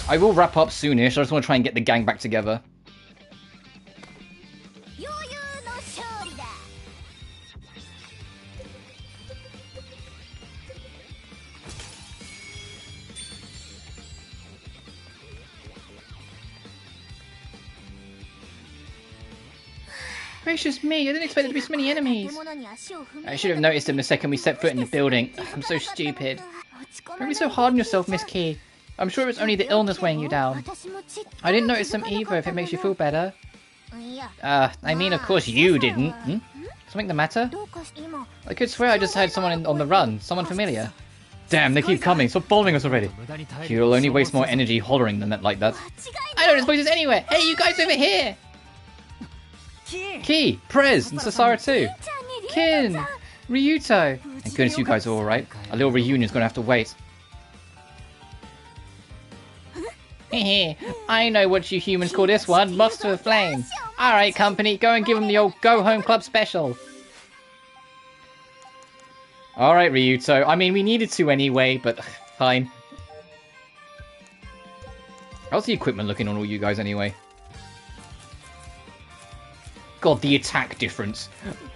I will wrap up soonish. I just want to try and get the gang back together. Gracious me, I didn't expect there to be so many enemies. I should have noticed them the second we set foot in the building. I'm so stupid. Don't be so hard on yourself, Miss Key. I'm sure it was only the illness weighing you down. I didn't notice them either, if it makes you feel better. I mean, of course you didn't. Hmm? Something the matter? I could swear I just heard someone on the run. Someone familiar. Damn, they keep coming. Stop following us already. You'll only waste more energy hollering them like that. I know this place is anywhere. Hey, you guys over here! Key, Prez, and Sasara too. Kin, Ryuto. Thank goodness you guys are alright. A little reunion's gonna have to wait. Hehe, I know what you humans call this one. Lost to a flame. Alright, company, go and give them the old Go Home Club special. Alright, Ryuto. I mean, we needed to anyway, but fine. How's the equipment looking on all you guys anyway? God, the attack difference.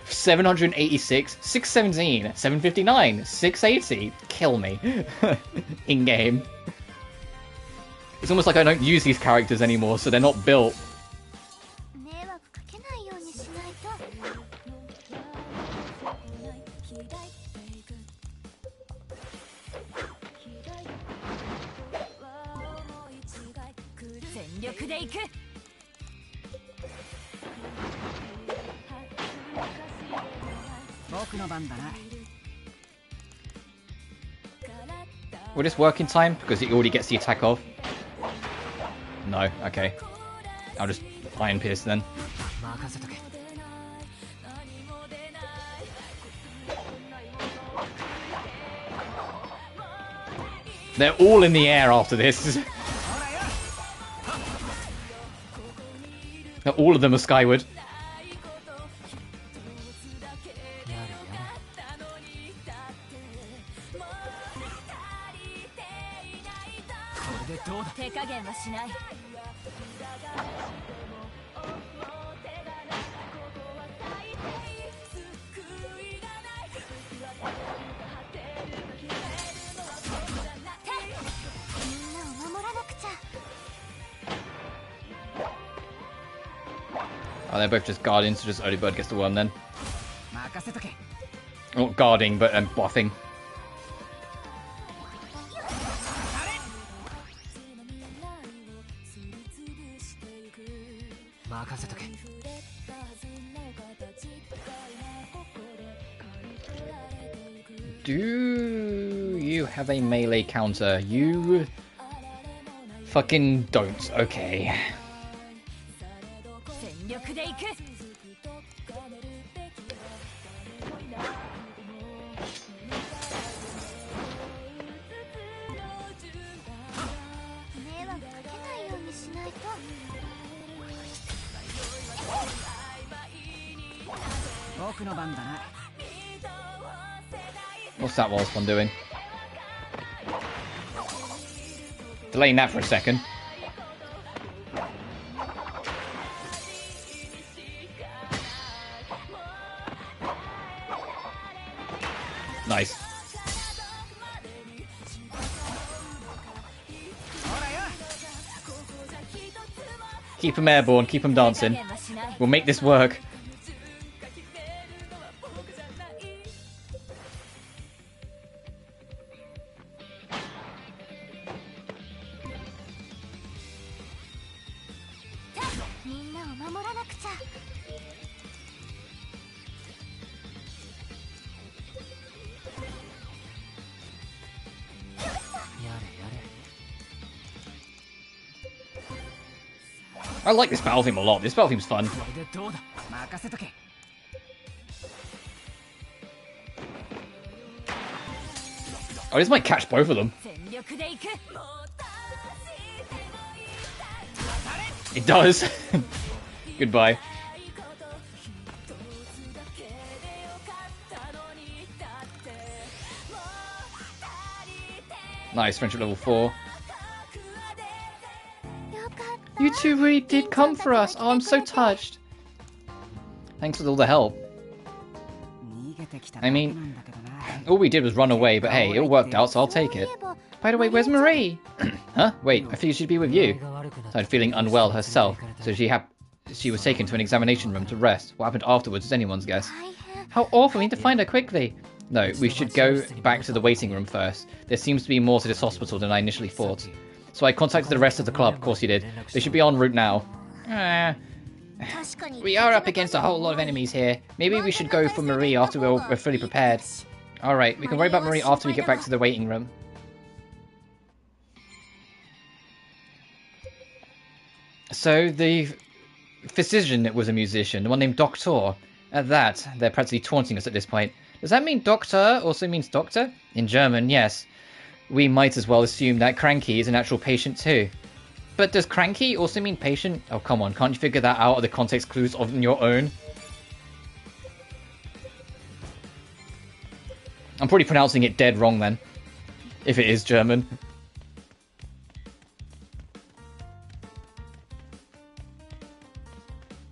786, 617, 759, 680. Kill me. In-game. It's almost like I don't use these characters anymore, so they're not built. Will this work in time? Because it already gets the attack off. No, okay. I'll just Iron Pierce then. They're all in the air after this. All of them are skyward. Oh, they're both just guarding, so just early bird gets the worm then. Not guarding, but buffing. Do you have a melee counter? You fucking don't. Okay. What's that last one doing? Delaying that for a second. Nice. Keep him airborne, keep him dancing. We'll make this work. I like this battle theme a lot. This battle theme's fun. Oh, this might catch both of them. It does. Goodbye. Nice, friendship level 4. You two really did come for us. Oh, I'm so touched. Thanks for all the help. I mean, all we did was run away, but hey, it all worked out, so I'll take it. By the way, where's Marie? Huh? Wait, I figured she'd be with you. Started feeling unwell herself, so she was taken to an examination room to rest. What happened afterwards is anyone's guess. How awful, we need to find her quickly. No, we should go back to the waiting room first. There seems to be more to this hospital than I initially thought. So I contacted the rest of the club, of course you did. They should be en route now. We are up against a whole lot of enemies here. Maybe we should go for Marie after we're fully prepared. Alright, we can worry about Marie after we get back to the waiting room. So the physician was a musician, the one named Doctor. At that, they're practically taunting us at this point. Does that mean doctor also means doctor? In German, yes. We might as well assume that Cranky is an actual patient too. But does Cranky also mean patient? Oh, come on, can't you figure that out of the context clues on your own? I'm probably pronouncing it dead wrong then, if it is German.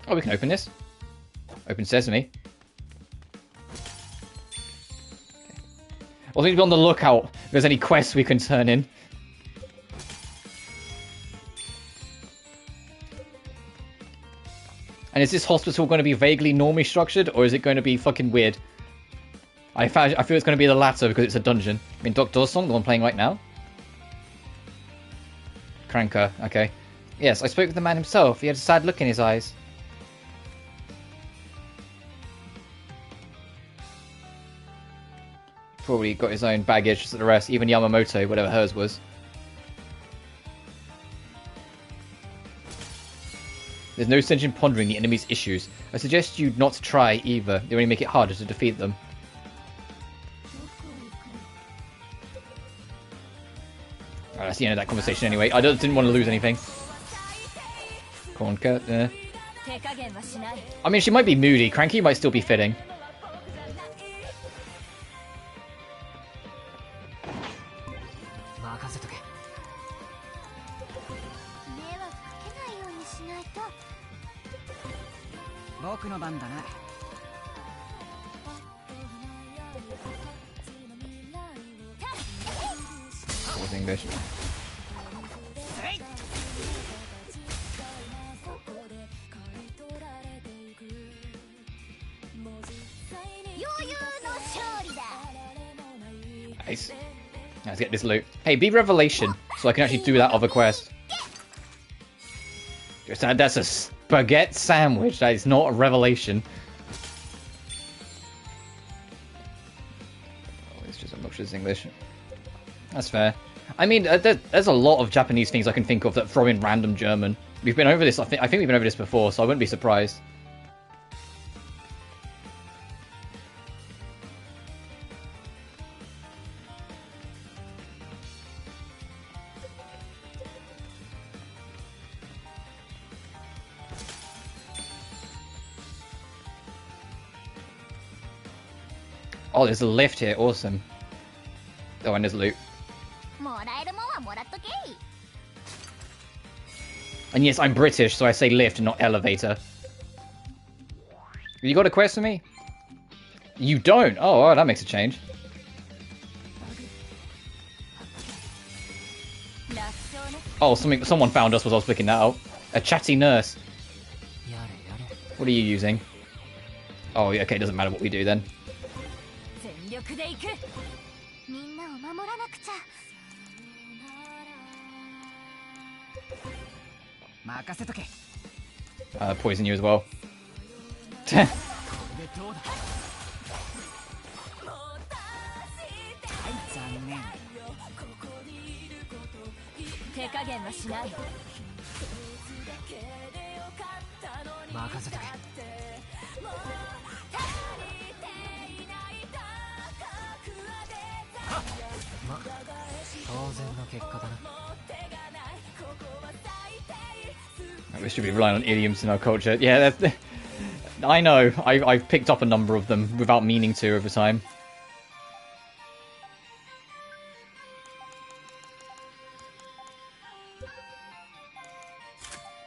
Oh, we can open this. Open sesame. Okay. Well, we need to be on the lookout if there's any quests we can turn in. And is this hospital going to be vaguely normally structured, or is it going to be fucking weird? I feel it's going to be the latter because it's a dungeon. I mean, Dr. Song, the one playing right now. Cranker, okay. Yes, I spoke with the man himself. He had a sad look in his eyes. Probably got his own baggage, just like the rest. Even Yamamoto, whatever hers was. There's no sense in pondering the enemy's issues. I suggest you not try either. They only make it harder to defeat them. Alright, that's the end of that conversation anyway. I didn't want to lose anything. Corn cut, I mean, she might be moody. Cranky might still be fitting. Was English. Nice. Let's get this loot. Hey, be Revelation, so I can actually do that other quest. That's a spaghetti sandwich. That is not a revelation. Oh, it's just obnoxious English. That's fair. I mean, there's a lot of Japanese things I can think of that throw in random German. We've been over this. I think we've been over this before, so I wouldn't be surprised. Oh, there's a lift here. Awesome. Oh, and there's loot. And yes, I'm British, so I say lift and not elevator. You got a quest for me? You don't? Oh, that makes a change. Oh, someone found us as I was picking that out. A chatty nurse. What are you using? Oh, yeah, okay, it doesn't matter what we do then. Poison you as well. We should be relying on idioms in our culture. Yeah, I know. I've picked up a number of them without meaning to over time.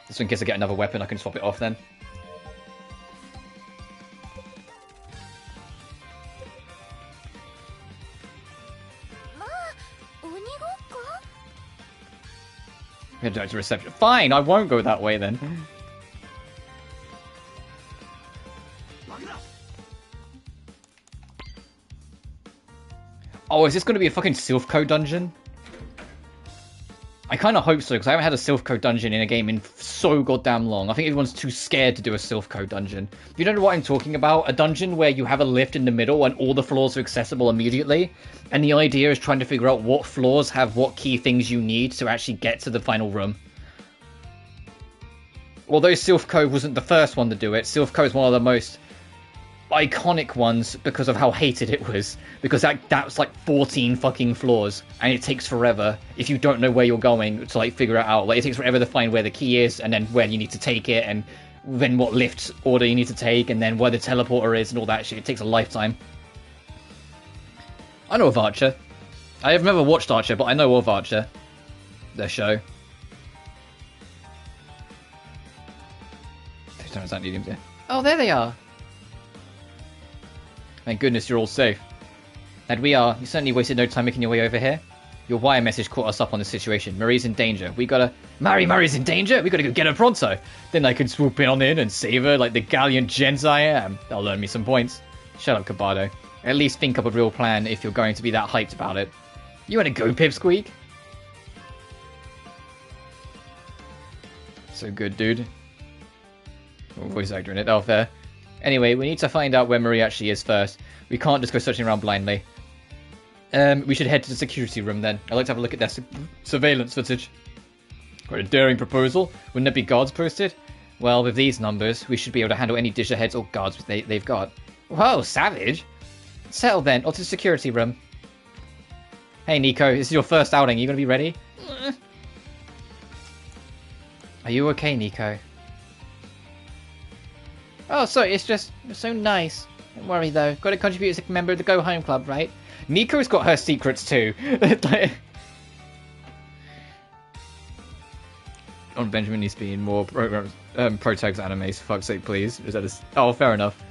So in case I get another weapon, I can swap it off then. It's a reception. Fine, I won't go that way then. Oh, is this going to be a fucking Silph Code dungeon? I kind of hope so, because I haven't had a Silph Code dungeon in a game in so goddamn long. I think everyone's too scared to do a Silph Code dungeon. You don't know what I'm talking about? A dungeon where you have a lift in the middle and all the floors are accessible immediately. And the idea is trying to figure out what floors have what key things you need to actually get to the final room. Although Silph Code wasn't the first one to do it, Silph Code is one of the most iconic ones because of how hated it was. Because that's like 14 fucking floors, and it takes forever if you don't know where you're going to like figure it out. Like, it takes forever to find where the key is, and then where you need to take it, and then what lift order you need to take, and then where the teleporter is, and all that shit. It takes a lifetime. I know of Archer. I have never watched Archer, but I know of Archer. Their show. Please don't sound idioms here. Oh, there they are. Thank goodness you're all safe. And we are. You certainly wasted no time making your way over here. Your wire message caught us up on the situation. Marie's in danger. We gotta... Marie's in danger? We gotta go get her pronto. Then I can swoop in on in and save her like the gallant gents I am. That'll earn me some points. Shut up, Kabado. At least think up a real plan if you're going to be that hyped about it. You wanna go, Pipsqueak? So good, dude. Voice actor in it. Oh, fair. Anyway, we need to find out where Marie actually is first. We can't just go searching around blindly. We should head to the security room then. I'd like to have a look at their surveillance footage. Quite a daring proposal. Wouldn't there be guards posted? Well, with these numbers, we should be able to handle any digital heads or guards they've got. Whoa, savage! Settle then, or to the security room. Hey Nico, this is your first outing. You gonna be ready? Are you okay, Nico? Oh, sorry, it's just so nice. Don't worry though. Got to contribute as a member of the Go Home Club, right? Nico's got her secrets too. On Benjamin needs to be in more protags animes, for fuck's sake, please. Is that a... Oh, fair enough.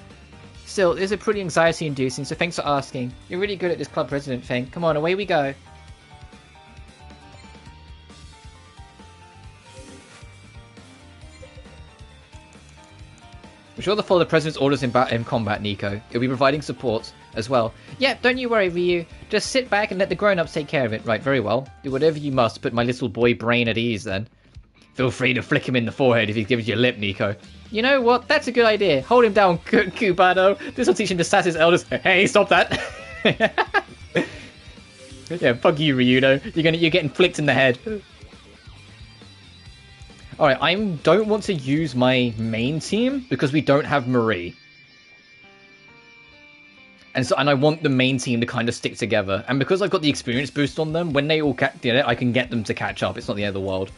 Still, this is pretty anxiety-inducing, so thanks for asking. You're really good at this club president thing. Come on, away we go. We're sure to follow the president's orders in combat, Nico. He'll be providing support as well. Yeah, don't you worry, Ryu. Just sit back and let the grown-ups take care of it. Right, very well. Do whatever you must to put my little boy brain at ease, then. Feel free to flick him in the forehead if he gives you a lip, Nico. You know what? That's a good idea. Hold him down, Cubano. This will teach him to sass his elders. Hey, stop that. Yeah, fuck you, Ryudo. You're getting flicked in the head. Alright, I don't want to use my main team because we don't have Marie. And I want the main team to kind of stick together. And because I've got the experience boost on them, when they all I can get them to catch up. It's not the end of the world.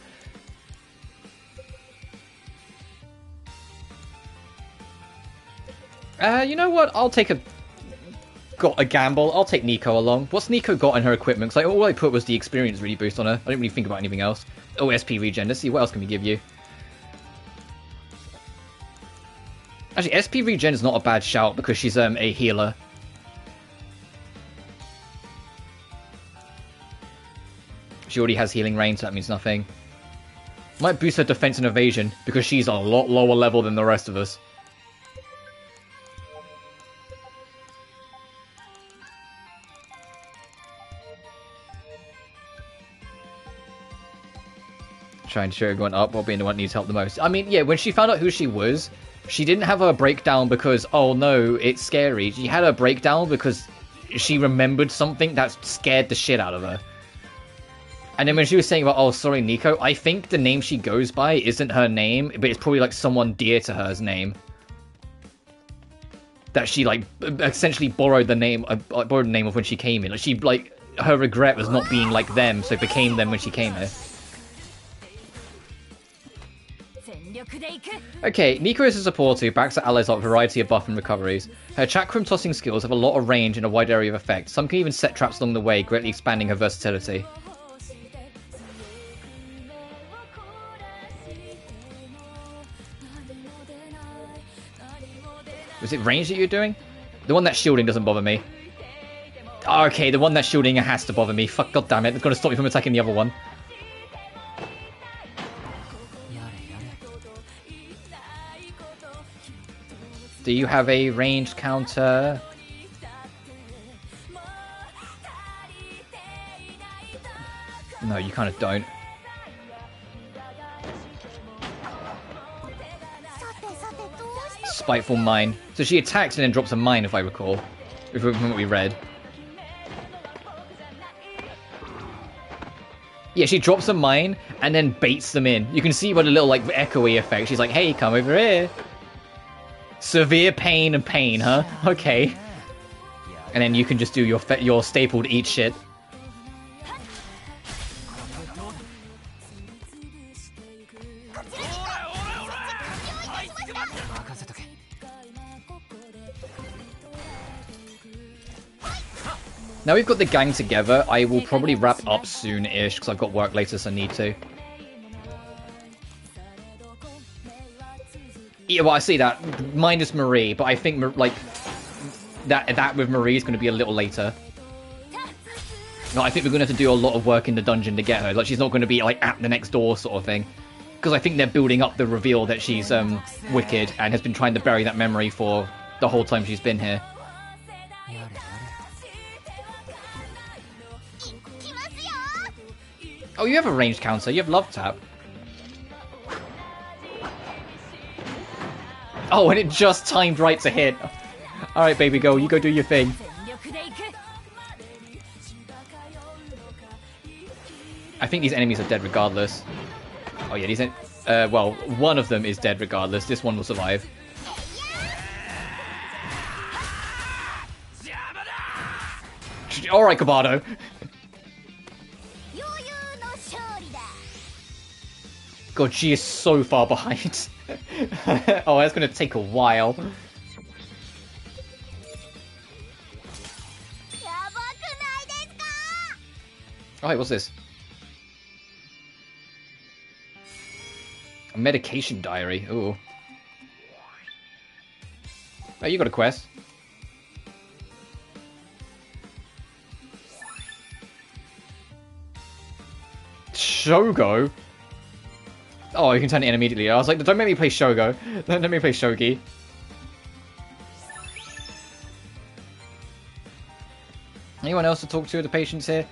You know what? I'll take a gamble. I'll take Nico along. What's Nico got in her equipment? Because all I put was the experience really boost on her. I didn't really think about anything else. Oh, SP regen. Let's see, what else can we give you? Actually, SP regen is not a bad shout because she's a healer. She already has healing range, so that means nothing. Might boost her defense and evasion because she's a lot lower level than the rest of us. Trying to show everyone up while being the one that needs help the most. I mean, yeah, when she found out who she was, she didn't have her breakdown because, oh no, it's scary. She had her breakdown because she remembered something that scared the shit out of her. And then when she was saying about, oh, sorry, Nico, I think the name she goes by isn't her name, but it's probably like someone dear to her's name. That she, like, essentially borrowed the name of when she came in. Like, she, like, her regret was not being like them, so became them when she came here. Okay, Nico is a support who backs her allies up a variety of buff and recoveries. Her chakram tossing skills have a lot of range and a wide area of effect. Some can even set traps along the way, greatly expanding her versatility. Was it range that you're doing? The one that's shielding doesn't bother me. Oh, okay, the one that's shielding has to bother me. Fuck, goddammit, it's gonna stop me from attacking the other one. Do you have a ranged counter? No, you kind of don't. Spiteful mine. So she attacks and then drops a mine, if I recall. From what we read. Yeah, she drops a mine and then baits them in. You can see by the little, like, echoey effect. She's like, hey, come over here. Severe pain and pain, huh? Okay. And then you can just do your stapled eat shit. Now we've got the gang together, I will probably wrap up soon-ish, because I've got work later, so I need to. Yeah, well, I see that. Minus Marie, but I think, like, that with Marie is going to be a little later. No, I think we're going to have to do a lot of work in the dungeon to get her. Like, she's not going to be, like, at the next door sort of thing. Because I think they're building up the reveal that she's, wicked and has been trying to bury that memory for the whole time she's been here. Oh, you have a ranged counter. You have love tap. Oh, and it just timed right to hit. Alright, baby girl, you go do your thing. I think these enemies are dead regardless. Oh yeah, these well, one of them is dead regardless. This one will survive. Alright, Kabado. God, she is so far behind. Oh, that's gonna take a while. Oh, wait, what's this? A medication diary. Ooh. Oh, you got a quest. Shogo? Oh, you can turn it in immediately. I was like, don't make me play Shogo. Don't make me play Shogi. Anyone else to talk to the patients here?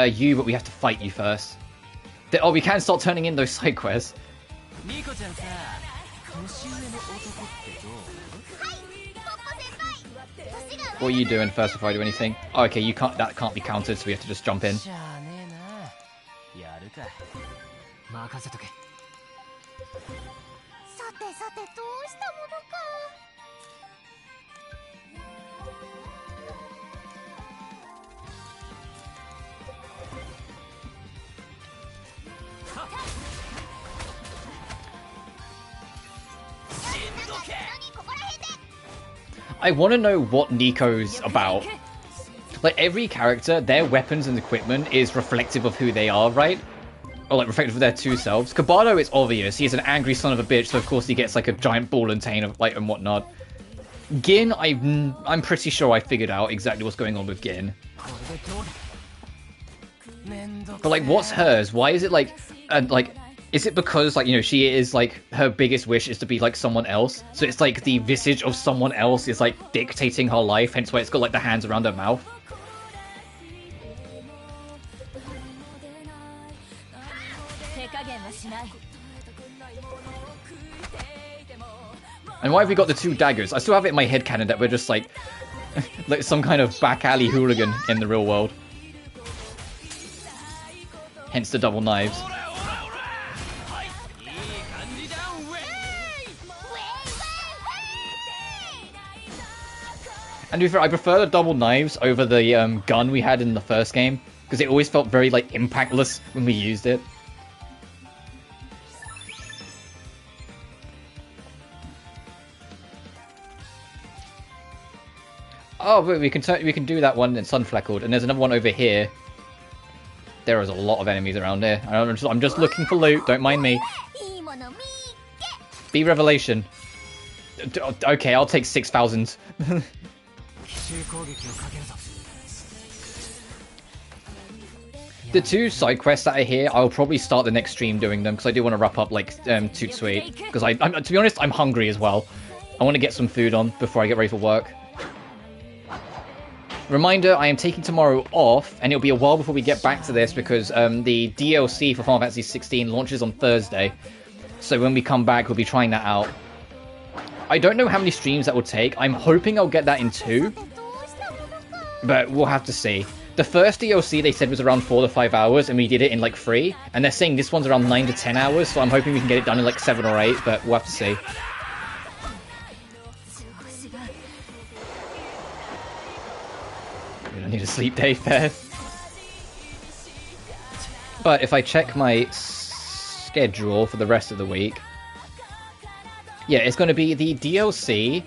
You, but we have to fight you first. Oh, we can start turning in those side quests. What are you doing first before I do anything? Oh, okay, you can't. That can't be counted, so we have to just jump in. I want to know what Nico's about. Like, every character, their weapons and equipment is reflective of who they are, right? Or, like, reflective of their two selves. Kabado, it's obvious. He's an angry son of a bitch, so of course he gets, like, a giant ball and chain of, like, and whatnot. Gin, I'm pretty sure I figured out exactly what's going on with Gin. But, like, what's hers? Why is it, like, is it because, like, you know, she is, like, her biggest wish is to be, like, someone else? So it's, like, the visage of someone else is, like, dictating her life, hence why it's got, like, the hands around her mouth. And why have we got the two daggers? I still have it in my headcanon that we're just, like, like some kind of back alley hooligan in the real world. Hence the double knives. And to be fair, I prefer the double knives over the gun we had in the first game, because it always felt very, like, impactless when we used it. Oh, but we can do that one in Sunfleckled, and there's another one over here. There is a lot of enemies around here. I'm just looking for loot. Don't mind me. Be Revelation. Okay, I'll take 6,000. The two side quests that are here, I'll probably start the next stream doing them, because I do want to wrap up, like, Toot Sweet. Because to be honest, I'm hungry as well. I want to get some food on before I get ready for work. Reminder, I am taking tomorrow off, and it'll be a while before we get back to this, because the DLC for Final Fantasy 16 launches on Thursday. So when we come back, we'll be trying that out. I don't know how many streams that will take. I'm hoping I'll get that in 2. But we'll have to see. The first DLC they said was around 4 to 5 hours, and we did it in like 3. And they're saying this one's around 9 to 10 hours, so I'm hoping we can get it done in like 7 or 8, but we'll have to see. We don't need a sleep day, fair. But if I check my schedule for the rest of the week, yeah, it's going to be the DLC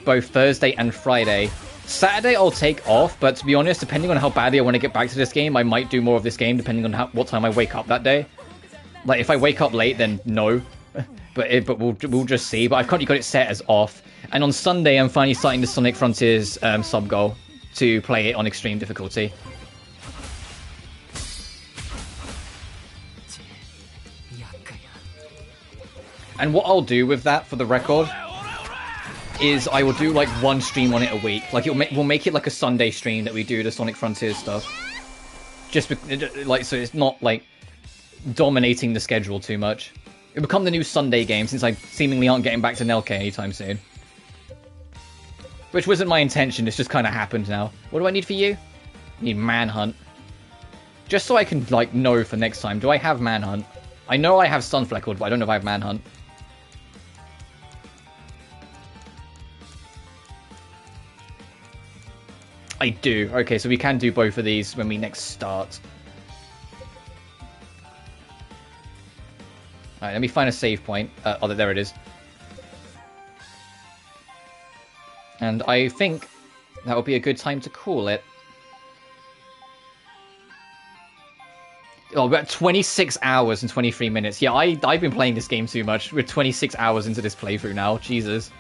both Thursday and Friday. Saturday I'll take off, but to be honest, depending on how badly I want to get back to this game, I might do more of this game depending on what time I wake up that day. Like, if I wake up late, then no. but we'll just see. But I've currently got it set as off. And on Sunday, I'm finally starting the Sonic Frontiers sub-goal to play it on extreme difficulty. And what I'll do with that, for the record, is I will do like one stream on it a week. Like we'll make it like a Sunday stream that we do the Sonic Frontiers stuff. Just like so it's not like dominating the schedule too much. It'll become the new Sunday game since I seemingly aren't getting back to Nelke anytime soon. Which wasn't my intention, it's just kind of happened now. What do I need for you? I need Manhunt. Just so I can like know for next time. Do I have Manhunt? I know I have Sunfleckled, but I don't know if I have Manhunt. I do. Okay, so we can do both of these when we next start. Alright, let me find a save point. Oh, there it is. And I think that would be a good time to call it. Oh, we're at 26 hours and 23 minutes. Yeah, I've been playing this game too much. We're 26 hours into this playthrough now. Jesus.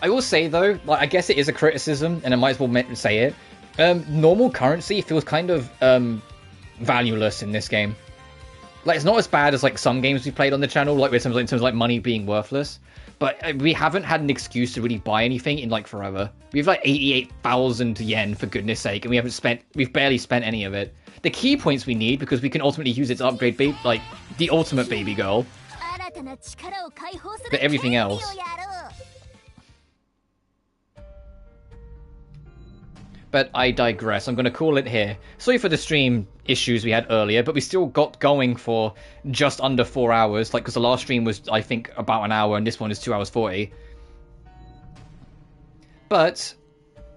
I will say, though, like, I guess it is a criticism, and I might as well say it. Normal currency feels kind of valueless in this game. Like, it's not as bad as like some games we played on the channel, like in terms of like money being worthless. But we haven't had an excuse to really buy anything in like forever. We have like 88,000 yen for goodness sake, and we've barely spent any of it. The key points we need, because we can ultimately use it to upgrade like the ultimate baby girl. But everything else. But I digress. I'm going to call it here. Sorry for the stream issues we had earlier, but we still got going for just under 4 hours. Like, because the last stream was, I think, about an hour, and this one is 2 hours 40. But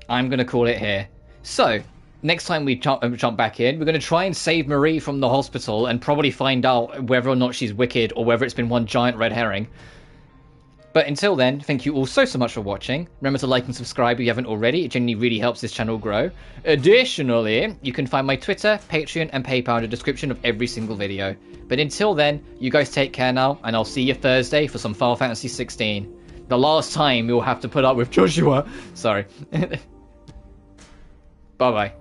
I'm going to call it here. So, next time we jump back in, we're going to try and save Marie from the hospital and probably find out whether or not she's wicked or whether it's been one giant red herring. But until then, thank you all so much for watching. Remember to like and subscribe if you haven't already. It genuinely really helps this channel grow. Additionally, you can find my Twitter, Patreon, and PayPal in the description of every single video. But until then, you guys take care now, and I'll see you Thursday for some Final Fantasy 16. The last time you'll have to put up with Joshua. Sorry. Bye-bye.